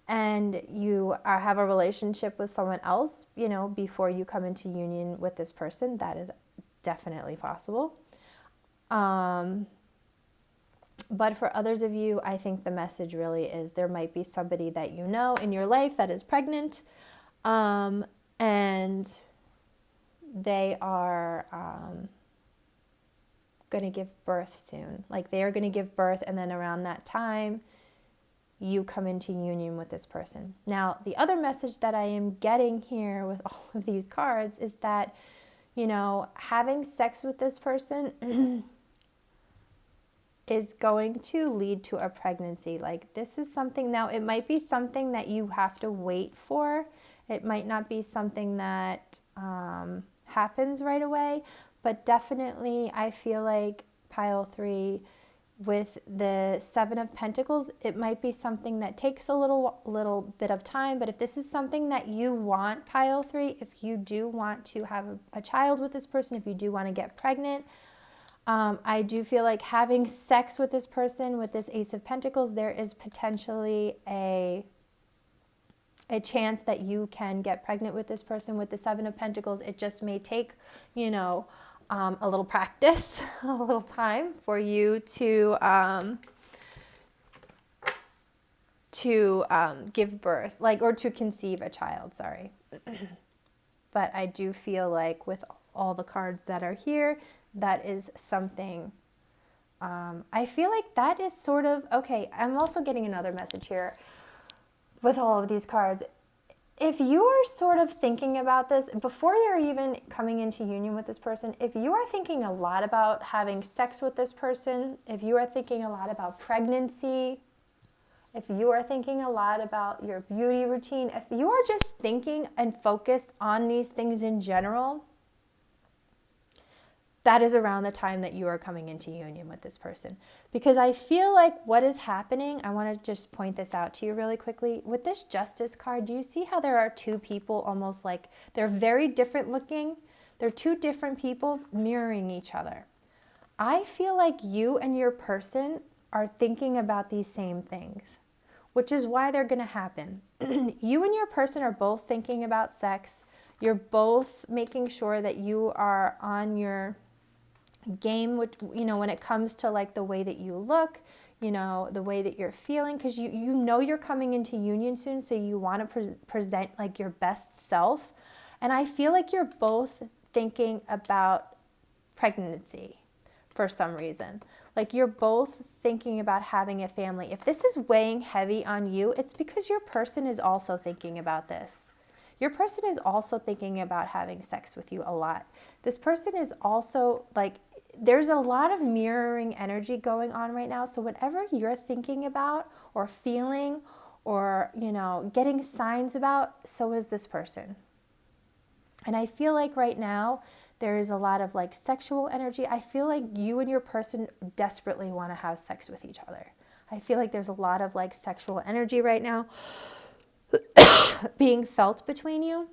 and you have a relationship with someone else, you know, before you come into union with this person. That is definitely possible. But for others of you, I think the message really is there might be somebody that you know in your life that is pregnant, and they are going to give birth soon. Like they are going to give birth, and then around that time, you come into union with this person. Now, the other message that I am getting here with all of these cards is that, you know, having sex with this person is going to lead to a pregnancy. Like this is something, now it might be something that you have to wait for. It might not be something that happens right away, but definitely I feel like pile 3 with the 7 of Pentacles, it might be something that takes a little bit of time. But if this is something that you want, pile 3, if you do want to have a child with this person, if you do want to get pregnant, I do feel like having sex with this person, with this Ace of Pentacles, there is potentially a chance that you can get pregnant with this person. With the 7 of Pentacles, it just may take, you know, a little practice, a little time for you to give birth, like, or to conceive a child, sorry. But I do feel like with all the cards that are here, that is something, I feel like that is sort of, okay, I'm also getting another message here with all of these cards. If you are sort of thinking about this, before you're even coming into union with this person, if you are thinking a lot about having sex with this person, if you are thinking a lot about pregnancy, if you are thinking a lot about your beauty routine, if you are just thinking and focused on these things in general, that is around the time that you are coming into union with this person. Because I feel like what is happening, I want to just point this out to you really quickly. With this Justice card, do you see how there are two people almost like they're very different looking? They're two different people mirroring each other. I feel like you and your person are thinking about these same things, which is why they're going to happen. You and your person are both thinking about sex. You're both making sure that you are on your game, which, you know, when it comes to like the way that you look, you know, the way that you're feeling, because you know you're coming into union soon, so you want to present like your best self. And I feel like you're both thinking about pregnancy for some reason. Like you're both thinking about having a family. If this is weighing heavy on you, it's because your person is also thinking about this. Your person is also thinking about having sex with you a lot. This person is also like, there's a lot of mirroring energy going on right now. So whatever you're thinking about or feeling or, you know, getting signs about, so is this person. And I feel like right now there is a lot of like sexual energy. I feel like you and your person desperately want to have sex with each other. I feel like there's a lot of like sexual energy right now being felt between you.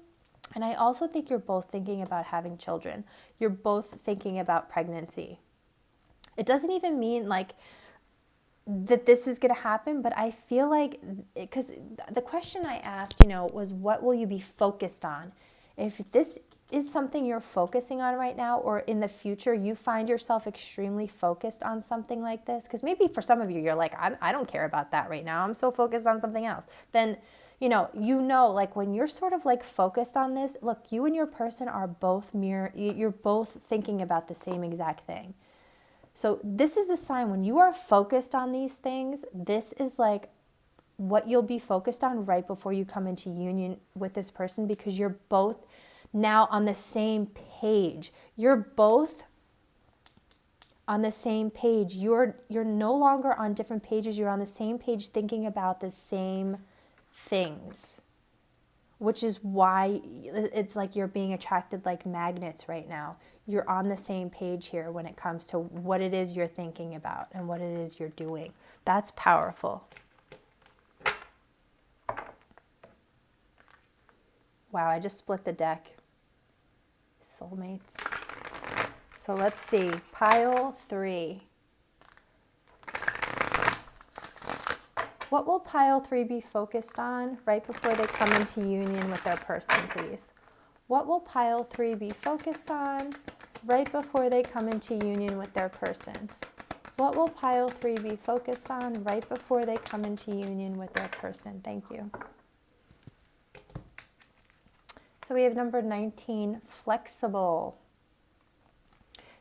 And I also think you're both thinking about having children. You're both thinking about pregnancy. It doesn't even mean like that this is going to happen, but I feel like, because the question I asked, you know, was what will you be focused on? If this is something you're focusing on right now, or in the future you find yourself extremely focused on something like this, because maybe for some of you, you're like, I don't care about that right now. I'm so focused on something else. Then you know, like when you're sort of like focused on this, look, you and your person are both you're both thinking about the same exact thing. So this is a sign when you are focused on these things, this is like what you'll be focused on right before you come into union with this person, because you're both now on the same page. You're both on the same page. You're no longer on different pages. You're on the same page thinking about the same things, which is why it's like you're being attracted like magnets right now. You're on the same page here when it comes to what it is you're thinking about and what it is you're doing. That's powerful. Wow, I just split the deck. Soulmates. So let's see. Pile 3. What will pile 3 be focused on right before they come into union with their person, please? What will pile 3 be focused on right before they come into union with their person? What will pile 3 be focused on right before they come into union with their person? Thank you. So we have number 19, flexible.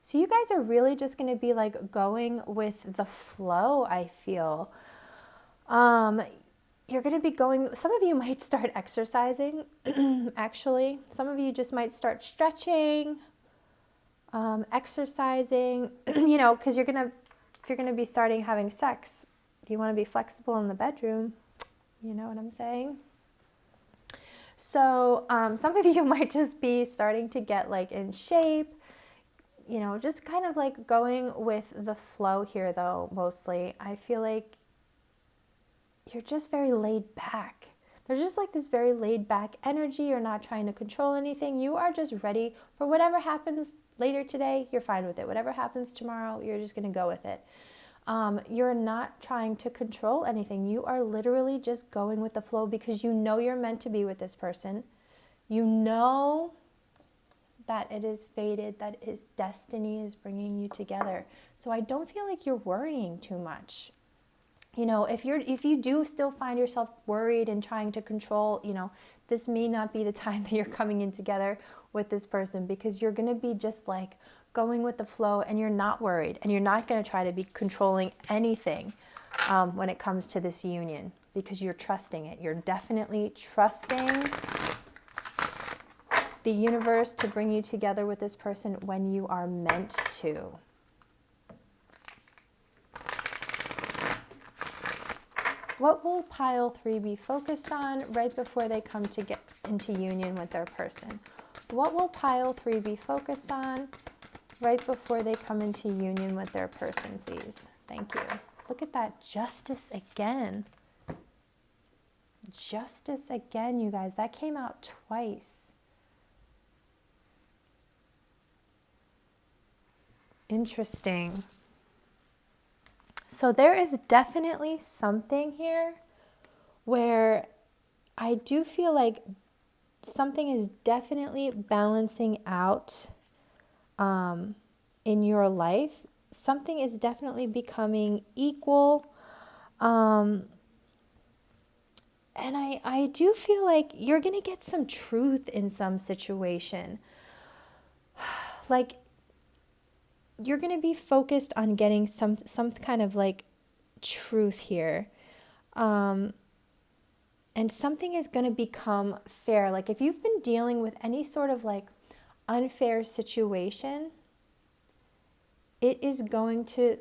So you guys are really just going to be like going with the flow, I feel. You're going to be going, some of you might start exercising, actually. Some of you just might start stretching, exercising, you know, because if you're going to be starting having sex, you want to be flexible in the bedroom. You know what I'm saying? So some of you might just be starting to get like in shape, you know, just kind of like going with the flow here though, mostly. I feel like you're just very laid back. There's just like this very laid back energy. You're not trying to control anything. You are just ready for whatever happens later today. You're fine with it. Whatever happens tomorrow, you're just going to go with it. You're not trying to control anything. You are literally just going with the flow because you know you're meant to be with this person. You know that it is fated, that his destiny is bringing you together. So I don't feel like you're worrying too much. You know, if you do still find yourself worried and trying to control, you know, this may not be the time that you're coming in together with this person, because you're going to be just like going with the flow and you're not worried and you're not going to try to be controlling anything when it comes to this union, because you're trusting it. You're definitely trusting the universe to bring you together with this person when you are meant to. What will pile 3 be focused on right before they come to get into union with their person? What will pile 3 be focused on right before they come into union with their person, please? Thank you. Look at that, justice again. Justice again, you guys. That came out twice. Interesting. So there is definitely something here where I do feel like something is definitely balancing out in your life. Something is definitely becoming equal. And I do feel like you're going to get some truth in some situation. Like, you're going to be focused on getting some kind of like truth here. And something is going to become fair. Like if you've been dealing with any sort of like unfair situation, it is going to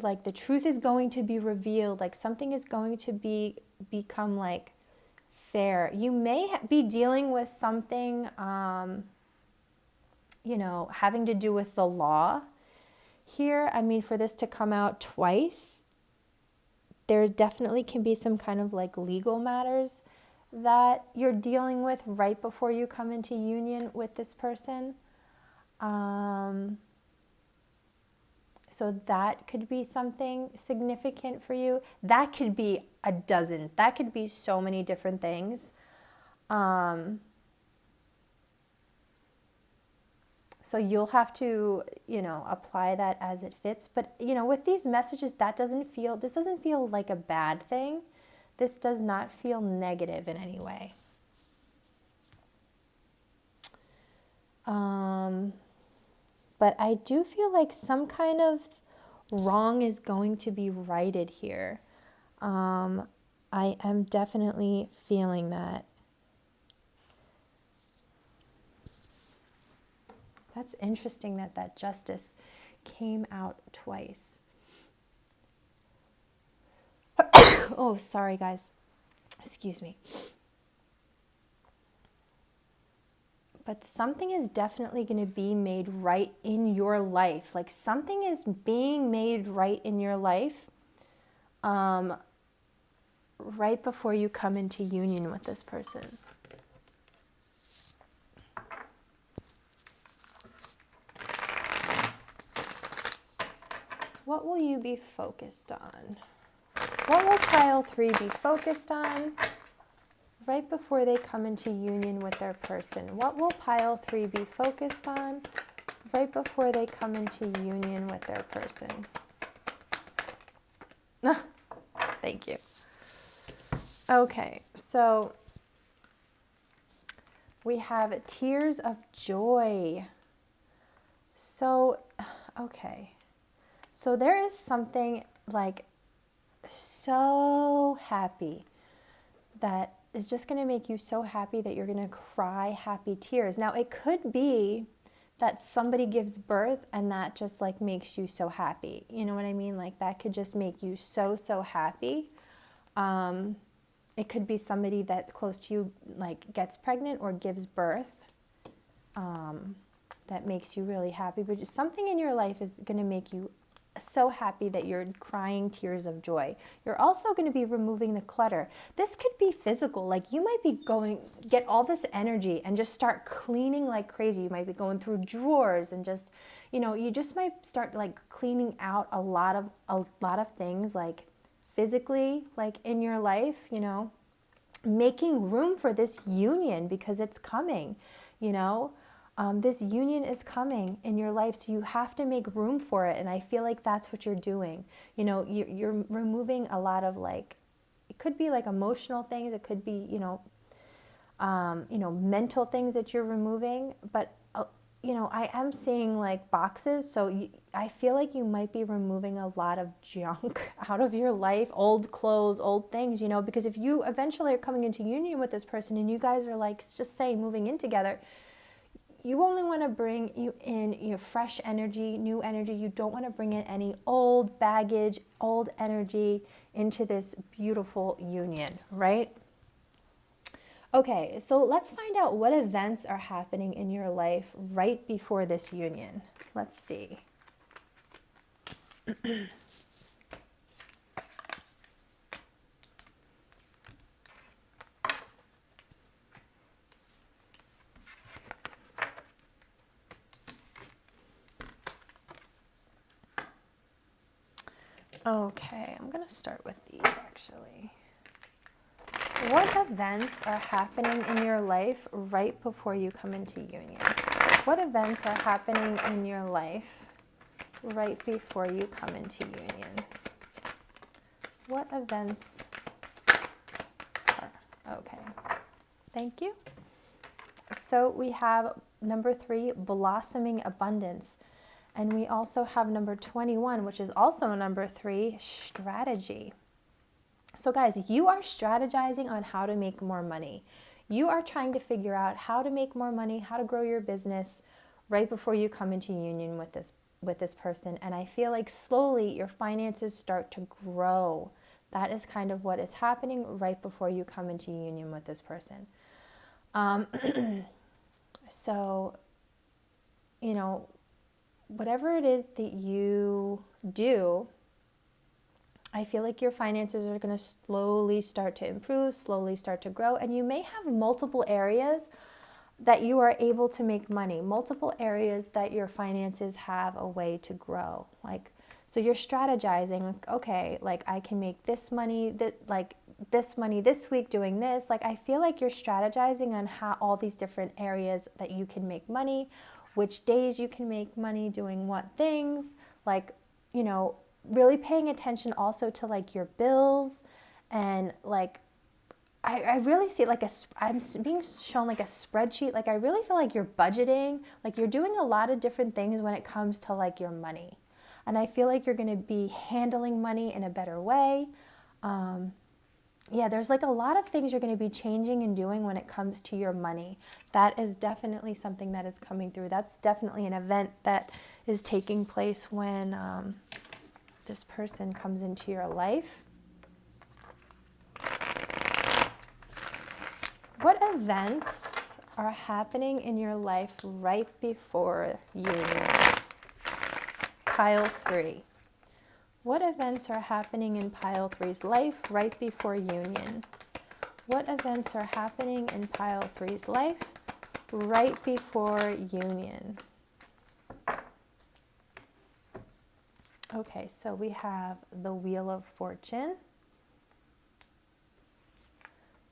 like, the truth is going to be revealed. Like something is going to become like fair. You may be dealing with something, you know, having to do with the law here. I mean, for this to come out twice, there definitely can be some kind of like legal matters that you're dealing with right before you come into union with this person. So that could be something significant for you. That could be a dozen. That could be so many different things. So you'll have to, you know, apply that as it fits. But, you know, with these messages, this doesn't feel like a bad thing. This does not feel negative in any way. But I do feel like some kind of wrong is going to be righted here. I am definitely feeling that. That's interesting that justice came out twice. Oh, sorry, guys. Excuse me. But something is definitely going to be made right in your life. Like something is being made right in your life right before you come into union with this person. What will you be focused on? What will pile 3 be focused on right before they come into union with their person? What will pile 3 be focused on right before they come into union with their person? Thank you. Okay, so we have tears of joy. So, okay. So there is something like so happy that is just going to make you so happy that you're going to cry happy tears. Now, it could be that somebody gives birth and that just like makes you so happy. You know what I mean? Like that could just make you so happy. It could be somebody that's close to you like gets pregnant or gives birth that makes you really happy. But just something in your life is going to make you so happy that you're crying tears of joy. You're also going to be removing the clutter. This could be physical. Like you might be get all this energy and just start cleaning like crazy. You might be going through drawers and just, you just might start like cleaning out a lot of things like physically, like in your life, making room for this union because it's coming, this union is coming in your life, so you have to make room for it. And I feel like that's what you're doing. You're removing a lot of like, it could be like emotional things. It could be, mental things that you're removing. But, I am seeing like boxes. So I feel like you might be removing a lot of junk out of your life, old clothes, old things, because if you eventually are coming into union with this person and you guys are like, just say moving in together, you only want to bring you in your fresh energy, new energy. You don't want to bring in any old baggage, old energy into this beautiful union, right? Okay, so let's find out what events are happening in your life right before this union. Let's see. Okay, I'm going to start with these actually. What events are happening in your life right before you come into union? What events are happening in your life right before you come into union? What events are, okay, thank you. So we have number 3, blossoming abundance. And we also have number 21, which is also number 3, strategy. So guys, you are strategizing on how to make more money. You are trying to figure out how to make more money, how to grow your business right before you come into union with this person. And I feel like slowly your finances start to grow. That is kind of what is happening right before you come into union with this person. So, whatever it is that you do, I feel like your finances are going to slowly start to improve, slowly start to grow, and you may have multiple areas that you are able to make money, multiple areas that your finances have a way to grow. Like, so you're strategizing, like, okay, like I can make this money, this money this week doing this. Like, I feel like you're strategizing on how all these different areas that you can make money, which days you can make money doing what things, like, really paying attention also to like your bills and like, I really see like I'm being shown like a spreadsheet. Like I really feel like you're budgeting, like you're doing a lot of different things when it comes to like your money. And I feel like you're going to be handling money in a better way. Yeah, there's like a lot of things you're going to be changing and doing when it comes to your money. That is definitely something that is coming through. That's definitely an event that is taking place when this person comes into your life. What events are happening in your life right before union? Pile 3. What events are happening in Pile 3's life right before union? What events are happening in Pile 3's life right before union? Okay, so we have the Wheel of Fortune.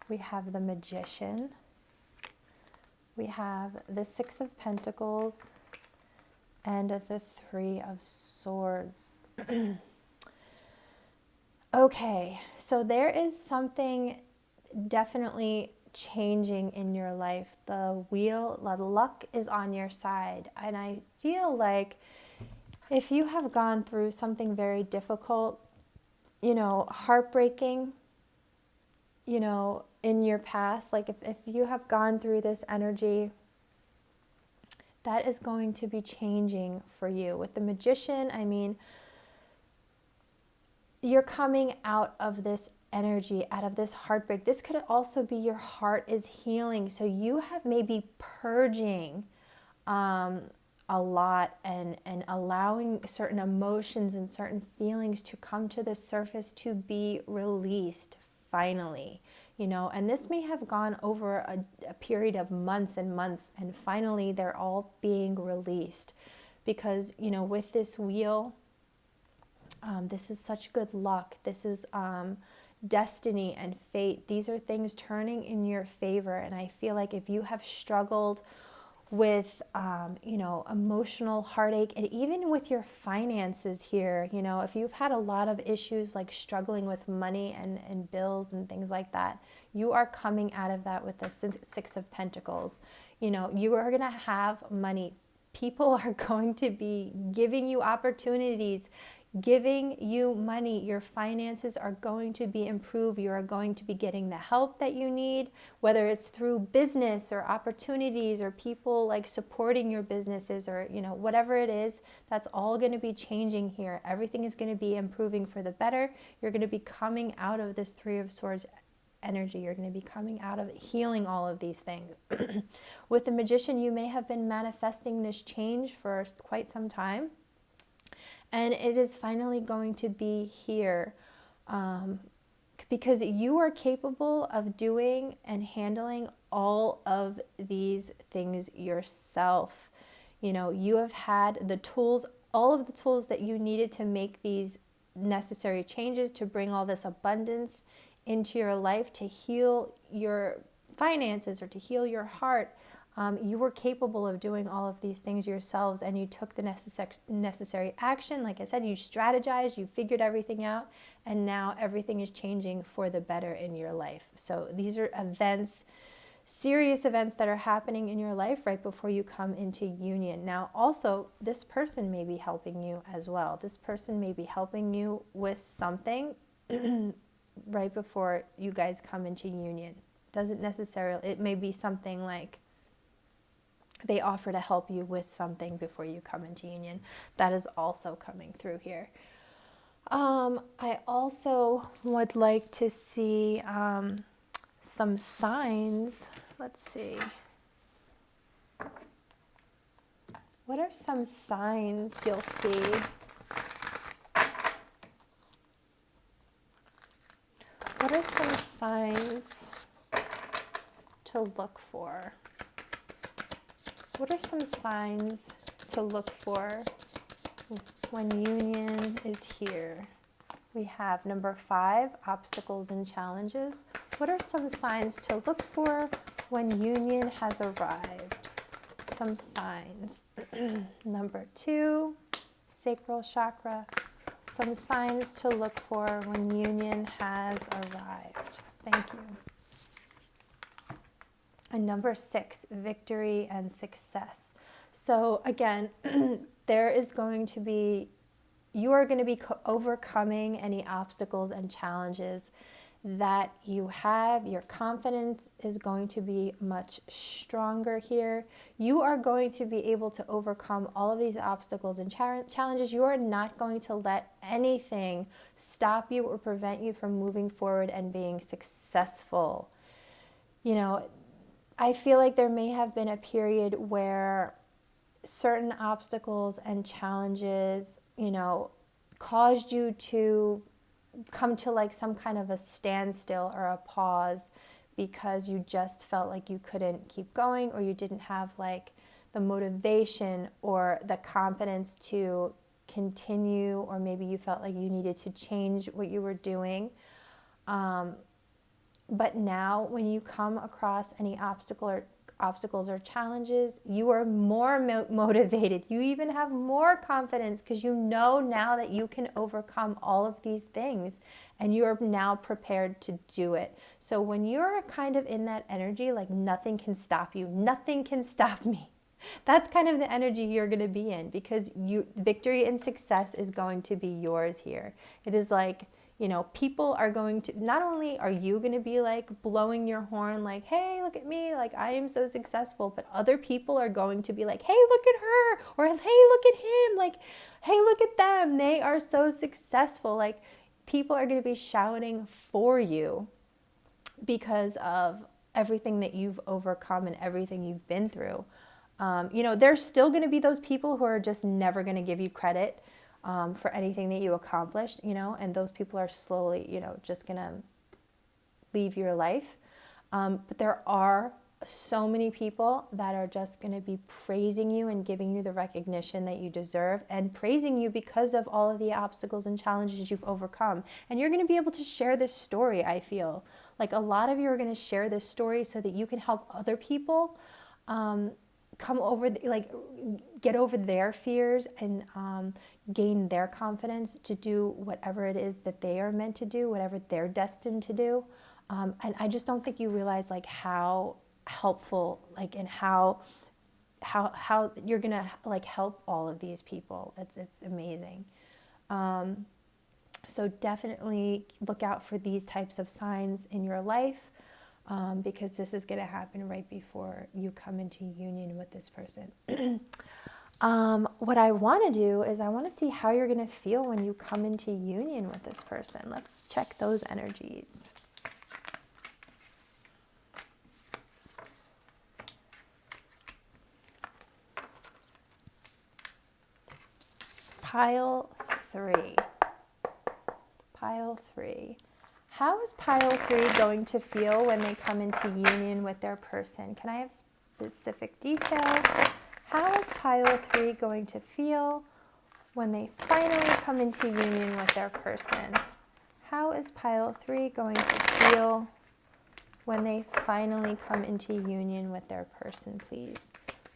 We have the Magician. We have the Six of Pentacles and the Three of Swords. Okay, so there is something definitely changing in your life. The wheel, the luck is on your side. And I feel like if you have gone through something very difficult, heartbreaking, in your past, like if you have gone through this energy, that is going to be changing for you. With the Magician, I mean, you're coming out of this energy, out of this heartbreak. This could also be your heart is healing. So you have maybe purging a lot and allowing certain emotions and certain feelings to come to the surface to be released finally. And this may have gone over a period of months and months, and finally they're all being released. Because, with this wheel, this is such good luck. This is destiny and fate. These are things turning in your favor. And I feel like if you have struggled with, emotional heartache, and even with your finances here, if you've had a lot of issues like struggling with money and bills and things like that, you are coming out of that with the Six of Pentacles. You are going to have money. People are going to be giving you opportunities, giving you money. Your finances are going to be improved. You are going to be getting the help that you need, whether it's through business or opportunities or people like supporting your businesses or, whatever it is, that's all going to be changing here. Everything is going to be improving for the better. You're going to be coming out of this Three of Swords energy. You're going to be coming out of it, healing all of these things. With the Magician, you may have been manifesting this change for quite some time. And it is finally going to be here because you are capable of doing and handling all of these things yourself. You have had the tools, all of the tools that you needed to make these necessary changes, to bring all this abundance into your life, to heal your finances or to heal your heart. You were capable of doing all of these things yourselves, and you took the necessary action. Like I said, you strategized, you figured everything out, and now everything is changing for the better in your life. So these are events, serious events that are happening in your life right before you come into union. Now, also, this person may be helping you as well. This person may be helping you with something right before you guys come into union. Doesn't necessarily, it may be something like they offer to help you with something before you come into union. That is also coming through here. I also would like to see some signs. Let's see. What are some signs you'll see? What are some signs to look for? What are some signs to look for when union is here? We have number 5, obstacles and challenges. What are some signs to look for when union has arrived? Some signs. Number 2, sacral chakra. Some signs to look for when union has arrived. Thank you. And number 6, victory and success. So again, there is going to be, you are going to be overcoming any obstacles and challenges that you have. Your confidence is going to be much stronger here. You are going to be able to overcome all of these obstacles and challenges. You are not going to let anything stop you or prevent you from moving forward and being successful. I feel like there may have been a period where certain obstacles and challenges, caused you to come to like some kind of a standstill or a pause because you just felt like you couldn't keep going, or you didn't have like the motivation or the confidence to continue, or maybe you felt like you needed to change what you were doing. But now when you come across any obstacles or challenges, you are more motivated. You even have more confidence because you know now that you can overcome all of these things, and you're now prepared to do it. So when you're kind of in that energy, like nothing can stop you, nothing can stop me. That's kind of the energy you're going to be in, because victory and success is going to be yours here. It is like, you know, people are going to, not only are you going to be like blowing your horn like, hey, look at me, like I am so successful, but other people are going to be like, hey, look at her, or hey, look at him, like, hey, look at them, they are so successful. Like, people are going to be shouting for you because of everything that you've overcome and everything you've been through. You know, there's still going to be those people who are just never going to give you credit for anything that you accomplished, you know, and those people are slowly, you know, just going to leave your life. But there are so many people that are just going to be praising you and giving you the recognition that you deserve, and praising you because of all of the obstacles and challenges you've overcome. And you're going to be able to share this story, I feel. Like a lot of you are going to share this story so that you can help other people come over, like get over their fears and gain their confidence to do whatever it is that they are meant to do, whatever they're destined to do. And I just don't think you realize like how helpful, like, and how you're gonna like help all of these people. It's amazing. So definitely look out for these types of signs in your life, because this is going to happen right before you come into union with this person. What I want to do is I want to see how you're going to feel when you come into union with this person. Let's check those energies. Pile 3. Pile 3. How is pile 3 going to feel when they come into union with their person? Can I have specific details? How is pile 3 going to feel when they finally come into union with their person? How is pile 3 going to feel when they finally come into union with their person, please?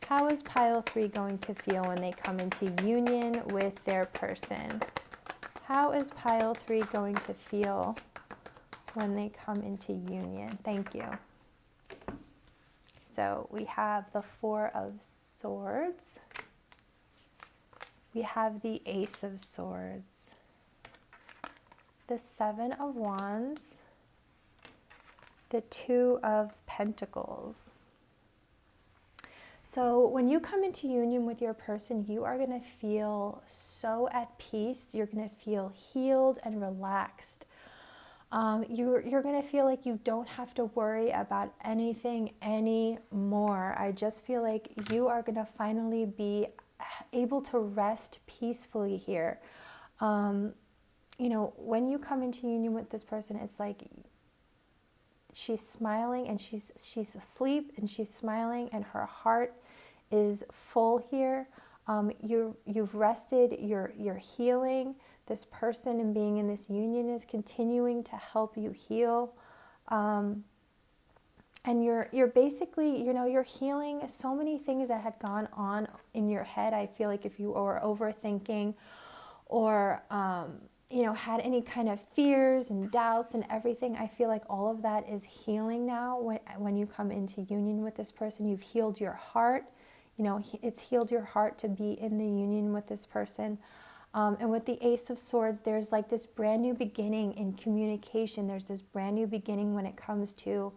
How is pile 3 going to feel when they come into union with their person? How is pile 3 going to feel when they come into union? Thank you. So we have the 4 of Swords. We have the Ace of Swords. The 7 of Wands. The 2 of Pentacles. So when you come into union with your person, you are going to feel so at peace. You're going to feel healed and relaxed. You're going to feel like you don't have to worry about anything anymore. I just feel like you are going to finally be able to rest peacefully here. You know, when you come into union with this person, it's like she's smiling and she's asleep and she's smiling and her heart is full here. You've rested, you're healing. This person and being in this union is continuing to help you heal. And you're basically, you know, you're healing so many things that had gone on in your head. I feel like if you were overthinking or you know, had any kind of fears and doubts and everything, I feel like all of that is healing now. When you come into union with this person, you've healed your heart. You know, it's healed your heart to be in the union with this person. And with the Ace of Swords, there's like this brand new beginning in communication. There's this brand new beginning when it comes to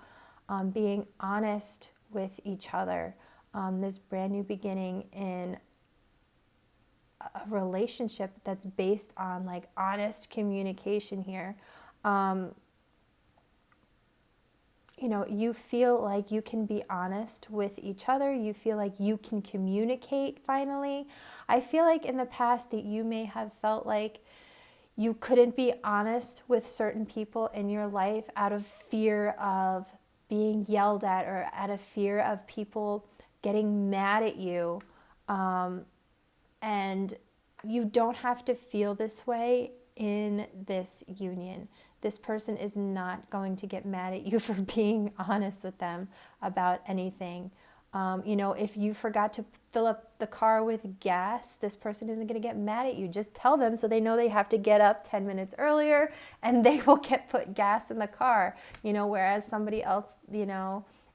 being honest with each other. This brand new beginning in a relationship that's based on like honest communication here. You know, you feel like you can be honest with each other. You feel like you can communicate finally. I feel like in the past that you may have felt like you couldn't be honest with certain people in your life out of fear of being yelled at or out of fear of people getting mad at you. And you don't have to feel this way in this union. This person is not going to get mad at you for being honest with them about anything. If you forgot to fill up the car with gas, this person isn't going to get mad at you. Just tell them so they know they have to get up 10 minutes earlier and they will put gas in the car. Whereas somebody else,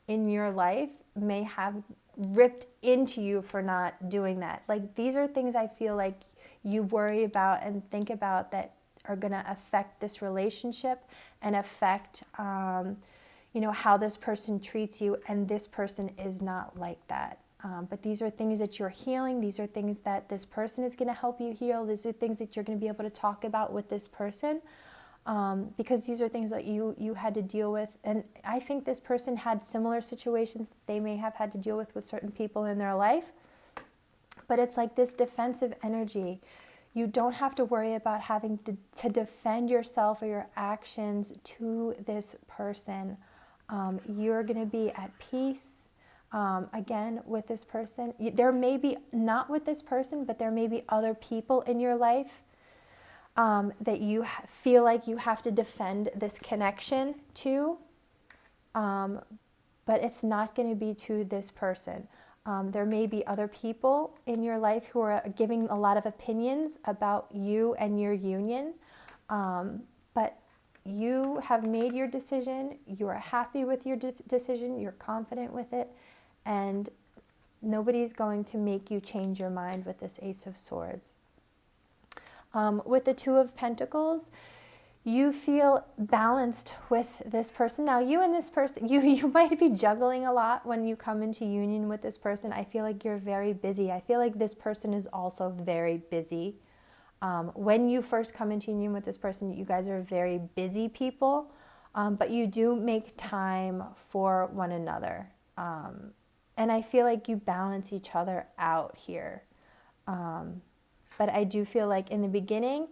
in your life may have ripped into you for not doing that. Like, these are things I feel like you worry about and think about that are going to affect this relationship and affect how this person treats you, and this person is not like that. But these are things that you're healing. These are things that this person is going to help you heal. These are things that you're going to be able to talk about with this person, because these are things that you had to deal with. And I think this person had similar situations that they may have had to deal with certain people in their life. But it's like this defensive energy. You don't have to worry about having to defend yourself or your actions to this person. You're going to be at peace, again, with this person. There may be, not with this person, but there may be other people in your life that you feel like you have to defend this connection to, but it's not going to be to this person. There may be other people in your life who are giving a lot of opinions about you and your union, but you have made your decision, you are happy with your decision, you're confident with it, and nobody's going to make you change your mind with this Ace of Swords. With the Two of Pentacles, you feel balanced with this person. Now, you and this person, you might be juggling a lot when you come into union with this person. I feel like you're very busy. I feel like this person is also very busy. When you first come into union with this person, you guys are very busy people, but you do make time for one another. And I feel like you balance each other out here. But I do feel like in the beginning,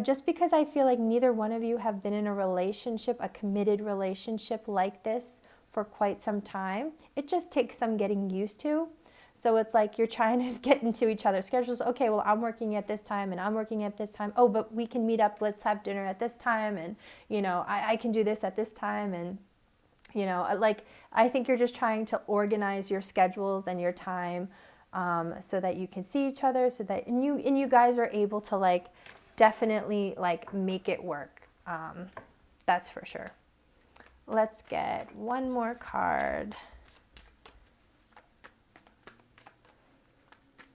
just because I feel like neither one of you have been in a relationship, a committed relationship like this for quite some time, it just takes some getting used to. So it's like you're trying to get into each other's schedules. Okay, well, I'm working at this time and I'm working at this time. Oh, but we can meet up. Let's have dinner at this time. And, I can do this at this time. And, I think you're just trying to organize your schedules and your time so that you can see each other, so that and you guys are able to definitely make it work. That's for sure. Let's get one more card.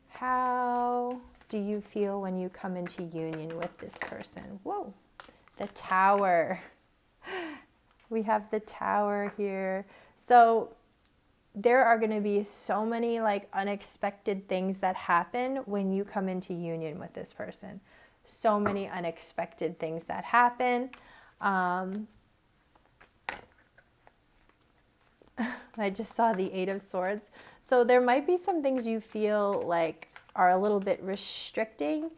How do you feel when you come into union with this person? Whoa, the Tower. We have the Tower here. So there are going to be so many unexpected things that happen when you come into union with this person. So many unexpected things that happen. I just saw the Eight of Swords. So there might be some things you feel like are a little bit restricting.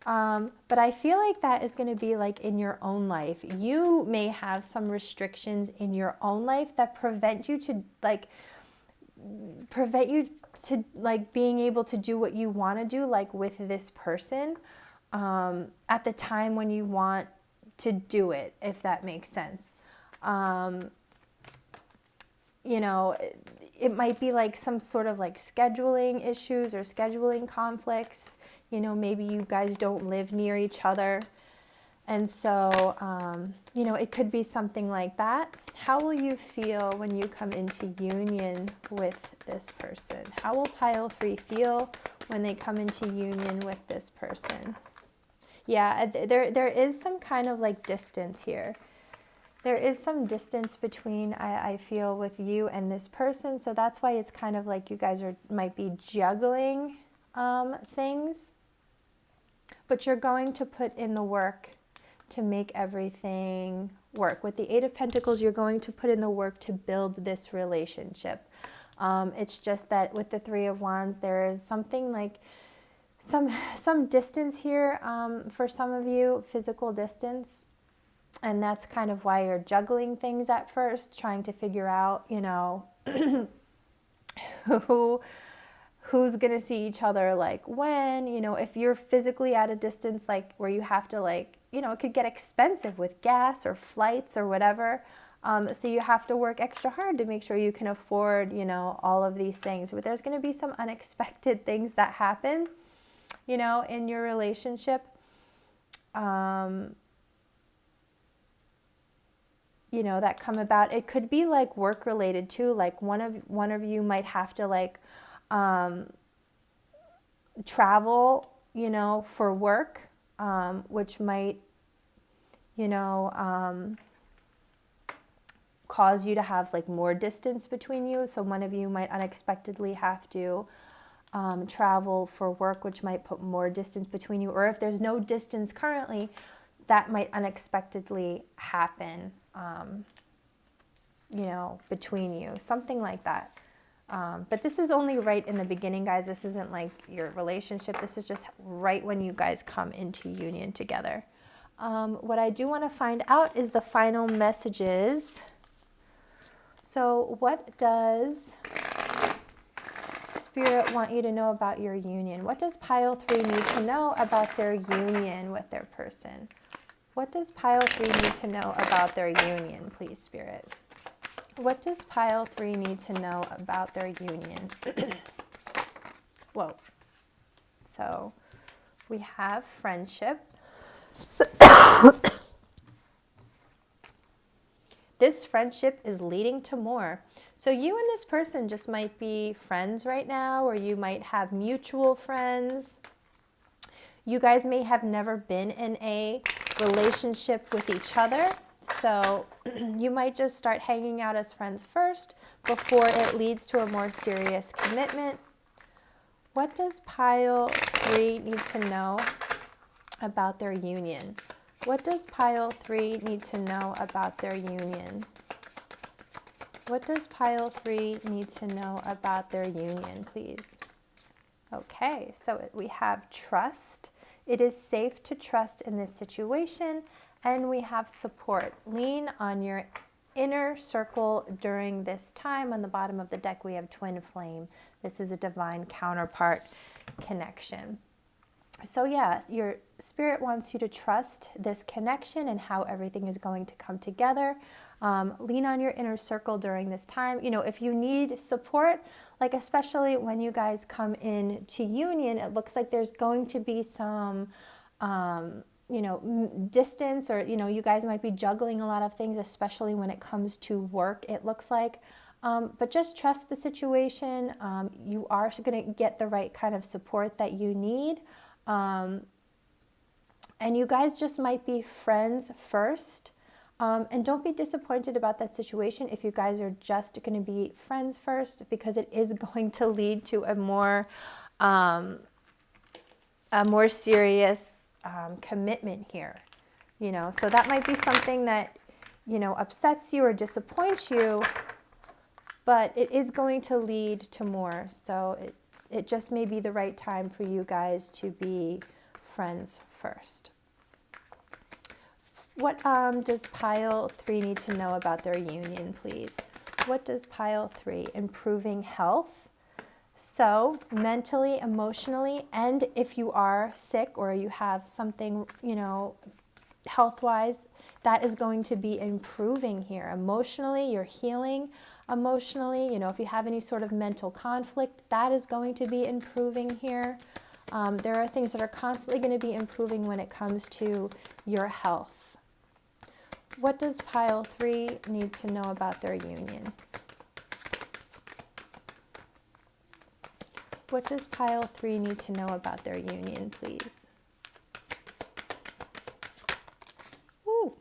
But I feel like that is going to be in your own life. You may have some restrictions in your own life that prevent you to being able to do what you want to do with this person at the time when you want to do it, if that makes sense. It might be some sort of scheduling issues or scheduling conflicts. Maybe you guys don't live near each other. And so, it could be something like that. How will you feel when you come into union with this person? How will pile 3 feel when they come into union with this person? Yeah, there is some kind of distance here. There is some distance between, I feel, with you and this person. So that's why it's kind of you guys might be juggling things. But you're going to put in the work to make everything work. With the Eight of Pentacles, you're going to put in the work to build this relationship. It's just that with the Three of Wands, there is something some distance here for some of you, physical distance. And that's kind of why you're juggling things at who who's going to see each other, like when, you know, if you're physically at a distance, like where you have to, like, you know, it could get expensive with gas or flights or whatever. So you have to work extra hard to make sure you can afford, you know, all of these things. But there's going to be some unexpected things that happen, you know, in your relationship. You know, that come about. It could be like work related too. Like one of you might have to like travel, you know, for work, which might, you know, cause you to have like more distance between you. So one of you might unexpectedly have to travel for work, which might put more distance between you. Or if there's no distance currently, that might unexpectedly happen, you know, between you, something like that. But this is only right in the beginning, guys. This isn't like your relationship. This is just right when you guys come into union together. What I do want to find out is the final messages. So what does Spirit want you to know about your union? What does pile 3 need to know about their union with their person? What does pile 3 need to know about their union, please, Spirit? What does pile 3 need to know about their union? Whoa. So we have friendship. This friendship is leading to more. So you and this person just might be friends right now, or you might have mutual friends. You guys may have never been in a relationship with each other. So you might just start hanging out as friends first before it leads to a more serious commitment. What does pile 3 need to know about their union? What does pile 3 need to know about their union? What does pile 3 need to know about their union, please? Okay, so we have trust. It is safe to trust in this situation. And we have support. Lean on your inner circle during this time. On the bottom of the deck, we have twin flame. This is a divine counterpart connection. So yeah, your spirit wants you to trust this connection and how everything is going to come together. Lean on your inner circle during this time. You know, if you need support, like especially when you guys come into union, it looks like there's going to be some, you know, distance, or, you know, you guys might be juggling a lot of things, especially when it comes to work, it looks like. But just trust the situation. You are going to get the right kind of support that you need. And you guys just might be friends first. And don't be disappointed about that situation if you guys are just going to be friends first, because it is going to lead to a more serious commitment here. You know, so that might be something that, you know, upsets you or disappoints you, but it is going to lead to more. So it just may be the right time for you guys to be friends first. What does pile 3 need to know about their union, please? What does pile 3? Improving health. So mentally, emotionally, and if you are sick or you have something, you know, health-wise, that is going to be improving here. Emotionally, you're healing emotionally. You know, if you have any sort of mental conflict, that is going to be improving here. There are things that are constantly going to be improving when it comes to your health. What does pile 3 need to know about their union? What does pile 3 need to know about their union, please? Ooh.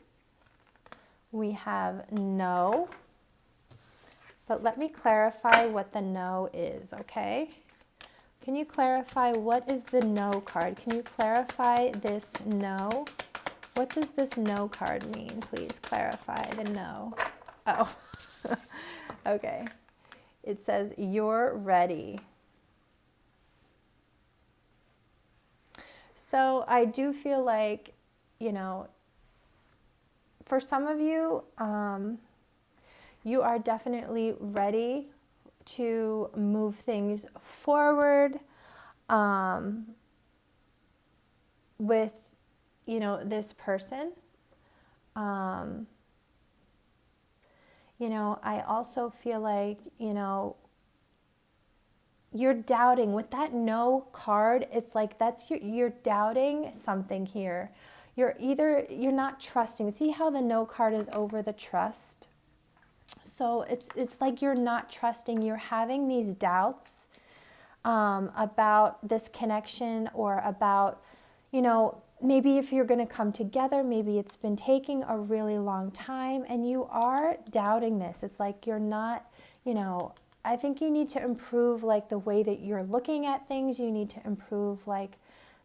We have no. But let me clarify what the no is, okay? Can you clarify what is the no card? Can you clarify this no? What does this no card mean? Please clarify the no. Oh, okay. It says, you're ready. So I do feel like, you know, for some of you, you are definitely ready to move things forward with, you know, this person. You know, I also feel like, you know, you're doubting with that no card. It's like you're doubting something here. You're not trusting. See how the no card is over the trust? So it's like you're not trusting. You're having these doubts about this connection, or about, you know, maybe if you're going to come together, maybe it's been taking a really long time and you are doubting this. It's like you're not, you know, I think you need to improve like the way that you're looking at things. You need to improve like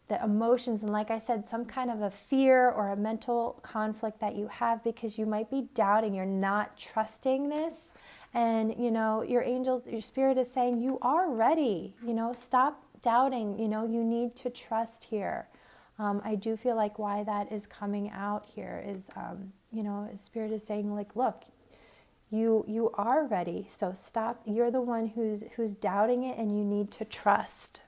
the emotions, and like I said, some kind of a fear or a mental conflict that you have, because you might be doubting, you're not trusting this. And, you know, your angels, your spirit is saying you are ready. You know, stop doubting. You know, you need to trust here. I do feel like why that is coming out here is, you know, spirit is saying like, look, you are ready. So stop. You're the one who's doubting it, and you need to trust.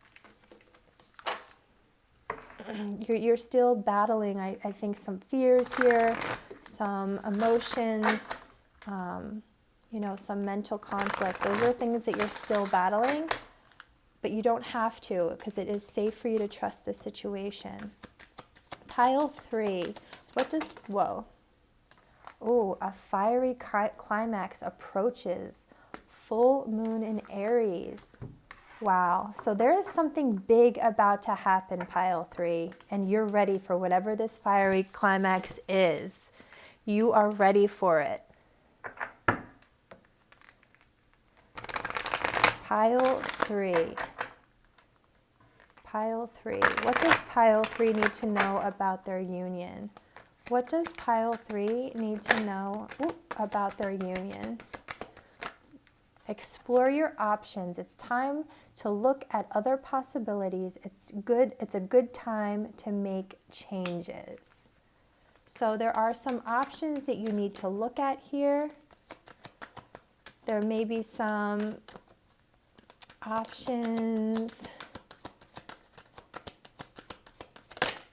You're still battling, I think, some fears here, some emotions, you know, some mental conflict. Those are things that you're still battling, but you don't have to, because it is safe for you to trust this situation. Pile 3. What does, whoa. Oh, a fiery climax approaches. Full moon in Aries. Wow. So there is something big about to happen, pile 3, and you're ready for whatever this fiery climax is. You are ready for it. Pile 3. Pile 3. What does pile 3 need to know about their union? What does pile 3 need to know about their union? Explore your options. It's time to look at other possibilities. It's a good time to make changes. So there are some options that you need to look at here. There may be some options.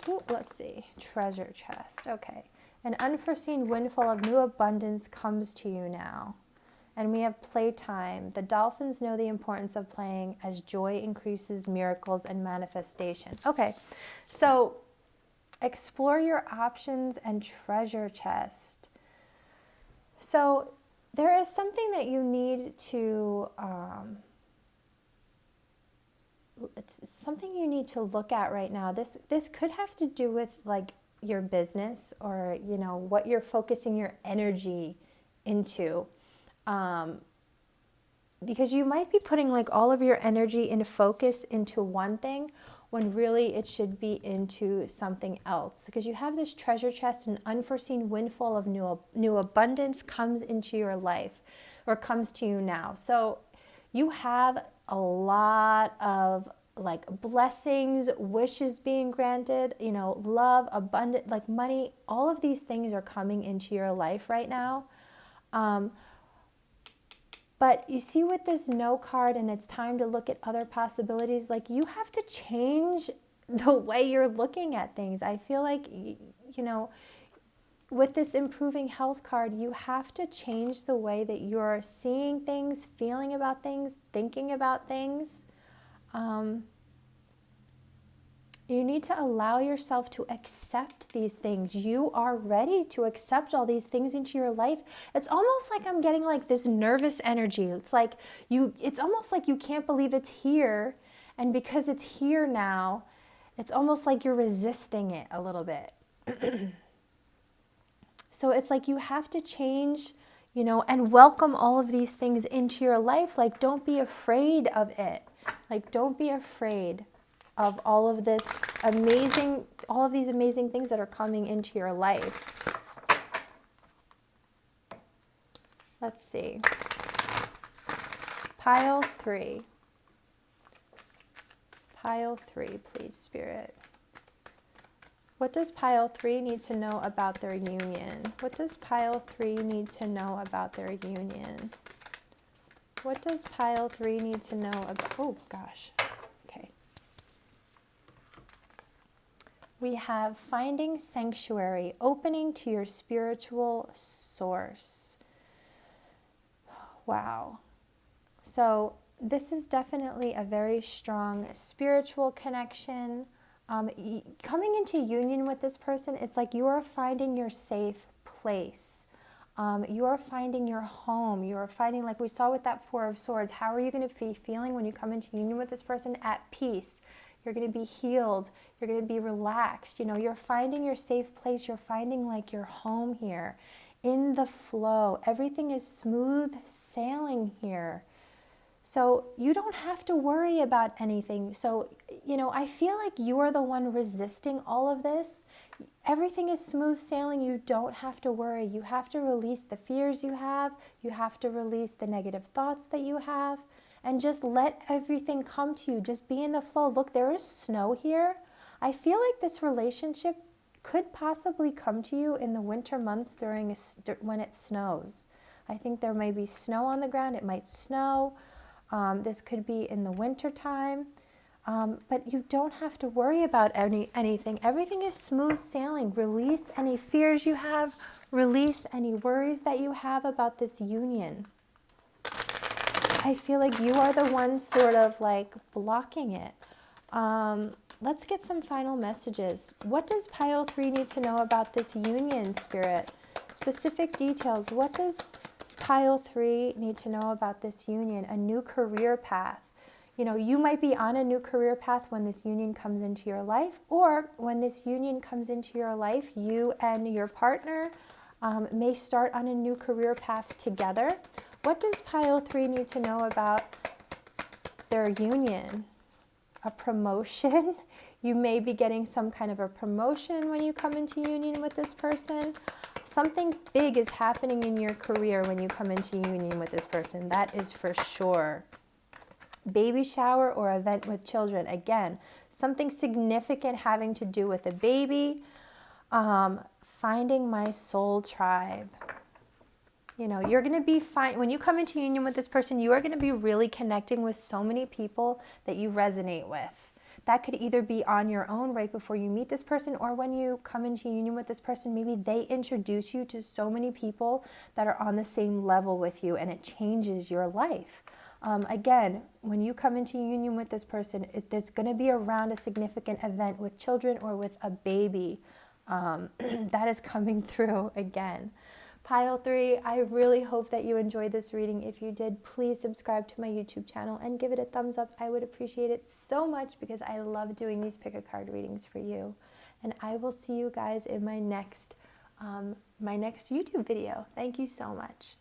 Ooh, let's see. Treasure chest. Okay. An unforeseen windfall of new abundance comes to you now. And we have playtime. The dolphins know the importance of playing as joy increases miracles and manifestation. Okay, so explore your options and treasure chest. So there is something that you need to, it's something you need to look at right now. This could have to do with like your business, or, you know, what you're focusing your energy into. Because you might be putting like all of your energy and focus into one thing, when really it should be into something else. Because you have this treasure chest, an unforeseen windfall of new abundance comes into your life, or comes to you now. So you have a lot of like blessings, wishes being granted, you know, love, abundant, like money, all of these things are coming into your life right now. But you see with this no card, and it's time to look at other possibilities, like you have to change the way you're looking at things. I feel like, you know, with this improving health card, you have to change the way that you're seeing things, feeling about things, thinking about things. You need to allow yourself to accept these things. You are ready to accept all these things into your life. It's almost like I'm getting like this nervous energy. It's like it's almost like you can't believe it's here. And because it's here now, it's almost like you're resisting it a little bit. So it's like you have to change, you know, and welcome all of these things into your life. Like, don't be afraid of it. Like, don't be afraid of all of these amazing things that are coming into your life. Let's see. Pile 3. Pile 3, please, Spirit. What does pile 3 need to know about their union? What does pile 3 need to know about their union? What does pile 3 need to know about? Oh, gosh. Okay. We have finding sanctuary, opening to your spiritual source. Wow. So this is definitely a very strong spiritual connection. Coming into union with this person, it's like you are finding your safe place. You are finding your home. You are finding, like we saw with that Four of Swords, how are you going to be feeling when you come into union with this person? At peace. You're going to be healed. You're going to be relaxed. You know, you're finding your safe place. You're finding like your home here. In the flow. Everything is smooth sailing here. So you don't have to worry about anything. So, you know, I feel like you are the one resisting all of this. Everything is smooth sailing. You don't have to worry. You have to release the fears you have. You have to release the negative thoughts that you have. And just let everything come to you. Just be in the flow. Look, there is snow here. I feel like this relationship could possibly come to you in the winter months when it snows. I think there may be snow on the ground. It might snow. This could be in the winter time. But you don't have to worry about anything. Everything is smooth sailing. Release any fears you have. Release any worries that you have about this union. I feel like you are the one sort of like blocking it. Let's get some final messages. What does pile 3 need to know about this union, Spirit? Specific details. What does pile 3 need to know about this union? A new career path. You know, you might be on a new career path when this union comes into your life, or when this union comes into your life, you and your partner may start on a new career path together. What does pile 3 need to know about their union? A promotion. You may be getting some kind of a promotion when you come into union with this person. Something big is happening in your career when you come into union with this person. That is for sure. Baby shower or event with children. Again, something significant having to do with a baby. Finding my soul tribe. You know, you're going to be fine. When you come into union with this person, you are going to be really connecting with so many people that you resonate with. That could either be on your own right before you meet this person, or when you come into union with this person, maybe they introduce you to so many people that are on the same level with you, and it changes your life. Again, when you come into union with this person, there's going to be around a significant event with children or with a baby. That is coming through again. Pile 3, I really hope that you enjoyed this reading. If you did, please subscribe to my YouTube channel and give it a thumbs up. I would appreciate it so much because I love doing these pick a card readings for you. And I will see you guys in my next YouTube video. Thank you so much.